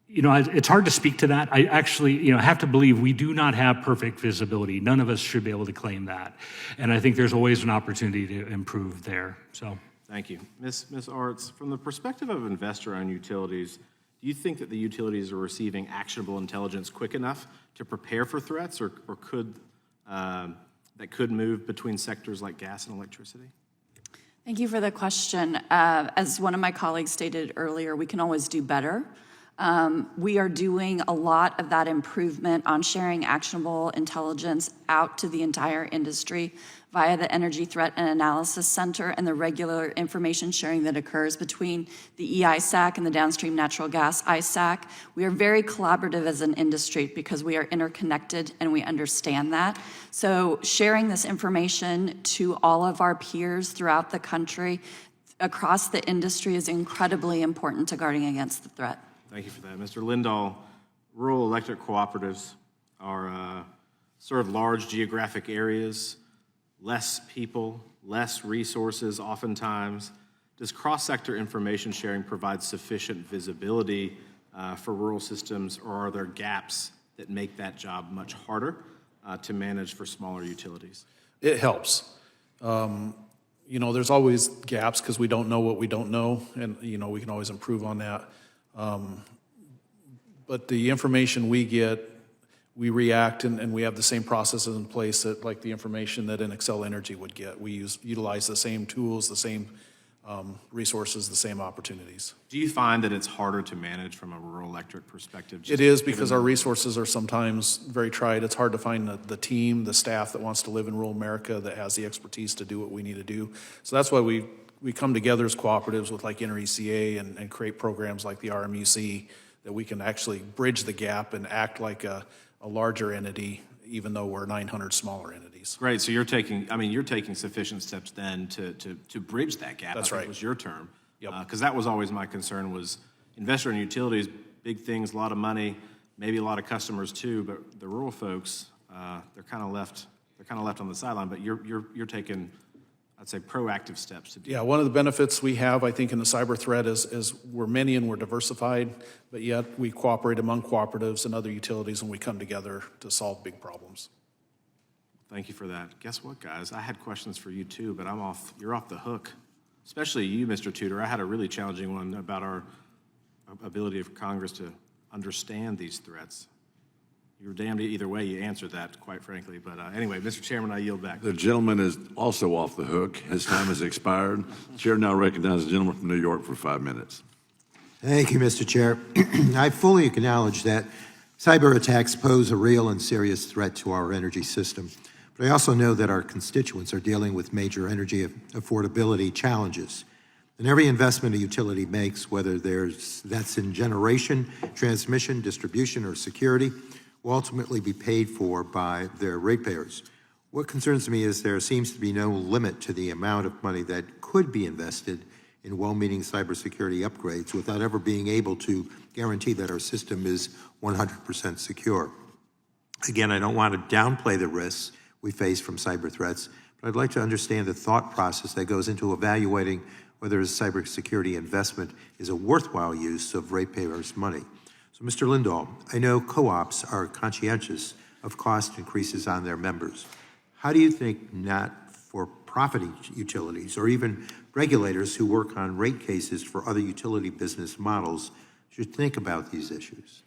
It's hard to speak to that. I actually, have to believe we do not have perfect visibility. None of us should be able to claim that. And I think there's always an opportunity to improve there, so. Thank you. Ms. Arts, from the perspective of investor-owned utilities, do you think that the utilities are receiving actionable intelligence quick enough to prepare for threats, or could that could move between sectors like gas and electricity? Thank you for the question. As one of my colleagues stated earlier, we can always do better. We are doing a lot of that improvement on sharing actionable intelligence out to the entire industry via the Energy Threat and Analysis Center and the regular information sharing that occurs between the EISAC and the downstream natural gas ISAC. We are very collaborative as an industry because we are interconnected and we understand that. So sharing this information to all of our peers throughout the country, across the industry, is incredibly important to guarding against the threat. Thank you for that. Mr. Lindahl, rural electric cooperatives are serve large geographic areas, less people, less resources oftentimes. Does cross-sector information sharing provide sufficient visibility for rural systems, or are there gaps that make that job much harder to manage for smaller utilities? It helps. There's always gaps because we don't know what we don't know, and, we can always improve on that. But the information we get, we react, and we have the same processes in place that, like the information that an Xcel Energy would get. We utilize the same tools, the same resources, the same opportunities. Do you find that it's harder to manage from a rural electric perspective? It is, because our resources are sometimes very tried. It's hard to find the team, the staff that wants to live in rural America that has the expertise to do what we need to do. So that's why we come together as cooperatives with like InterECA and create programs like the RMUC that we can actually bridge the gap and act like a larger entity, even though we're 900 smaller entities. Great, so you're taking sufficient steps then to bridge that gap. That's I think right. was your term. Yep. Because that was always my concern, was investor in utilities, big things, a lot of money, maybe a lot of customers too, but the rural folks, they're kind of left on the sideline, but you're taking, I'd say, proactive steps to do. Yeah, one of the benefits we have, I think, in the cyber threat is we're many and we're diversified, but yet we cooperate among cooperatives and other utilities, and we come together to solve big problems. Thank you for that. Guess what, guys? I had questions for you too, but you're off the hook. Especially you, Mr. Tudor. I had a really challenging one about our ability of Congress to understand these threats. You were damned either way you answered that, quite frankly. But anyway, Mr. Chairman, I yield back. The gentleman is also off the hook. His time has expired. The chair now recognizes the gentleman from New York for 5 minutes. Thank you, Mr. Chair. I fully acknowledge that cyber attacks pose a real and serious threat to our energy system. But I also know that our constituents are dealing with major energy affordability challenges. And every investment a utility makes, whether that's in generation, transmission, distribution, or security, will ultimately be paid for by their ratepayers. What concerns me is there seems to be no limit to the amount of money that could be invested in well-meaning cybersecurity upgrades without ever being able to guarantee that our system is 100% secure. Again, I don't want to downplay the risks we face from cyber threats, but I'd like to understand the thought process that goes into evaluating whether a cybersecurity investment is a worthwhile use of ratepayers' money. So, Mr. Lindahl, I know co-ops are conscientious of cost increases on their members. How do you think not-for-profit utilities or even regulators who work on rate cases for other utility business models should think about these issues?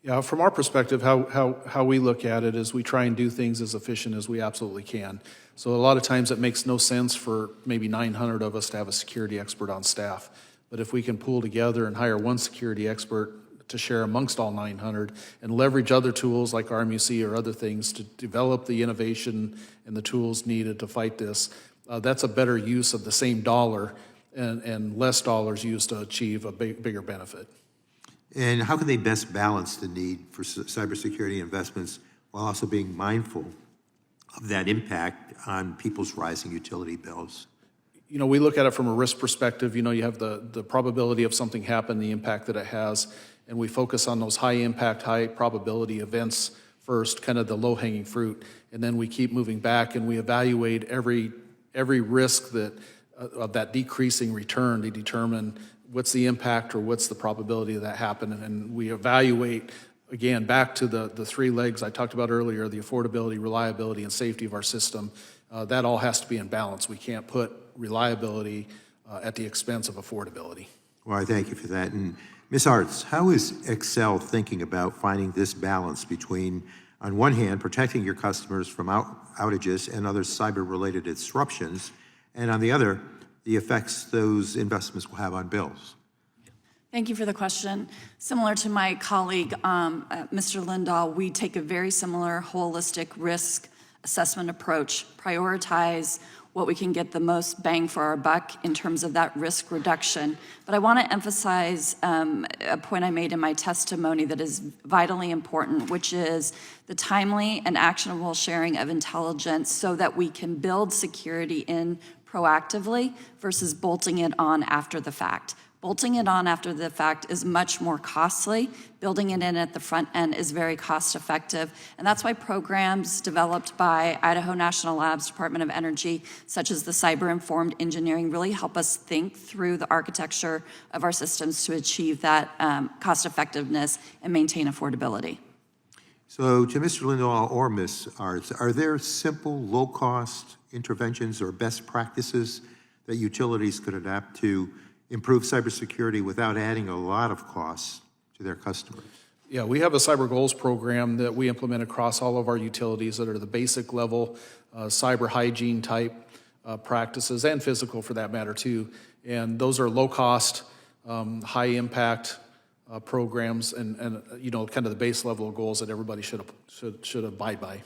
Yeah, from our perspective, how we look at it is we try and do things as efficient as we absolutely can. So a lot of times it makes no sense for maybe 900 of us to have a security expert on staff. But if we can pool together and hire one security expert to share amongst all 900 and leverage other tools like RMUC or other things to develop the innovation and the tools needed to fight this, that's a better use of the same dollar and less dollars used to achieve a bigger benefit. And how can they best balance the need for cybersecurity investments while also being mindful of that impact on people's rising utility bills? You know, we look at it from a risk perspective. You know, you have the probability of something happen, the impact that it has, and we focus on those high impact, high probability events first, kind of the low hanging fruit, and then we keep moving back and we evaluate every every risk that of that decreasing return to determine what's the impact or what's the probability of that happening. And we evaluate, again, back to the three legs I talked about earlier, the affordability, reliability, and safety of our system. That all has to be in balance. We can't put reliability at the expense of affordability. Well, I thank you for that. And Ms. Arts, how is Xcel thinking about finding this balance between, on one hand, protecting your customers from outages and other cyber-related disruptions, and on the other, the effects those investments will have on bills? Thank you for the question. Similar to my colleague, Mr. Lindahl, we take a very similar holistic risk assessment approach, prioritize what we can get the most bang for our buck in terms of that risk reduction. But I want to emphasize a point I made in my testimony that is vitally important, which is the timely and actionable sharing of intelligence so that we can build security in proactively versus bolting it on after the fact. Bolting it on after the fact is much more costly. Building it in at the front end is very cost effective. And that's why programs developed by Idaho National Labs Department of Energy, such as the Cyber Informed Engineering, really help us think through the architecture of our systems to achieve that cost effectiveness and maintain affordability. So to Mr. Lindahl or Ms. Arts, are there simple, low-cost interventions or best practices that utilities could adapt to improve cybersecurity without adding a lot of costs to their customers? Yeah, we have a cyber goals program that we implement across all of our utilities that are the basic level cyber hygiene type practices, and physical for that matter too. And those are low cost, high impact programs, and you know, kind of the base level of goals that everybody should abide by.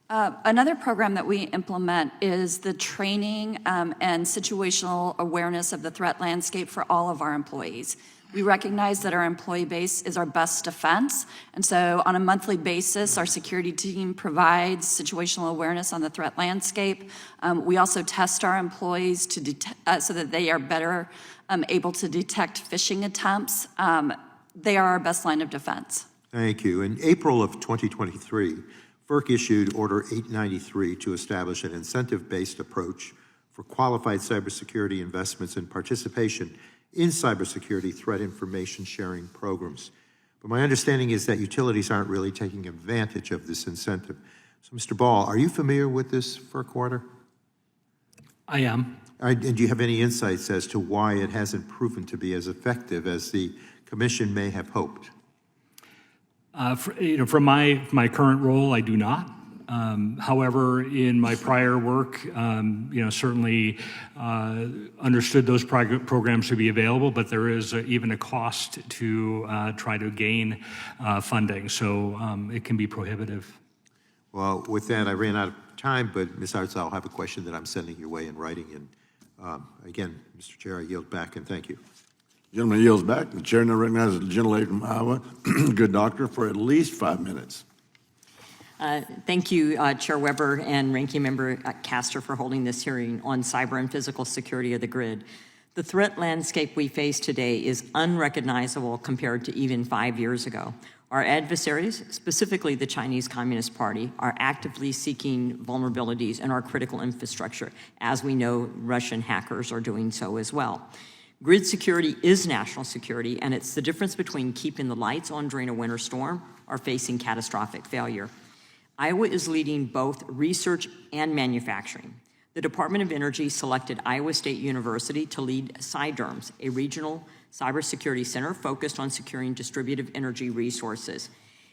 Another program that we implement is the training and situational awareness of the threat landscape for all of our employees. We recognize that our employee base is our best defense, and so on a monthly basis, our security team provides situational awareness on the threat landscape. We also test our employees to so that they are better able to detect phishing attempts. They are our best line of defense. Thank you. In April of 2023, FERC issued Order 893 to establish an incentive-based approach for qualified cybersecurity investments and participation in cybersecurity threat information sharing programs. But my understanding is that utilities aren't really taking advantage of this incentive. So, Mr. Ball, are you familiar with this FERC order? I am. And do you have any insights as to why it hasn't proven to be as effective as the Commission may have hoped? From my current role, I do not. However, in my prior work, certainly understood those programs to be available, but there is even a cost to try to gain funding, so it can be prohibitive. Well, with that, I ran out of time, but Ms. Arts, I'll have a question that I'm sending your way in writing. And again, Mr. Chair, I yield back, and thank you. Gentleman yields back. The chair now recognizes the gentlelady from Iowa, good doctor, for at least 5 minutes. Thank you, Chair Weber and Ranking Member Castor, for holding this hearing on cyber and physical security of the grid. The threat landscape we face today is unrecognizable compared to even 5 years ago. Our adversaries, specifically the Chinese Communist Party, are actively seeking vulnerabilities in our critical infrastructure. As we know, Russian hackers are doing so as well. Grid security is national security, and it's the difference between keeping the lights on during a winter storm or facing catastrophic failure. Iowa is leading both research and manufacturing. The Department of Energy selected Iowa State University to lead CyDERMS, a regional cybersecurity center focused on securing distributed energy resources.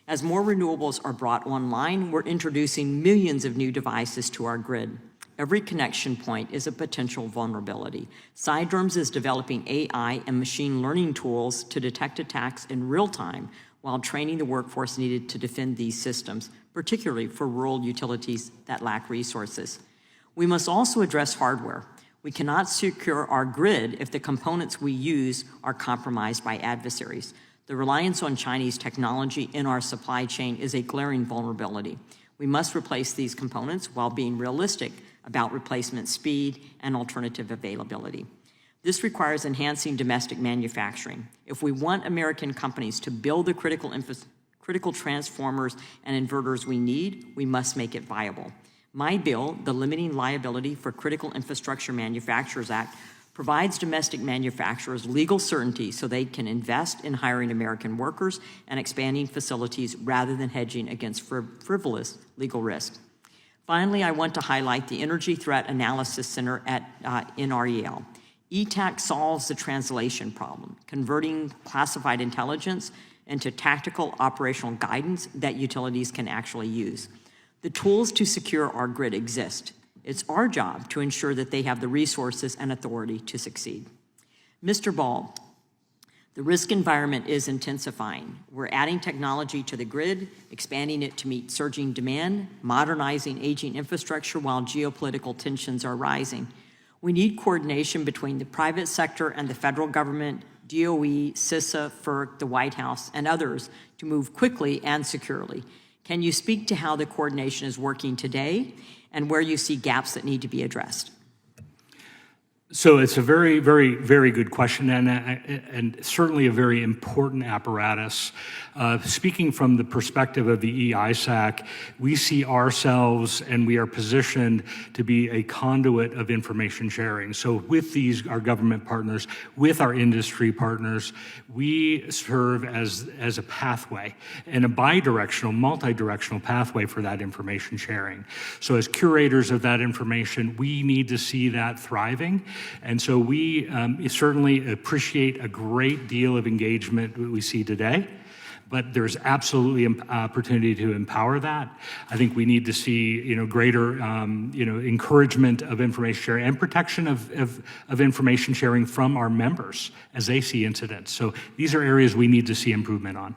As more renewables are brought online, we're introducing millions of new devices to our grid. Every connection point is a potential vulnerability. CyDERMS is developing AI and machine learning tools to detect attacks in real time while training the workforce needed to defend these systems, particularly for rural utilities that lack resources. We must also address hardware. We cannot secure our grid if the components we use are compromised by adversaries. The reliance on Chinese technology in our supply chain is a glaring vulnerability. We must replace these components while being realistic about replacement speed and alternative availability. This requires enhancing domestic manufacturing. If we want American companies to build the critical transformers and inverters we need, we must make it viable. My bill, the Limiting Liability for Critical Infrastructure Manufacturers Act, provides domestic manufacturers legal certainty so they can invest in hiring American workers and expanding facilities rather than hedging against frivolous legal risk. Finally, I want to highlight the Energy Threat Analysis Center at NREL. ETAC solves the translation problem, converting classified intelligence into tactical operational guidance that utilities can actually use. The tools to secure our grid exist. It's our job to ensure that they have the resources and authority to succeed. Mr. Ball, the risk environment is intensifying. We're adding technology to the grid, expanding it to meet surging demand, modernizing aging infrastructure while geopolitical tensions are rising. We need coordination between the private sector and the federal government, DOE, CISA, FERC, the White House, and others to move quickly and securely. Can you speak to how the coordination is working today and where you see gaps that need to be addressed? So it's a very, very, very good question, and certainly a very important apparatus. Speaking from the perspective of the EISAC, we see ourselves and we are positioned to be a conduit of information sharing. So with our government partners, with our industry partners, we serve as a pathway and a bidirectional, multi-directional pathway for that information sharing. So as curators of that information, we need to see that thriving. And so we certainly appreciate a great deal of engagement that we see today, but there's absolutely an opportunity to empower that. I think we need to see, greater, encouragement of information sharing and protection of information sharing from our members as they see incidents. So these are areas we need to see improvement on.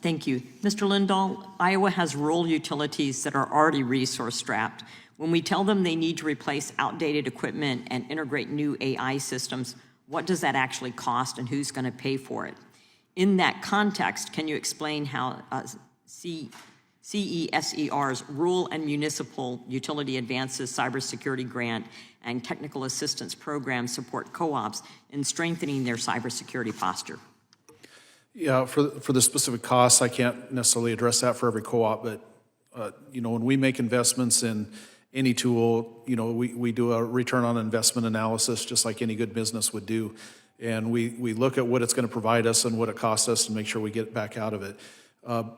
Thank you. Mr. Lindahl, Iowa has rural utilities that are already resource-strapped. When we tell them they need to replace outdated equipment and integrate new AI systems, what does that actually cost and who's going to pay for it? In that context, can you explain how CESER's Rural and Municipal Utility Advances Cybersecurity Grant and Technical Assistance Program support co-ops in strengthening their cybersecurity posture? Yeah, for the specific costs, I can't necessarily address that for every co-op, but when we make investments in any tool, we do a return on investment analysis just like any good business would do. And we look at what it's going to provide us and what it costs us and make sure we get back out of it.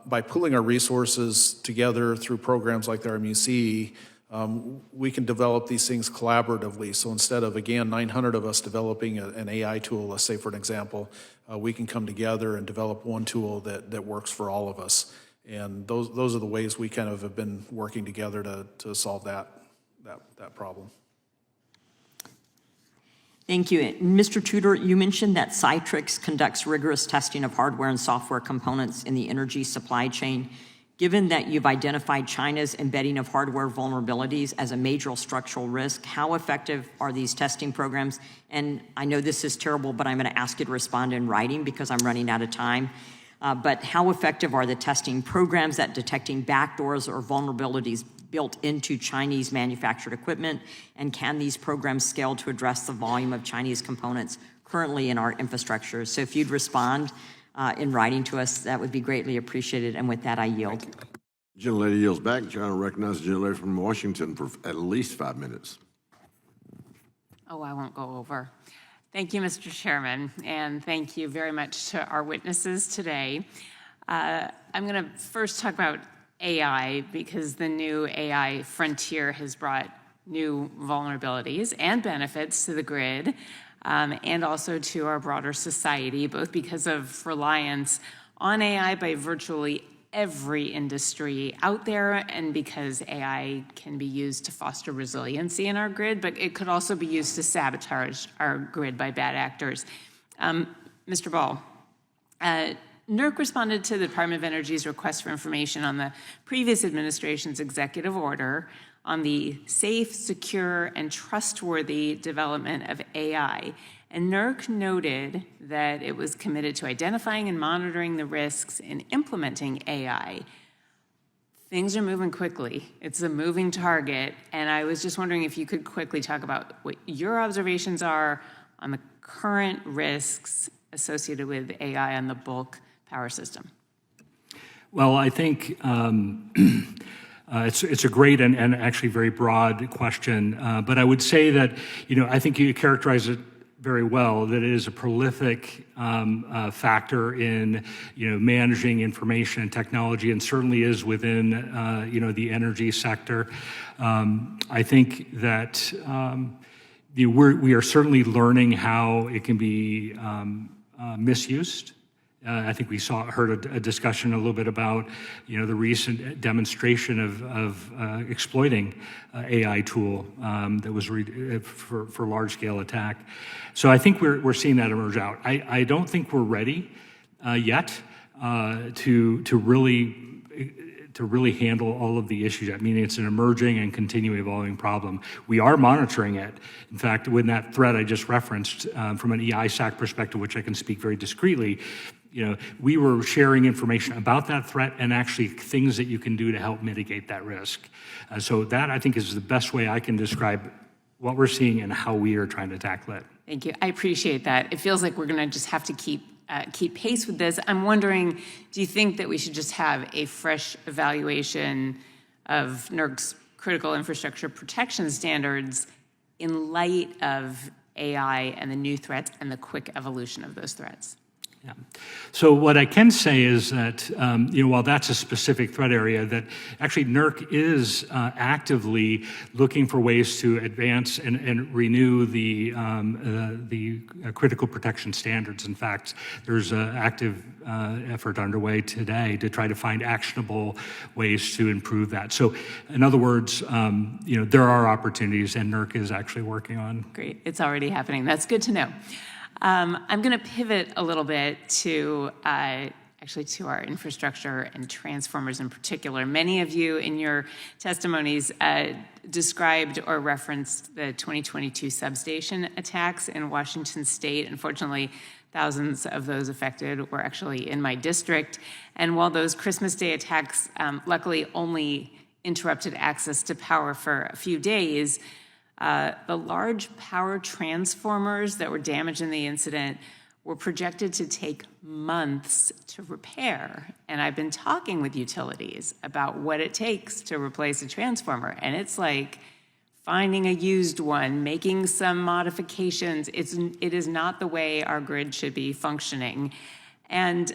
By pooling our resources together through programs like the RMUC, we can develop these things collaboratively. So instead of, again, 900 of us developing an AI tool, let's say for an example, we can come together and develop one tool that works for all of us. And those are the ways we kind of have been working together to solve that problem. Thank you. Mr. Tudor, you mentioned that Citrix conducts rigorous testing of hardware and software components in the energy supply chain. Given that you've identified China's embedding of hardware vulnerabilities as a major structural risk, how effective are these testing programs? And I know this is terrible, but I'm going to ask you to respond in writing because I'm running out of time. But how effective are the testing programs at detecting backdoors or vulnerabilities built into Chinese manufactured equipment? And can these programs scale to address the volume of Chinese components currently in our infrastructure? So if you'd respond in writing to us, that would be greatly appreciated. And with that, I yield. Gentlelady yields back. Chair, I recognize the gentlelady from Washington for at least 5 minutes. Oh, I won't go over. Thank you, Mr. Chairman, and thank you very much to our witnesses today. I'm going to first talk about AI because the new AI frontier has brought new vulnerabilities and benefits to the grid and also to our broader society, both because of reliance on AI by virtually every industry out there and because AI can be used to foster resiliency in our grid, but it could also be used to sabotage our grid by bad actors. Mr. Ball, NERC responded to the Department of Energy's request for information on the previous administration's executive order on the safe, secure, and trustworthy development of AI. And NERC noted that it was committed to identifying and monitoring the risks in implementing AI. Things are moving quickly. It's a moving target. And I was just wondering if you could quickly talk about what your observations are on the current risks associated with AI on the bulk power system. Well, I think It's a great and actually very broad question, but I would say that, I think you characterize it very well, that it is a prolific factor in, managing information and technology, and certainly is within, the energy sector. I think that we are certainly learning how it can be misused. I think we heard a discussion a little bit about, the recent demonstration of exploiting AI tool that was for large-scale attack. So I think we're seeing that emerge out. I don't think we're ready yet to really handle all of the issues. I mean, it's an emerging and continually evolving problem. We are monitoring it. In fact, with that threat I just referenced, from an EISAC perspective, which I can speak very discreetly, we were sharing information about that threat and actually things that you can do to help mitigate that risk. So that, I think, is the best way I can describe what we're seeing and how we are trying to tackle it. Thank you. I appreciate that. It feels like we're going to just have to keep pace with this. I'm wondering, do you think that we should just have a fresh evaluation of NERC's critical infrastructure protection standards in light of AI and the new threats and the quick evolution of those threats? Yeah. So what I can say is that, while that's a specific threat area, that actually NERC is actively looking for ways to advance and renew the critical protection standards. In fact, there's an active effort underway today to try to find actionable ways to improve that. So in other words, there are opportunities, and NERC is actually working on. Great. It's already happening. That's good to know. I'm going to pivot a little bit to our infrastructure and transformers in particular. Many of you in your testimonies described or referenced the 2022 substation attacks in Washington State. Unfortunately, thousands of those affected were actually in my district. And while those Christmas Day attacks luckily only interrupted access to power for a few days, the large power transformers that were damaged in the incident were projected to take months to repair. And I've been talking with utilities about what it takes to replace a transformer. And it's like finding a used one, making some modifications. It is not the way our grid should be functioning. And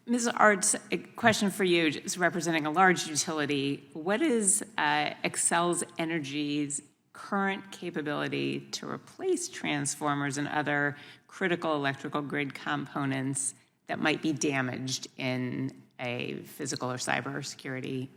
Ms. Arts, a question for you, just representing a large utility. What is Xcel's Energy's current capability to replace transformers and other critical electrical grid components that might be damaged in a physical or cyber security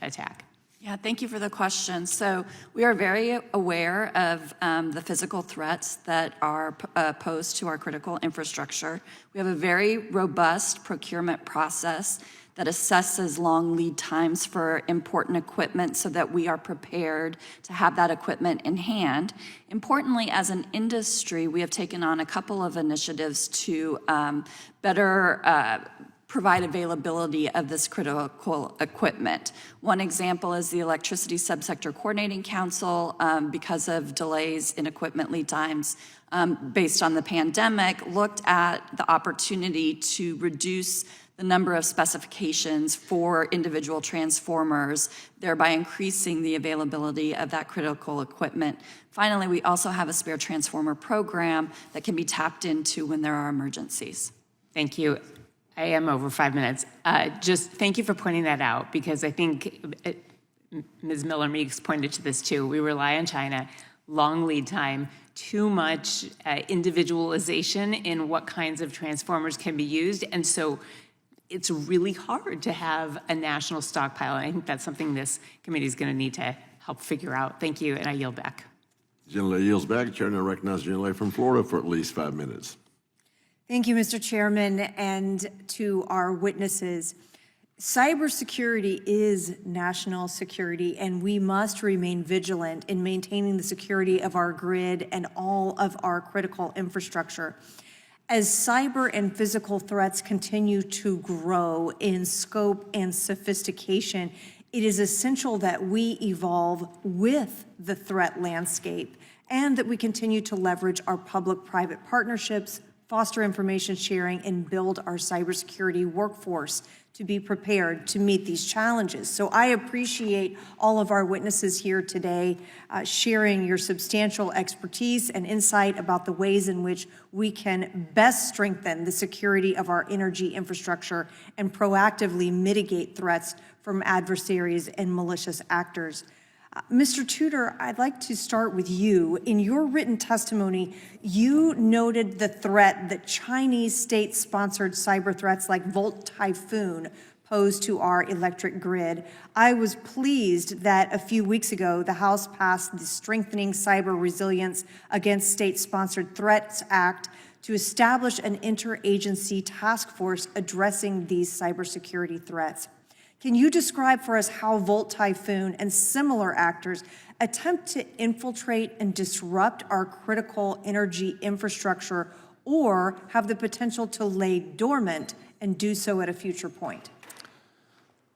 attack? Yeah, thank you for the question. So we are very aware of the physical threats that are posed to our critical infrastructure. We have a very robust procurement process that assesses long lead times for important equipment so that we are prepared to have that equipment in hand. Importantly, as an industry, we have taken on a couple of initiatives to better provide availability of this critical equipment. One example is the Electricity Subsector Coordinating Council, because of delays in equipment lead times based on the pandemic, looked at the opportunity to reduce the number of specifications for individual transformers, thereby increasing the availability of that critical equipment. Finally, we also have a spare transformer program that can be tapped into when there are emergencies. Thank you. I am over 5 minutes. Just thank you for pointing that out, because I think Ms. Miller-Meeks pointed to this too. We rely on China, long lead time, too much individualization in what kinds of transformers can be used. And so it's really hard to have a national stockpile. And I think that's something this committee is going to need to help figure out. Thank you, and I yield back. Gentlelady yields back. Chair now recognizes the gentlelady from Florida for at least 5 minutes. Thank you, Mr. Chairman, and to our witnesses. Cybersecurity is national security, and we must remain vigilant in maintaining the security of our grid and all of our critical infrastructure. As cyber and physical threats continue to grow in scope and sophistication, it is essential that we evolve with the threat landscape and that we continue to leverage our public-private partnerships foster information sharing, and build our cybersecurity workforce to be prepared to meet these challenges. So I appreciate all of our witnesses here today sharing your substantial expertise and insight about the ways in which we can best strengthen the security of our energy infrastructure and proactively mitigate threats from adversaries and malicious actors. Mr. Tudor, I'd like to start with you. In your written testimony, you noted the threat that Chinese state-sponsored cyber threats like Volt Typhoon pose to our electric grid. I was pleased that a few weeks ago, the House passed the Strengthening Cyber Resilience Against State-Sponsored Threats Act to establish an interagency task force addressing these cybersecurity threats. Can you describe for us how Volt Typhoon and similar actors attempt to infiltrate and disrupt our critical energy infrastructure or have the potential to lay dormant and do so at a future point?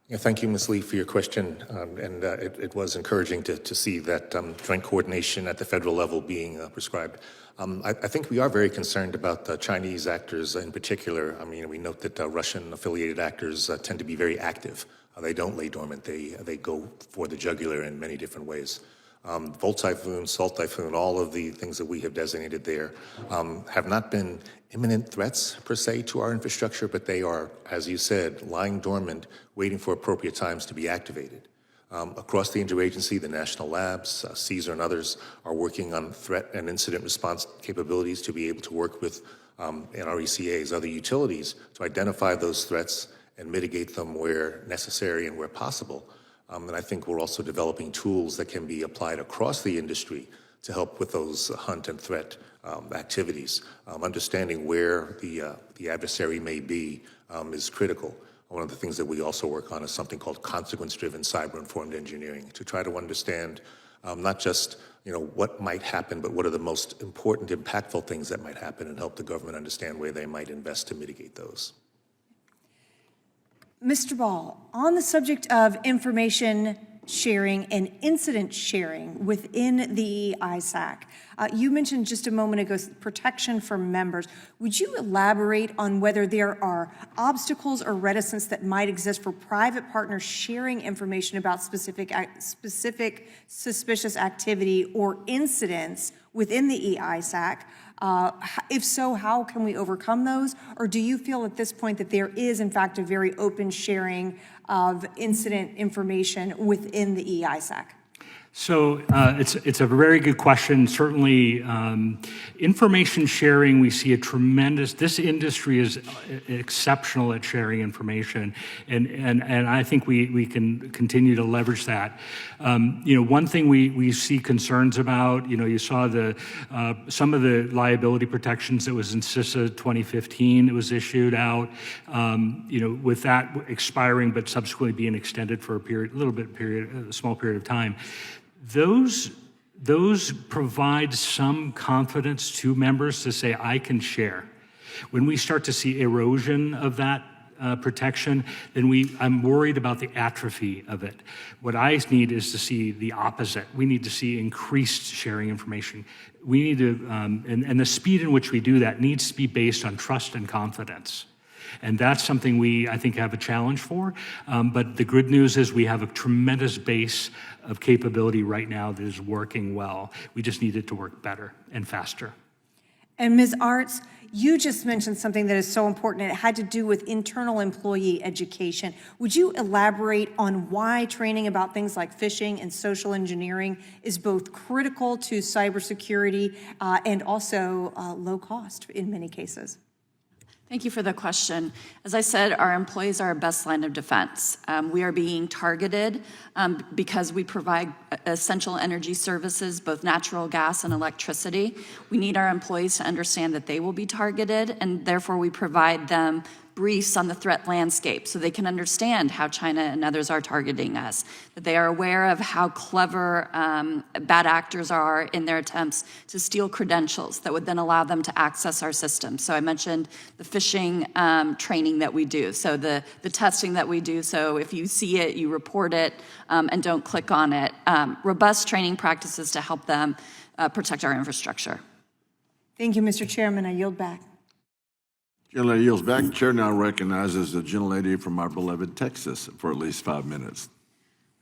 Yeah, thank you, Ms. Lee, for your question. It was encouraging to see that joint coordination at the federal level being prescribed. I think we are very concerned about the Chinese actors in particular. I mean, we note that Russian-affiliated actors tend to be very active. They don't lay dormant. They go for the jugular in many different ways. Volt Typhoon, Salt Typhoon, all of the things that we have designated there have not been imminent threats per se to our infrastructure, but they are, as you said, lying dormant, waiting for appropriate times to be activated. Across the interagency, the national labs, CSER and others are working on threat and incident response capabilities to be able to work with NRECA's other utilities to identify those threats and mitigate them where necessary and where possible. And I think we're also developing tools that can be applied across the industry to help with those hunt and threat activities. Understanding where the adversary may be is critical. One of the things that we also work on is something called consequence-driven cyber-informed engineering to try to understand not just what might happen, but what are the most important, impactful things that might happen and help the government understand where they might invest to mitigate those. Mr. Ball, on the subject of information sharing and incident sharing within the EISAC, you mentioned just a moment ago protection for members. Would you elaborate on whether there are obstacles or reticence that might exist for private partners sharing information about specific suspicious activity or incidents within the EISAC? If so, how can we overcome those? Or do you feel at this point that there is, in fact, a very open sharing of incident information within the EISAC? So it's a very good question. Certainly, information sharing, we see a tremendous, this industry is exceptional at sharing information, and I think we can continue to leverage that. One thing we see concerns about, you saw some of the liability protections that was in CISA 2015 that was issued out, with that expiring but subsequently being extended for a small period of time. Those provide some confidence to members to say, I can share. When we start to see erosion of that protection, then I'm worried about the atrophy of it. What I need is to see the opposite. We need to see increased sharing information. We need to, and the speed in which we do that needs to be based on trust and confidence. And that's something we, I think, have a challenge for. But the good news is we have a tremendous base of capability right now that is working well. We just need it to work better and faster. And Ms. Arts, you just mentioned something that is so important, and it had to do with internal employee education. Would you elaborate on why training about things like phishing and social engineering is both critical to cybersecurity and also low cost in many cases? Thank you for the question. As I said, our employees are our best line of defense. We are being targeted because we provide essential energy services, both natural gas and electricity. We need our employees to understand that they will be targeted, and therefore we provide them briefs on the threat landscape so they can understand how China and others are targeting us, that they are aware of how clever bad actors are in their attempts to steal credentials that would then allow them to access our system. So I mentioned the phishing training that we do, so the testing that we do, so if you see it, you report it and don't click on it. Robust training practices to help them protect our infrastructure. Thank you, Mr. Chairman. I yield back. Gentlelady yields back. Chair now recognizes the gentlelady from our beloved Texas for at least 5 minutes.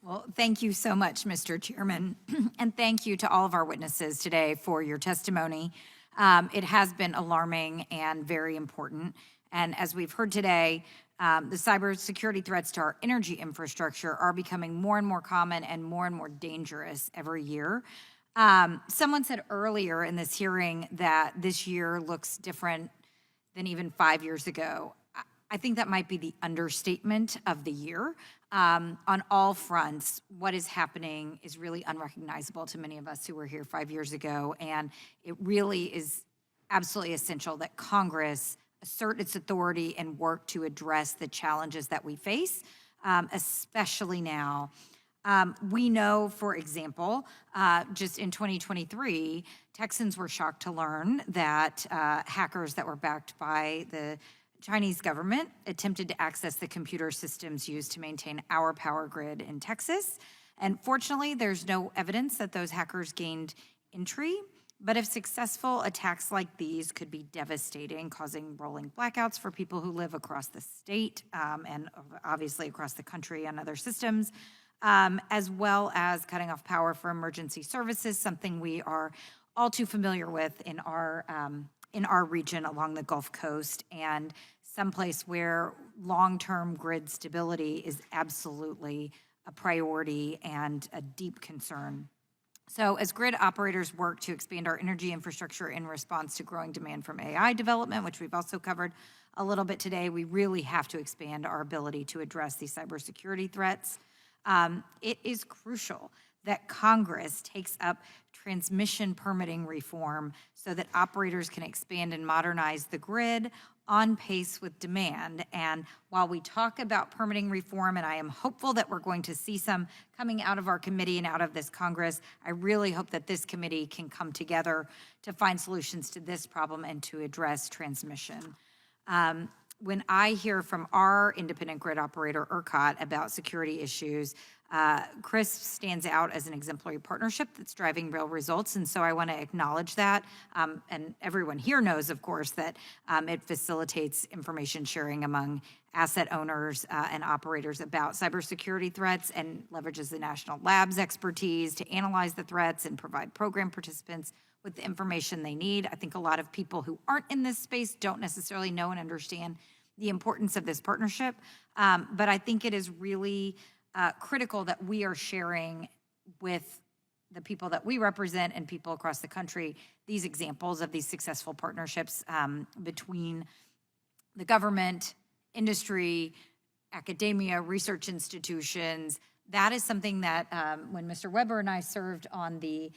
Well, thank you so much, Mr. Chairman, and thank you to all of our witnesses today for your testimony. It has been alarming and very important. And as we've heard today, the cybersecurity threats to our energy infrastructure are becoming more and more common and more dangerous every year. Someone said earlier in this hearing that this year looks different than even 5 years ago. I think that might be the understatement of the year. On all fronts, what is happening is really unrecognizable to many of us who were here 5 years ago, and it really is absolutely essential that Congress assert its authority and work to address the challenges that we face, especially now. We know, for example, just in 2023, Texans were shocked to learn that hackers that were backed by the Chinese government attempted to access the computer systems used to maintain our power grid in Texas. And fortunately, there's no evidence that those hackers gained entry. But if successful, attacks like these could be devastating, causing rolling blackouts for people who live across the state and obviously across the country on other systems, as well as cutting off power for emergency services, something we are all too familiar with in our region along the Gulf Coast, and someplace where long-term grid stability is absolutely a priority and a deep concern. So as grid operators work to expand our energy infrastructure in response to growing demand from AI development, which we've also covered a little bit today, we really have to expand our ability to address these cybersecurity threats. It is crucial that Congress takes up transmission permitting reform so that operators can expand and modernize the grid on pace with demand. And while we talk about permitting reform, and I am hopeful that we're going to see some coming out of our committee and out of this Congress, I really hope that this committee can come together to find solutions to this problem and to address transmission. When I hear from our independent grid operator, ERCOT, about security issues, CRISP stands out as an exemplary partnership that's driving real results, and so I want to acknowledge that. And everyone here knows, of course, that it facilitates information sharing among asset owners and operators about cybersecurity threats and leverages the National Labs expertise to analyze the threats and provide program participants with the information they need. I think a lot of people who aren't in this space don't necessarily know and understand the importance of this partnership, but I think it is really critical that we are sharing with the people that we represent and people across the country these examples of these successful partnerships between the government, industry, academia, research institutions. That is something that when Mr. Weber and I served on the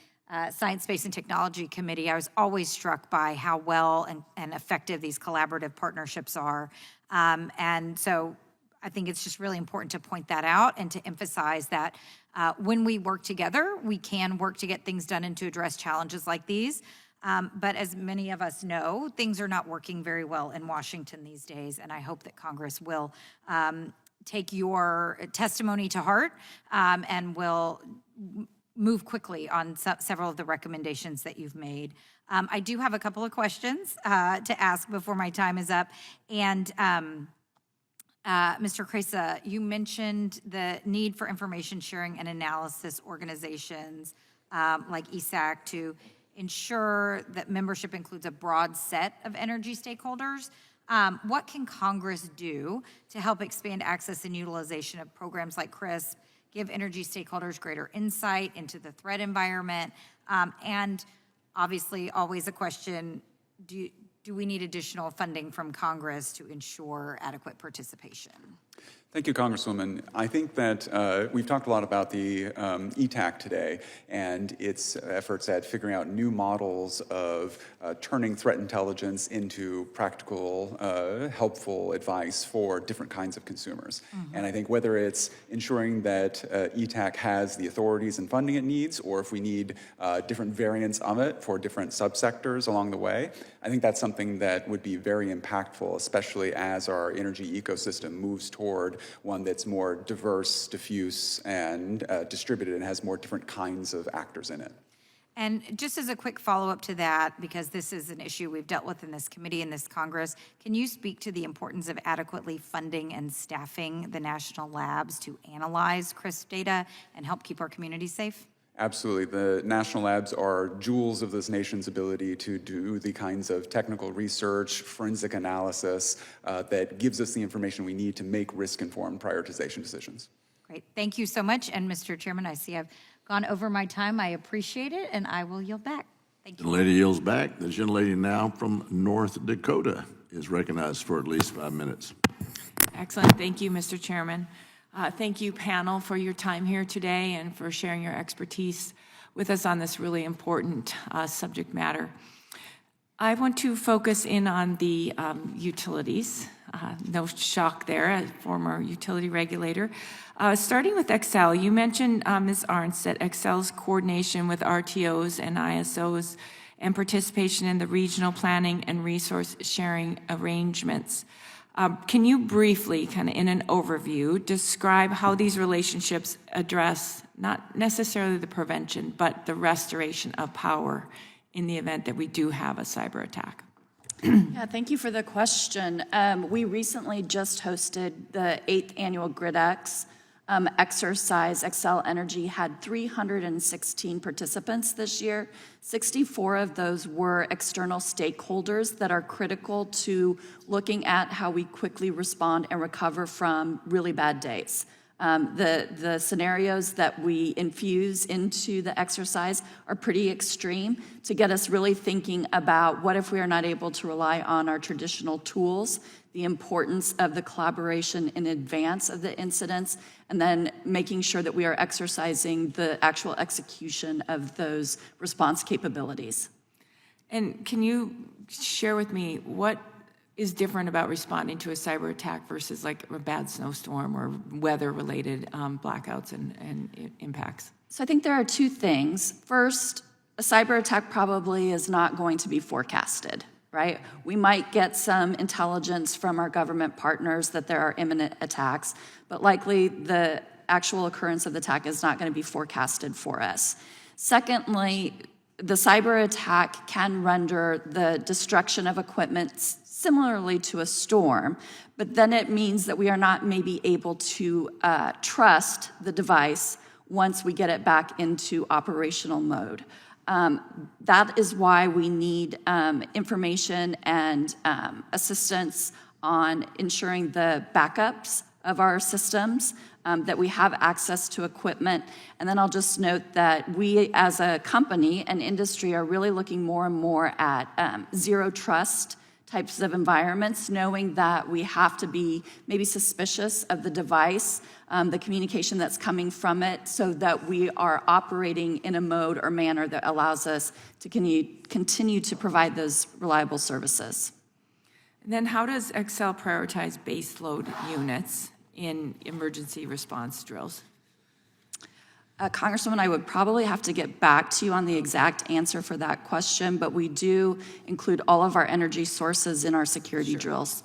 Science, Space, and Technology Committee, I was always struck by how well and effective these collaborative partnerships are. And so I think it's just really important to point that out and to emphasize that when we work together, we can work to get things done and to address challenges like these. But as many of us know, things are not working very well in Washington these days, and I hope that Congress will take your testimony to heart and will move quickly on several of the recommendations that you've made. I do have a couple of questions to ask before my time is up. And Mr. Kresa, you mentioned the need for information sharing and analysis organizations like ESAC to ensure that membership includes a broad set of energy stakeholders. What can Congress do to help expand access and utilization of programs like CRISP, give energy stakeholders greater insight into the threat environment? And obviously, always a question, do we need additional funding from Congress to ensure adequate participation? Thank you, Congresswoman. I think that we've talked a lot about the ETAC today and its efforts at figuring out new models of turning threat intelligence into practical, helpful advice for different kinds of consumers. And I think whether it's ensuring that ETAC has the authorities and funding it needs, or if we need different variants of it for different subsectors along the way, I think that's something that would be very impactful, especially as our energy ecosystem moves toward one that's more diverse, diffuse, and distributed and has more different kinds of actors in it. And just as a quick follow-up to that, because this is an issue we've dealt with in this committee in this Congress, can you speak to the importance of adequately funding and staffing the national labs to analyze CRISP data and help keep our communities safe? Absolutely. The national labs are jewels of this nation's ability to do the kinds of technical research, forensic analysis that gives us the information we need to make risk-informed prioritization decisions. Great. Thank you so much. And Mr. Chairman, I see I've gone over my time. I appreciate it, and I will yield back. Thank you. The lady yields back. The gentlelady now from North Dakota is recognized for at least 5 minutes. Excellent. Thank you, Mr. Chairman. Thank you, panel, for your time here today and for sharing your expertise with us on this really important subject matter. I want to focus in on the utilities. No shock there, as former utility regulator. Starting with Excel, you mentioned, Ms. Arntz, that Excel's coordination with RTOs and ISOs and participation in the regional planning and resource sharing arrangements. Can you briefly, kind of in an overview, describe how these relationships address not necessarily the prevention, but the restoration of power in the event that we do have a cyber attack? Yeah, thank you for the question. We recently just hosted the 8th annual GridX exercise. Xcel Energy had 316 participants this year. 64 of those were external stakeholders that are critical to looking at how we quickly respond and recover from really bad days. The scenarios that we infuse into the exercise are pretty extreme to get us really thinking about what if we are not able to rely on our traditional tools, the importance of the collaboration in advance of the incidents, and then making sure that we are exercising the actual execution of those response capabilities. And can you share with me what is different about responding to a cyber attack versus like a bad snowstorm or weather-related blackouts and impacts? So I think there are two things. First, a cyber attack probably is not going to be forecasted, right? We might get some intelligence from our government partners that there are imminent attacks, but likely the actual occurrence of the attack is not going to be forecasted for us. Secondly, the cyber attack can render the destruction of equipment similarly to a storm, but then it means that we are not maybe able to trust the device once we get it back into operational mode. That is why we need information and assistance on ensuring the backups of our systems, that we have access to equipment. And then I'll just note that we as a company and industry are really looking more and more at zero trust types of environments, knowing that we have to be maybe suspicious of the device, the communication that's coming from it, so that we are operating in a mode or manner that allows us to continue to provide those reliable services. And then how does Xcel prioritize baseload units in emergency response drills? Congresswoman, I would probably have to get back to you on the exact answer for that question, but we do include all of our energy sources in our security drills.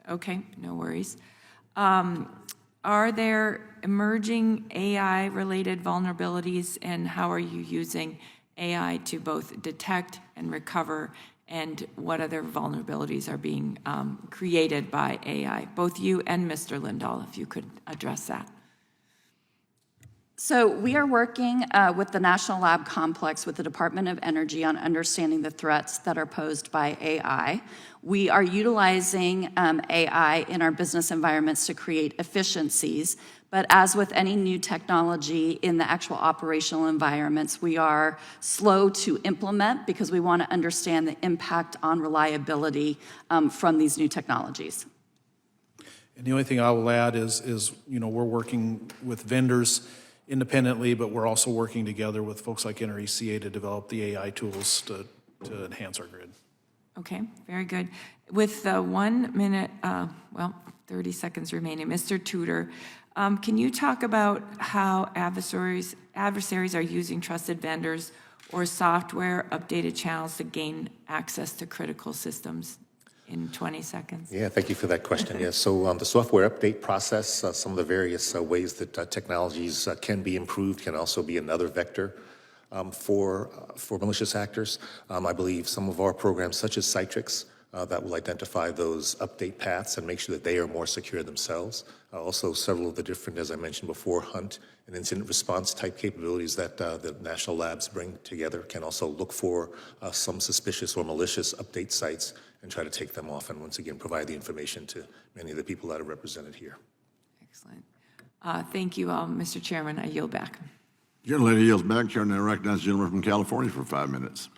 Okay, no worries. Are there emerging AI-related vulnerabilities, and how are you using AI to both detect and recover, and what other vulnerabilities are being created by AI? Both you and Mr. Lindahl, if you could address that. So we are working with the National Lab Complex with the Department of Energy on understanding the threats that are posed by AI. We are utilizing AI in our business environments to create efficiencies, but as with any new technology in the actual operational environments, we are slow to implement because we want to understand the impact on reliability from these new technologies. And the only thing I will add is we're working with vendors independently, but we're also working together with folks like NRECA to develop the AI tools to enhance our grid. Okay, very good. With 1 minute, 30 seconds remaining, Mr. Tudor, can you talk about how adversaries are using trusted vendors or software updated channels to gain access to critical systems in 20 seconds? Yeah, thank you for that question. Yes, so the software update process, some of the various ways that technologies can be improved can also be another vector for malicious actors. I believe some of our programs, such as Citrix, that will identify those update paths and make sure that they are more secure themselves. Also, several of the different, as I mentioned before, hunt and incident response type capabilities that the national labs bring together can also look for some suspicious or malicious update sites and try to take them off and once again provide the information to many of the people that are represented here. Excellent. Thank you all, Mr. Chairman. I yield back. Gentlelady yields back. Chair now recognizes the gentleman from California for 5 minutes.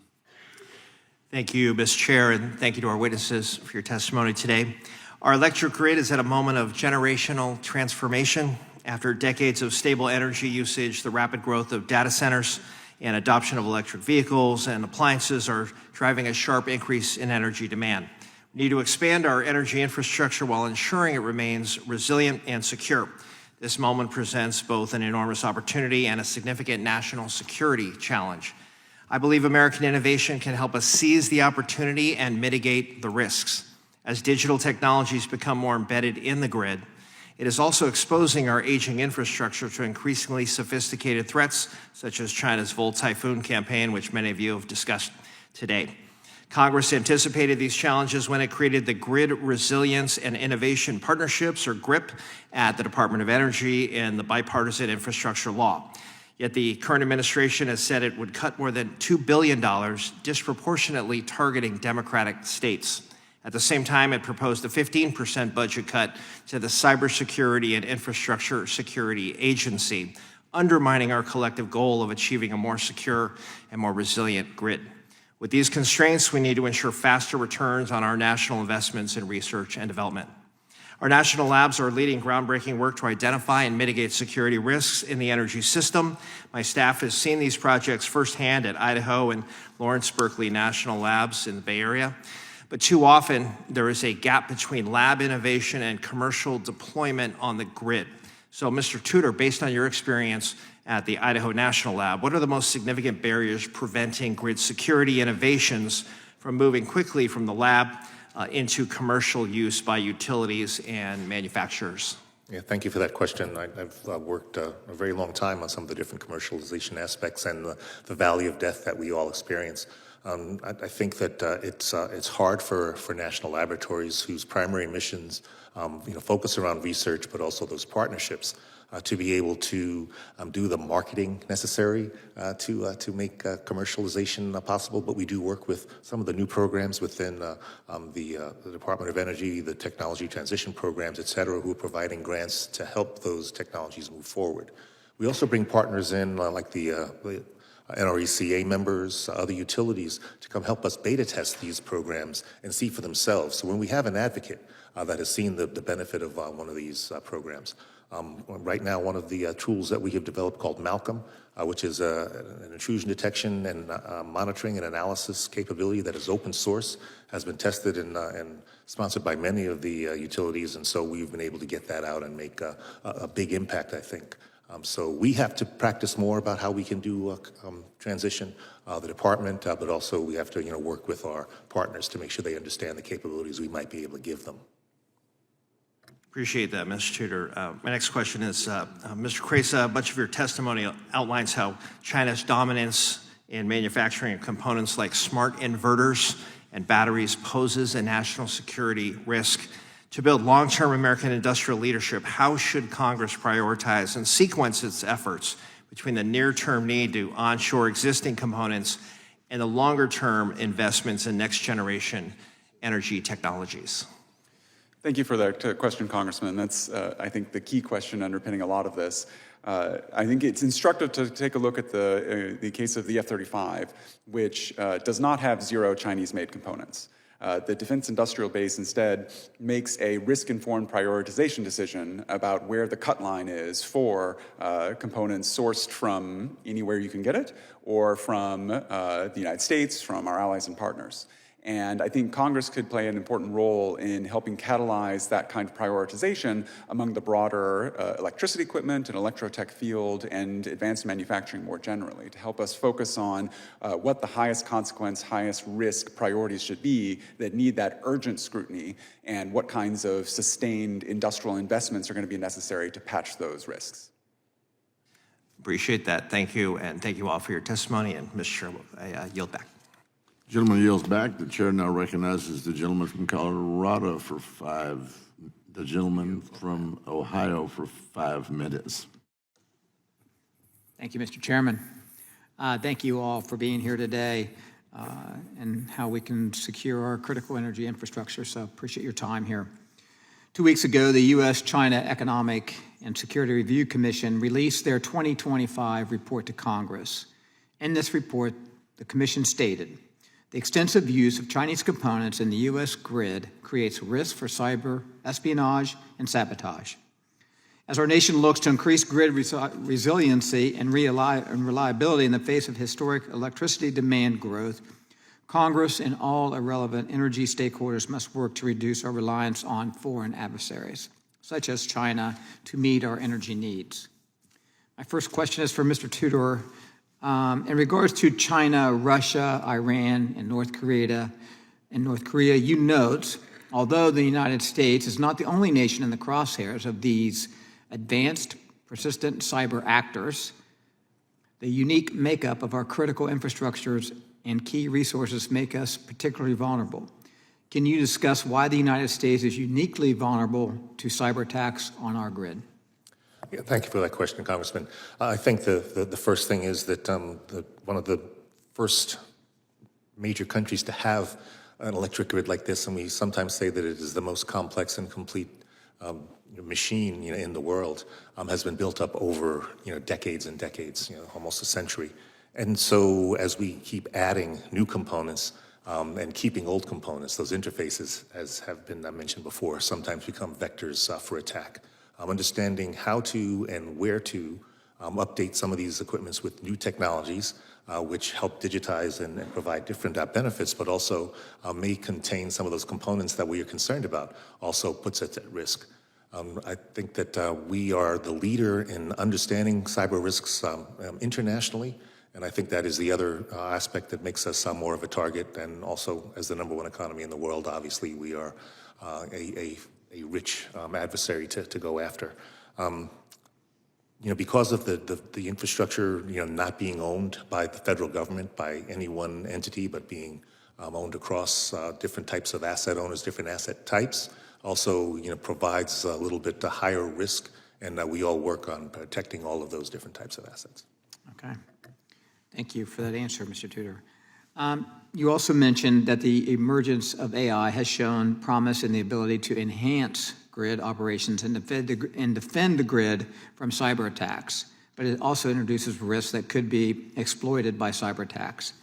Thank you, Mr. Chair, and thank you to our witnesses for your testimony today. Our electric grid is at a moment of generational transformation. After decades of stable energy usage, the rapid growth of data centers and adoption of electric vehicles and appliances are driving a sharp increase in energy demand. We need to expand our energy infrastructure while ensuring it remains resilient and secure. This moment presents both an enormous opportunity and a significant national security challenge. I believe American innovation can help us seize the opportunity and mitigate the risks. As digital technologies become more embedded in the grid, it is also exposing our aging infrastructure to increasingly sophisticated threats, such as China's Volt Typhoon campaign, which many of you have discussed today. Congress anticipated these challenges when it created the Grid Resilience and Innovation Partnerships, or GRIP, at the Department of Energy and the Bipartisan Infrastructure Law. Yet the current administration has said it would cut more than $2 billion, disproportionately targeting Democratic states. At the same time, it proposed a 15% budget cut to the Cybersecurity and Infrastructure Security Agency, undermining our collective goal of achieving a more secure and more resilient grid. With these constraints, we need to ensure faster returns on our national investments in research and development. Our national labs are leading groundbreaking work to identify and mitigate security risks in the energy system. My staff has seen these projects firsthand at Idaho and Lawrence Berkeley National Labs in the Bay Area. But too often, there is a gap between lab innovation and commercial deployment on the grid. So, Mr. Tudor, based on your experience at the Idaho National Lab, what are the most significant barriers preventing grid security innovations from moving quickly from the lab into commercial use by utilities and manufacturers? Yeah, thank you for that question. I've worked a very long time on some of the different commercialization aspects and the valley of death that we all experience. I think that it's hard for national laboratories whose primary missions focus around research, but also those partnerships, to be able to do the marketing necessary to make commercialization possible. But we do work with some of the new programs within the Department of Energy, the technology transition programs, et cetera, who are providing grants to help those technologies move forward. We also bring partners in like the NRECA members, other utilities, to come help us beta test these programs and see for themselves. So when we have an advocate that has seen the benefit of one of these programs, right now one of the tools that we have developed called Malcolm, which is an intrusion detection and monitoring and analysis capability that is open source, has been tested and sponsored by many of the utilities, and so we've been able to get that out and make a big impact, I think. So we have to practice more about how we can do transition, the department, but also we have to work with our partners to make sure they understand the capabilities we might be able to give them. Appreciate that, Mr. Tudor. My next question is, Mr. Kresa, a bunch of your testimony outlines how China's dominance in manufacturing of components like smart inverters and batteries poses a national security risk. To build long-term American industrial leadership, how should Congress prioritize and sequence its efforts between the near-term need to onshore existing components and the longer-term investments in next-generation energy technologies? Thank you for that question, Congressman. That's, I think, the key question underpinning a lot of this. I think it's instructive to take a look at the case of the F-35, which does not have zero Chinese-made components. The defense industrial base instead makes a risk-informed prioritization decision about where the cut line is for components sourced from anywhere you can get it, or from the United States, from our allies and partners. And I think Congress could play an important role in helping catalyze that kind of prioritization among the broader electricity equipment and electrotech field and advanced manufacturing more generally, to help us focus on what the highest consequence, highest risk priorities should be that need that urgent scrutiny, and what kinds of sustained industrial investments are going to be necessary to patch those risks. Appreciate that. Thank you, and thank you all for your testimony. And Ms. Sherwood, I yield back. Gentleman yields back. The chair now recognizes the gentleman from Colorado for the gentleman from Ohio for 5 minutes. Thank you, Mr. Chairman. Thank you all for being here today and how we can secure our critical energy infrastructure. So appreciate your time here. 2 weeks ago, the U.S.-China Economic and Security Review Commission released their 2025 report to Congress. In this report, the commission stated, the extensive use of Chinese components in the U.S. grid creates risk for cyber espionage and sabotage. As our nation looks to increase grid resiliency and reliability in the face of historic electricity demand growth, Congress and all relevant energy stakeholders must work to reduce our reliance on foreign adversaries, such as China, to meet our energy needs. My first question is for Mr. Tudor. In regards to China, Russia, Iran, and North Korea, you note, although the United States is not the only nation in the crosshairs of these advanced, persistent cyber actors, the unique makeup of our critical infrastructures and key resources make us particularly vulnerable. Can you discuss why the United States is uniquely vulnerable to cyber attacks on our grid? Yeah, thank you for that question, Congressman. I think the first thing is that one of the first major countries to have an electric grid like this, and we sometimes say that it is the most complex and complete machine in the world, has been built up over decades and decades, almost a century. And so as we keep adding new components and keeping old components, those interfaces, as have been mentioned before, sometimes become vectors for attack. Understanding how to and where to update some of these equipments with new technologies, which help digitize and provide different benefits, but also may contain some of those components that we are concerned about, also puts it at risk. I think that we are the leader in understanding cyber risks internationally, and I think that is the other aspect that makes us more of a target, and also as the #1 economy in the world, obviously we are a rich adversary to go after. Because of the infrastructure not being owned by the federal government, by any one entity, but being owned across different types of asset owners, different asset types, also provides a little bit higher risk, and we all work on protecting all of those different types of assets. Okay. Thank you for that answer, Mr. Tudor. You also mentioned that the emergence of AI has shown promise in the ability to enhance grid operations and defend the grid from cyber attacks, but it also introduces risks that could be exploited by cyber attacks.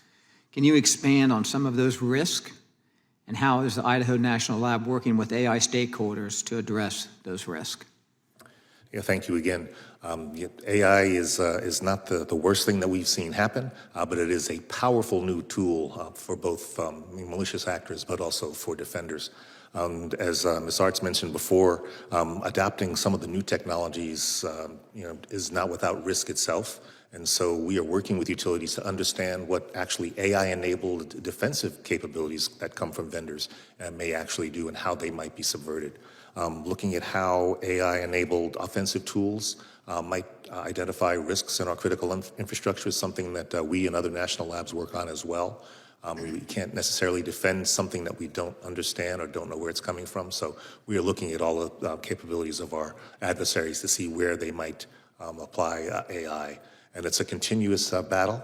Can you expand on some of those risks, and how is the Idaho National Lab working with AI stakeholders to address those risks? Yeah, thank you again. AI is not the worst thing that we've seen happen, but it is a powerful new tool for both malicious actors, but also for defenders. As Ms. Arts mentioned before, adopting some of the new technologies is not without risk itself. And so we are working with utilities to understand what actually AI-enabled defensive capabilities that come from vendors may actually do and how they might be subverted. Looking at how AI-enabled offensive tools might identify risks in our critical infrastructure is something that we and other national labs work on as well. We can't necessarily defend something that we don't understand or don't know where it's coming from. So we are looking at all the capabilities of our adversaries to see where they might apply AI. And it's a continuous battle.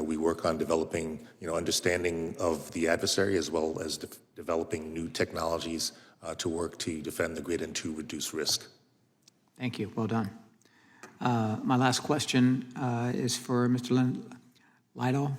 We work on developing, understanding of the adversary as well as developing new technologies to work to defend the grid and to reduce risk. Thank you. Well done. My last question is for Mr. Lytle.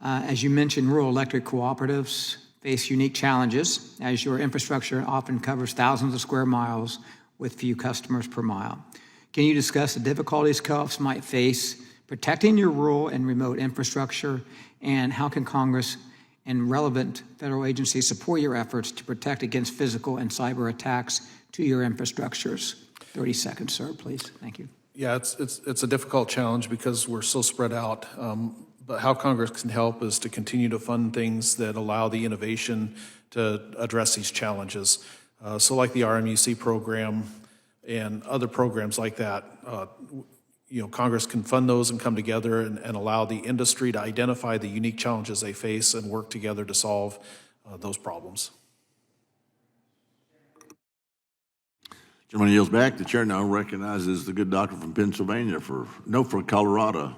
As you mentioned, rural electric cooperatives face unique challenges as your infrastructure often covers thousands of square miles with few customers per mile. Can you discuss the difficulties co-ops might face protecting your rural and remote infrastructure, and how can Congress and relevant federal agencies support your efforts to protect against physical and cyber attacks to your infrastructures? 30 seconds, sir, please. Thank you. Yeah, it's a difficult challenge because we're so spread out. But how Congress can help is to continue to fund things that allow the innovation to address these challenges. So like the RMUC program and other programs like that, Congress can fund those and come together and allow the industry to identify the unique challenges they face and work together to solve those problems. Gentleman yields back. The chair now recognizes the good doctor from Pennsylvania for Colorado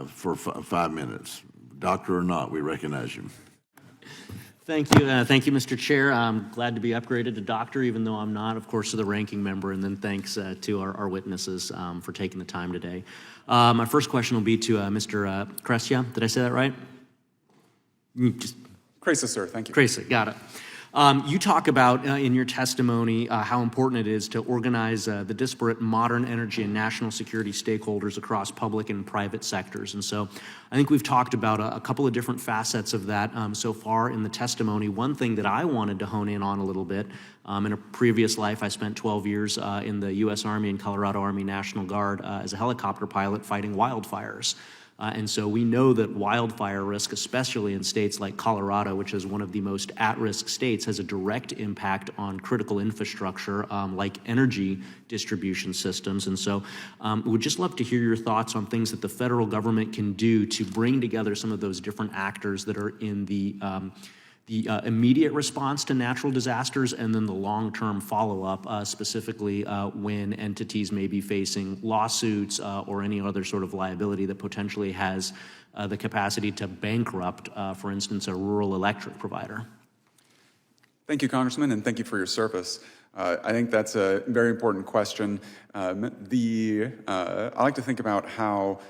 for 5 minutes. Doctor or not, we recognize you. Thank you, Mr. Chair. I'm glad to be upgraded to doctor, even though I'm not, of course, to the ranking member, and then thanks to our witnesses for taking the time today. My first question will be to Mr. Kresia. Did I say that right? Kreisa, sir, thank you. Kreisa, got it. You talk about in your testimony how important it is to organize the disparate modern energy and national security stakeholders across public and private sectors. And so I think we've talked about a couple of different facets of that so far in the testimony. One thing that I wanted to hone in on a little bit, in a previous life, I spent 12 years in the U.S. Army and Colorado Army National Guard as a helicopter pilot fighting wildfires. And so we know that wildfire risk, especially in states like Colorado, which is one of the most at-risk states, has a direct impact on critical infrastructure like energy distribution systems. And so we'd just love to hear your thoughts on things that the federal government can do to bring together some of those different actors that are in the immediate response to natural disasters and then the long-term follow-up, specifically when entities may be facing lawsuits or any other sort of liability that potentially has the capacity to bankrupt, for instance, a rural electric provider. Thank you, Congressman, and thank you for your service. I think that's a very important question. I like to think about how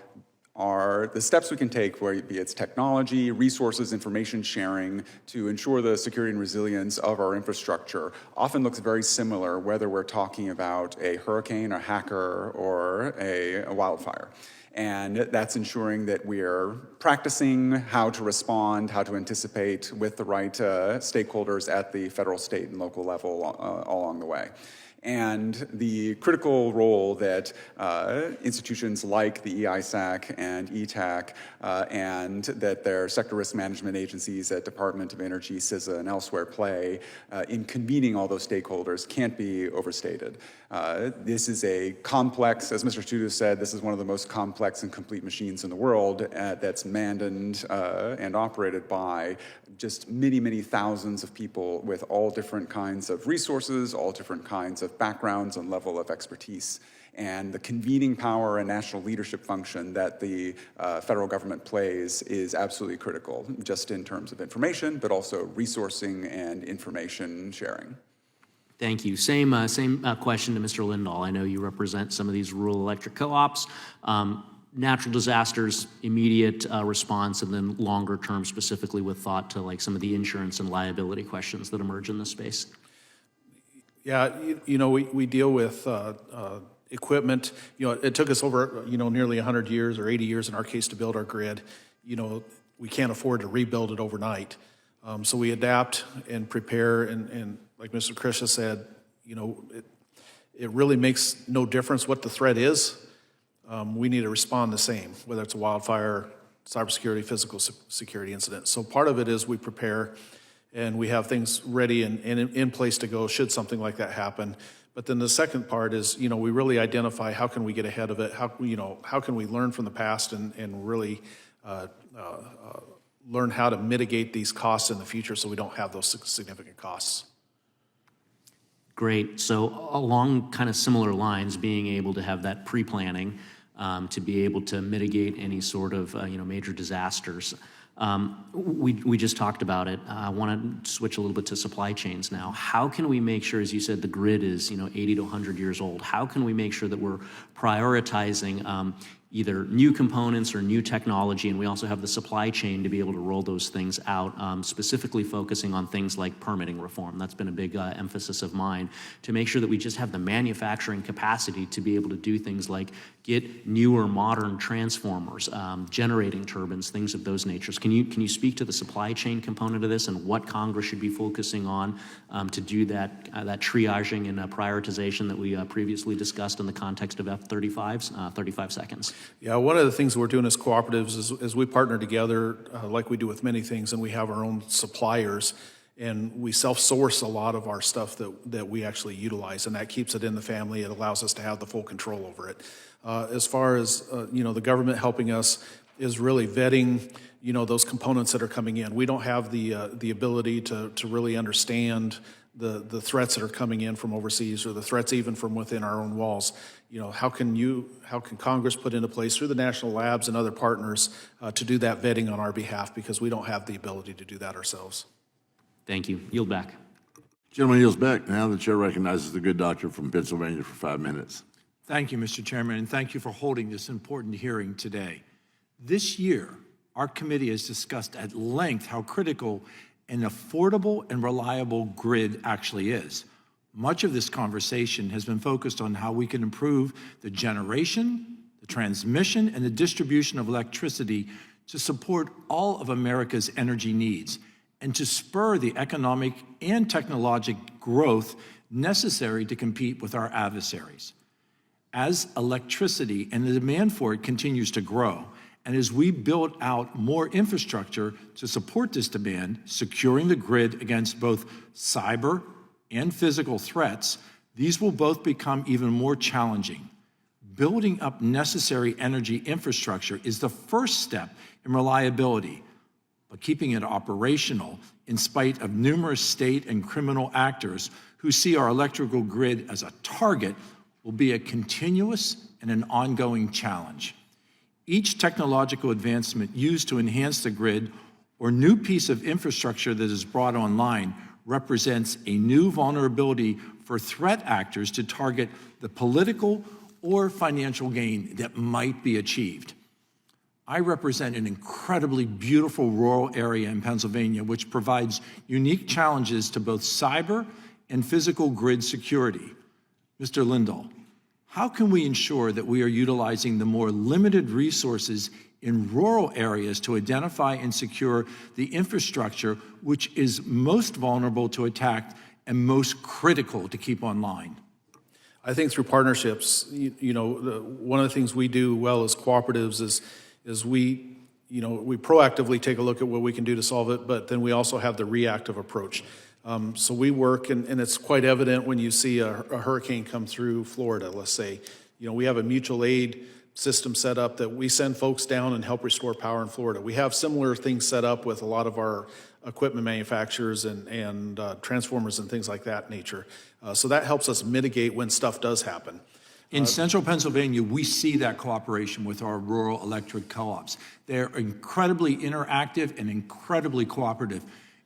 the steps we can take, whether it be it's technology, resources, information sharing, to ensure the security and resilience of our infrastructure often looks very similar, whether we're talking about a hurricane, a hacker, or a wildfire. And that's ensuring that we're practicing how to respond, how to anticipate with the right stakeholders at the federal, state, and local level along the way. And the critical role that institutions like the EISAC and ETAC and that their sector risk management agencies at Department of Energy, CISA, and elsewhere play in convening all those stakeholders can't be overstated. This is a complex, as Mr. Studo said, this is one of the most complex and complete machines in the world that's manned and operated by just many, many thousands of people with all different kinds of resources, all different kinds of backgrounds and level of expertise. And the convening power and national leadership function that the federal government plays is absolutely critical, just in terms of information, but also resourcing and information sharing. Thank you. Same question to Mr. Lindahl. I know you represent some of these rural electric co-ops. Natural disasters, immediate response, and then longer term, specifically with thought to like some of the insurance and liability questions that emerge in this space. Yeah, we deal with equipment. It took us over, nearly 100 years or 80 years in our case to build our grid. We can't afford to rebuild it overnight. So we adapt and prepare, and like Mr. Krisha said, it really makes no difference what the threat is. We need to respond the same, whether it's a wildfire, cybersecurity, physical security incident. So part of it is we prepare and we have things ready and in place to go should something like that happen. But then the second part is, we really identify how can we get ahead of it, how can we learn from the past and really learn how to mitigate these costs in the future so we don't have those significant costs. Great. So along kind of similar lines, being able to have that pre-planning to be able to mitigate any sort of major disasters. We just talked about it. I want to switch a little bit to supply chains now. How can we make sure, as you said, the grid is 80 to 100 years old? How can we make sure that we're prioritizing either new components or new technology, and we also have the supply chain to be able to roll those things out, specifically focusing on things like permitting reform. That's been a big emphasis of mine, to make sure that we just have the manufacturing capacity to be able to do things like get newer modern transformers, generating turbines, things of those natures. Can you speak to the supply chain component of this and what Congress should be focusing on to do that triaging and prioritization that we previously discussed in the context of F-35s? 35 seconds. Yeah, one of the things we're doing as cooperatives is we partner together like we do with many things, and we have our own suppliers. and we self-source a lot of our stuff that we actually utilize, and that keeps it in the family. It allows us to have the full control over it. As far as the government helping us is really vetting those components that are coming in. We don't have the ability to really understand the threats that are coming in from overseas, or the threats even from within our own walls. How can Congress put into place through the national labs and other partners to do that vetting on our behalf, because we don't have the ability to do that ourselves. Thank you. Yield back. Gentleman yields back. Now the chair recognizes the good doctor from Pennsylvania for 5 minutes. Thank you, Mr. Chairman, and thank you for holding this important hearing today. This year, our committee has discussed at length how critical an affordable and reliable grid actually is. Much of this conversation has been focused on how we can improve the generation, the transmission, and the distribution of electricity to support all of America's energy needs and to spur the economic and technological growth necessary to compete with our adversaries. As electricity and the demand for it continues to grow, and as we build out more infrastructure to support this demand, securing the grid against both cyber and physical threats, these will both become even more challenging. Building up necessary energy infrastructure is the first step in reliability, but keeping it operational in spite of numerous state and criminal actors who see our electrical grid as a target will be a continuous and an ongoing challenge. Each technological advancement used to enhance the grid or new piece of infrastructure that is brought online represents a new vulnerability for threat actors to target the political or financial gain that might be achieved. I represent an incredibly beautiful rural area in Pennsylvania, which provides unique challenges to both cyber and physical grid security. Mr. Lindahl, how can we ensure that we are utilizing the more limited resources in rural areas to identify and secure the infrastructure which is most vulnerable to attack and most critical to keep online? I think through partnerships, one of the things we do well as cooperatives is we proactively take a look at what we can do to solve it, but then we also have the reactive approach. So we work, and it's quite evident when you see a hurricane come through Florida, let's say. We have a mutual aid system set up that we send folks down and help restore power in Florida. We have similar things set up with a lot of our equipment manufacturers and transformers and things like that nature. So that helps us mitigate when stuff does happen. In central Pennsylvania, we see that cooperation with our rural electric co-ops. They're incredibly interactive and incredibly cooperative,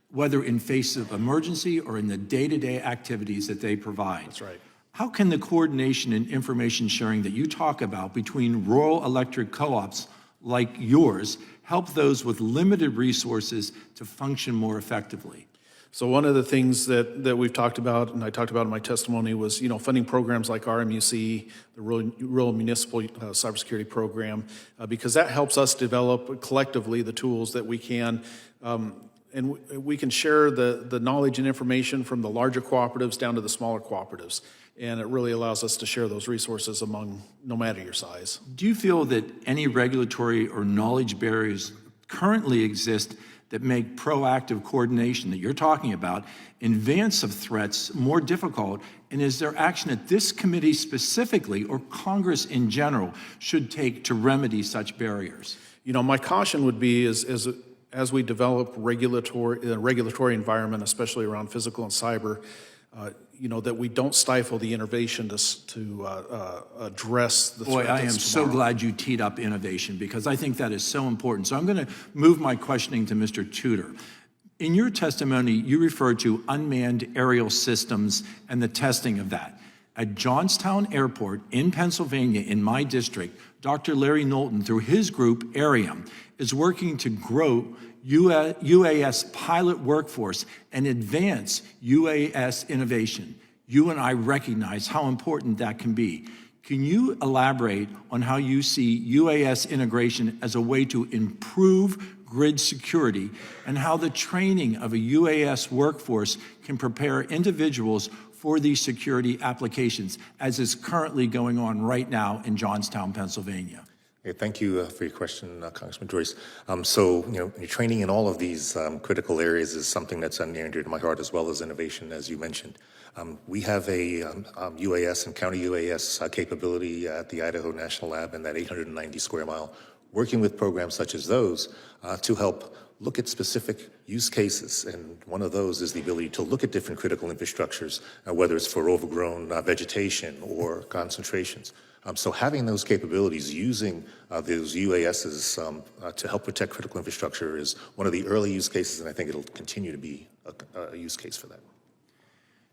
whether in face of emergency or in the day-to-day activities that they provide. That's right. How can the coordination and information sharing that you talk about between rural electric co-ops like yours help those with limited resources to function more effectively? So one of the things that we've talked about, and I talked about in my testimony, was funding programs like RMUC, the Rural Municipal Cybersecurity Program, because that helps us develop collectively the tools that we can, and we can share the knowledge and information from the larger cooperatives down to the smaller cooperatives. And it really allows us to share those resources among no matter your size. Do you feel that any regulatory or knowledge barriers currently exist that make proactive coordination that you're talking about in advance of threats more difficult? And is there action that this committee specifically or Congress in general should take to remedy such barriers? My caution would be as we develop regulatory environment, especially around physical and cyber, that we don't stifle the innovation to address the threat. Boy, I am so glad you teed up innovation, because I think that is so important. So I'm going to move my questioning to Mr. Tudor. In your testimony, you referred to unmanned aerial systems and the testing of that. At Johnstown Airport in Pennsylvania, in my district, Dr. Larry Knowlton, through his group, Arium, is working to grow UAS pilot workforce and advance UAS innovation. You and I recognize how important that can be. Can you elaborate on how you see UAS integration as a way to improve grid security, and how the training of a UAS workforce can prepare individuals for these security applications, as is currently going on right now in Johnstown, Pennsylvania? Okay, thank you for your question, Congressman Joyce. So, your training in all of these critical areas is something that's near and dear to my heart, as well as innovation, as you mentioned. We have a UAS and counter UAS capability at the Idaho National Lab in that 890 square mile, working with programs such as those to help look at specific use cases. And one of those is the ability to look at different critical infrastructures, whether it's for overgrown vegetation or concentrations. So having those capabilities, using those UASs to help protect critical infrastructure is one of the early use cases, and I think it'll continue to be a use case for that.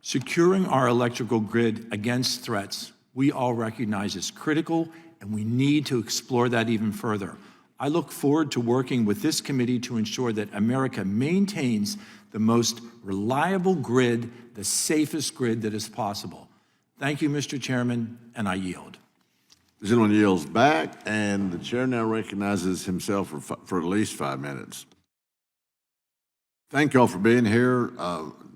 Securing our electrical grid against threats, we all recognize is critical, and we need to explore that even further. I look forward to working with this committee to ensure that America maintains the most reliable grid, the safest grid that is possible. Thank you, Mr. Chairman, and I yield. The gentleman yields back, and the chair now recognizes himself for at least 5 minutes. Thank you all for being here.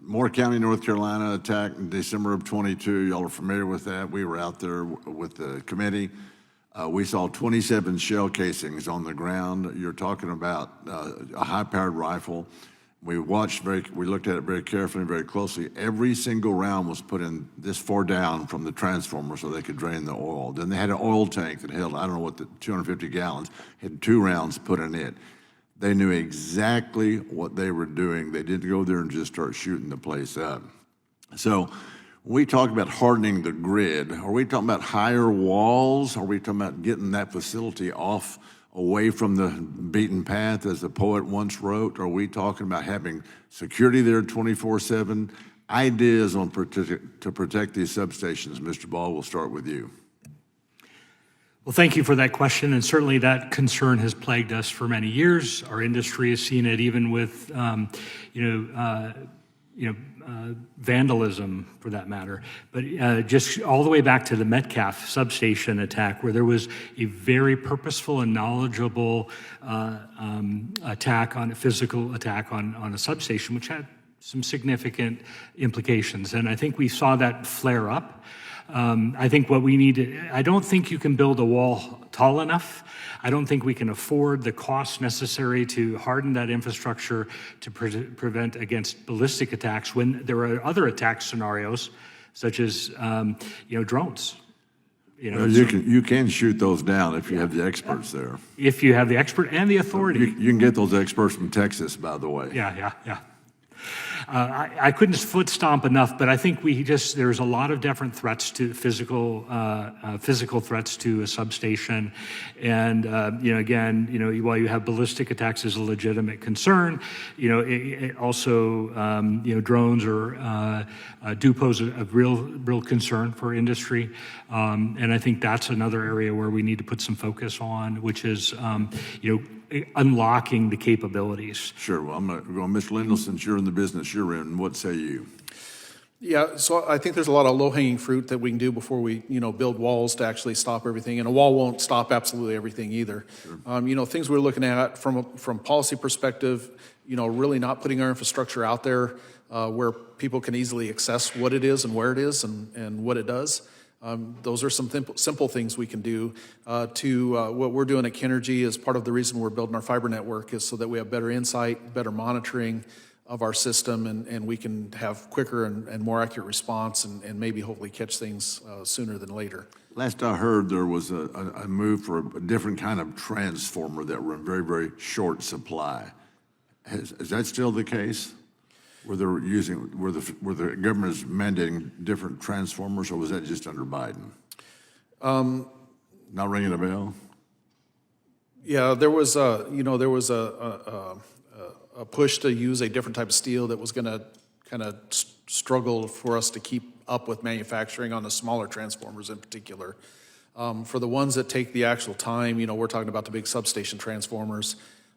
Moore County, North Carolina attack in December of 22. Y'all are familiar with that. We were out there with the committee. We saw 27 shell casings on the ground. You're talking about a high-powered rifle. We looked at it very carefully and very closely. Every single round was put in this far down from the transformer so they could drain the oil. Then they had an oil tank that held, 250 gallons, had 2 rounds put in it. They knew exactly what they were doing. They didn't go there and just start shooting the place up. So when we talk about hardening the grid, are we talking about higher walls? Are we talking about getting that facility away from the beaten path, as the poet once wrote? Are we talking about having security there 24/7? Ideas on to protect these substations. Mr. Ball, we'll start with you. Well, thank you for that question, and certainly that concern has plagued us for many years. Our industry has seen it even with, vandalism, for that matter. But just all the way back to the Metcalf substation attack, where there was a very purposeful and knowledgeable physical attack on a substation, which had some significant implications. And I think we saw that flare up. I think what we need I don't think you can build a wall tall enough. I don't think we can afford the costs necessary to harden that infrastructure to prevent against ballistic attacks when there are other attack scenarios, such as drones. You can shoot those down if you have the experts there. If you have the expert and the authority. You can get those experts from Texas, by the way. Yeah. I couldn't foot stomp enough, but I think there's a lot of different threats to physical threats to a substation. And, while you have ballistic attacks as a legitimate concern, drones do pose a real concern for industry. And I think that's another area where we need to put some focus on, which is, unlocking the capabilities. Sure. Well, I'm going to go, Mr. Lindell, since you're in the business you're in, what say you? Yeah, so I think there's a lot of low-hanging fruit that we can do before we, build walls to actually stop everything. And a wall won't stop absolutely everything either. Sure. Things we're looking at from policy perspective, really not putting our infrastructure out there where people can easily access what it is and where it is and what it does. Those are some simple things we can do. What we're doing at Kinergy is part of the reason we're building our fiber network is so that we have better insight, better monitoring of our system, and we can have quicker and more accurate response and maybe hopefully catch things sooner than later. Last I heard, there was a move for a different kind of transformer that were in very, very short supply. Is that still the case? Were the government is mandating different transformers, or was that just under Biden? Not ringing a bell. Yeah, there was a push to use a different type of steel that was going to kind of struggle for us to keep up with manufacturing on the smaller transformers in particular. For the ones that take the actual time, we're talking about the big substation transformers.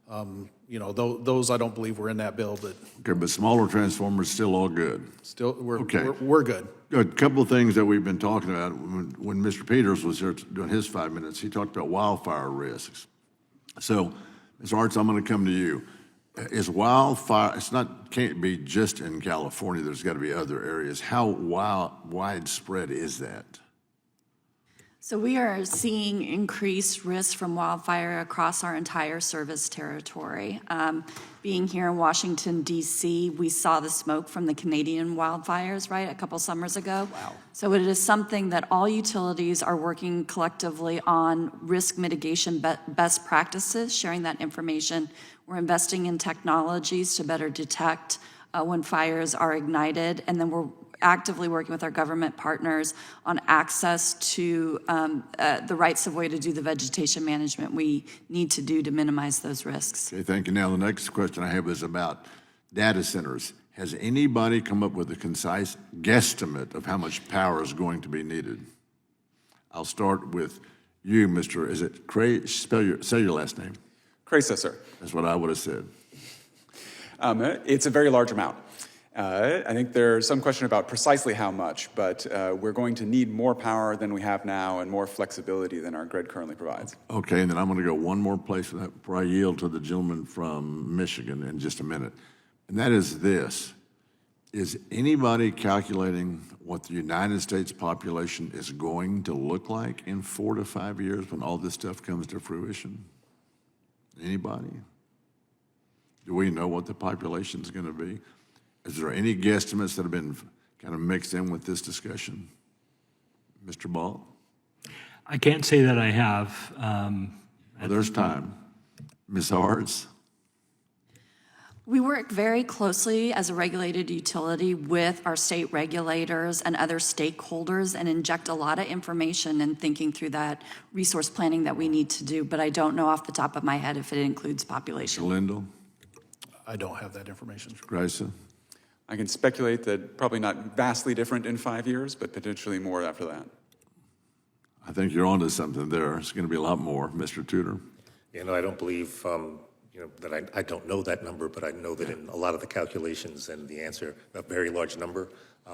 Those I don't believe were in that bill. But smaller transformers still all good. Still, we're good. A couple of things that we've been talking about. When Mr. Peters was here doing his 5 minutes, he talked about wildfire risks. So, Ms. Arts, I'm going to come to you. Is wildfire? Can't be just in California. There's got to be other areas. How widespread is that? So we are seeing increased risk from wildfire across our entire service territory. Being here in Washington, D.C., we saw the smoke from the Canadian wildfires, right, a couple summers ago. Wow. So it is something that all utilities are working collectively on risk mitigation best practices, sharing that information. We're investing in technologies to better detect when fires are ignited, and then we're actively working with our government partners on access to the rights of way to do the vegetation management we need to do to minimize those risks. Okay, thank you. Now, the next question I have is about data centers. Has anybody come up with a concise guesstimate of how much power is going to be needed? I'll start with you, Mr. Is it Cray? Say your last name. Cresa, sir. That's what I would have said. It's a very large amount. I think there's some question about precisely how much, but we're going to need more power than we have now and more flexibility than our grid currently provides. Okay, and then I'm going to go one more place before I yield to the gentleman from Michigan in just a minute. And that is this. Is anybody calculating what the United States population is going to look like in 4 to 5 years when all this stuff comes to fruition? Anybody? Do we know what the population is going to be? Is there any guesstimates that have been kind of mixed in with this discussion? Mr. Ball? I can't say that I have. Well, there's time. Ms. Hartz? We work very closely as a regulated utility with our state regulators and other stakeholders and inject a lot of information and thinking through that resource planning that we need to do, but I don't know off the top of my head if it includes population. Lindell? I don't have that information. Grayson? I can speculate that probably not vastly different in 5 years, but potentially more after that. I think you're onto something there. It's going to be a lot more. Mr. Tudor? You know, I don't believe, that I don't know that number, but I know that in a lot of the calculations and the answer, a very large number,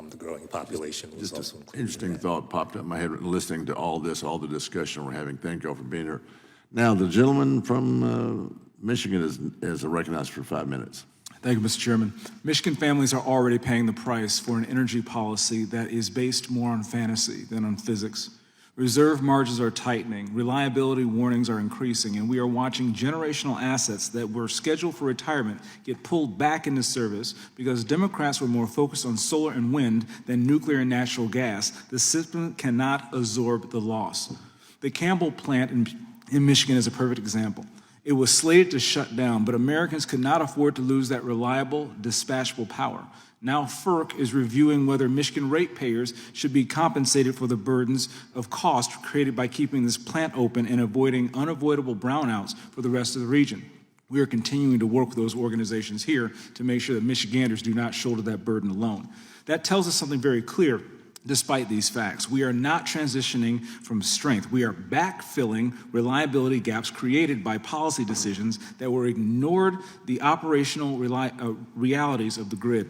the growing population was also included. Interesting thought popped up in my head listening to all this, all the discussion we're having. Thank you all for being here. Now, the gentleman from Michigan is recognized for 5 minutes. Thank you, Mr. Chairman. Michigan families are already paying the price for an energy policy that is based more on fantasy than on physics. Reserve margins are tightening, reliability warnings are increasing, and we are watching generational assets that were scheduled for retirement get pulled back into service because Democrats were more focused on solar and wind than nuclear and natural gas. The system cannot absorb the loss. The Campbell plant in Michigan is a perfect example. It was slated to shut down, but Americans could not afford to lose that reliable, dispatchable power. Now FERC is reviewing whether Michigan ratepayers should be compensated for the burdens of cost created by keeping this plant open and avoiding unavoidable brownouts for the rest of the region. We are continuing to work with those organizations here to make sure that Michiganders do not shoulder that burden alone. That tells us something very clear. Despite these facts, we are not transitioning from strength. We are backfilling reliability gaps created by policy decisions that were ignored the operational realities of the grid.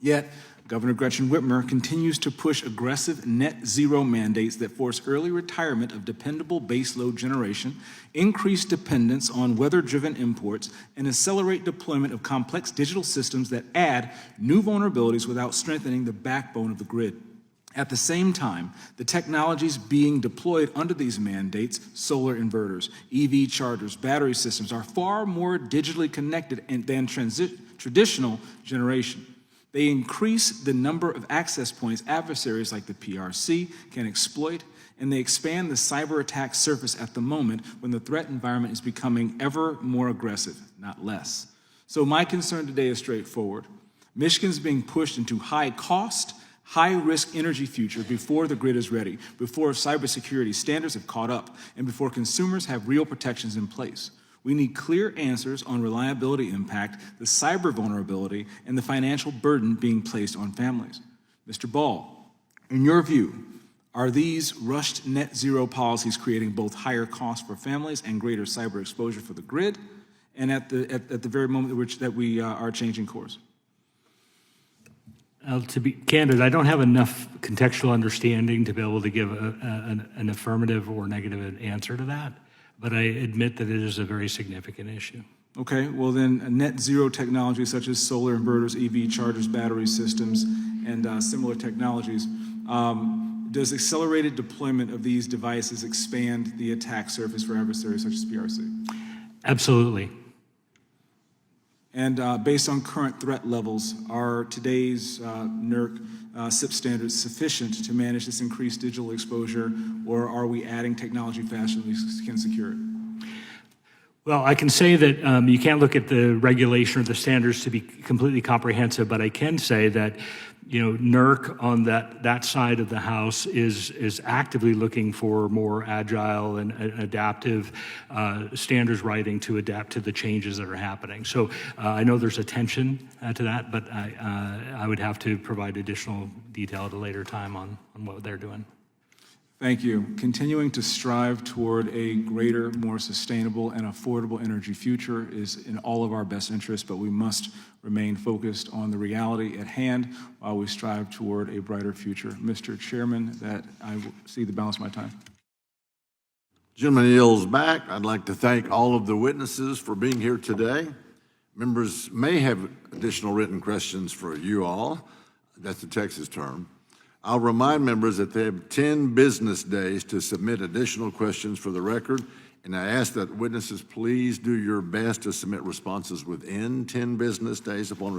Yet, Governor Gretchen Whitmer continues to push aggressive net zero mandates that force early retirement of dependable baseload generation, increase dependence on weather-driven imports, and accelerate deployment of complex digital systems that add new vulnerabilities without strengthening the backbone of the grid. At the same time, the technologies being deployed under these mandates, solar inverters, EV chargers, battery systems, are far more digitally connected than traditional generation. They increase the number of access points adversaries like the PRC can exploit, and they expand the cyber attack surface at the moment when the threat environment is becoming ever more aggressive, not less. So my concern today is straightforward. Michigan's being pushed into high-cost, high-risk energy future before the grid is ready, before cybersecurity standards have caught up, and before consumers have real protections in place. We need clear answers on reliability impact, the cyber vulnerability, and the financial burden being placed on families. Mr. Ball, in your view, are these rushed net zero policies creating both higher costs for families and greater cyber exposure for the grid, and at the very moment at which that we are changing course? To be candid, I don't have enough contextual understanding to be able to give an affirmative or negative answer to that, but I admit that it is a very significant issue. Okay, well then net zero technologies such as solar inverters, EV chargers, battery systems, and similar technologies Does accelerated deployment of these devices expand the attack surface for adversaries such as PRC? Absolutely. And based on current threat levels, are today's NERC SIP standards sufficient to manage this increased digital exposure, or are we adding technology faster than we can secure it? Well, I can say that you can't look at the regulation or the standards to be completely comprehensive, but I can say that, you know, NERC on that side of the house is actively looking for more agile and adaptive standards writing to adapt to the changes that are happening. So I know there's attention to that, but I would have to provide additional detail at a later time on what they're doing. Thank you. Continuing to strive toward a greater, more sustainable and affordable energy future is in all of our best interests, but we must remain focused on the reality at hand while we strive toward a brighter future. Mr. Chairman, that I will see the balance of my time. Gentleman yields back. I'd like to thank all of the witnesses for being here today. Members may have additional written questions for you all. That's the Texas term. I'll remind members that they have 10 business days to submit additional questions for the record, and I ask that witnesses please do your best to submit responses within 10 business days upon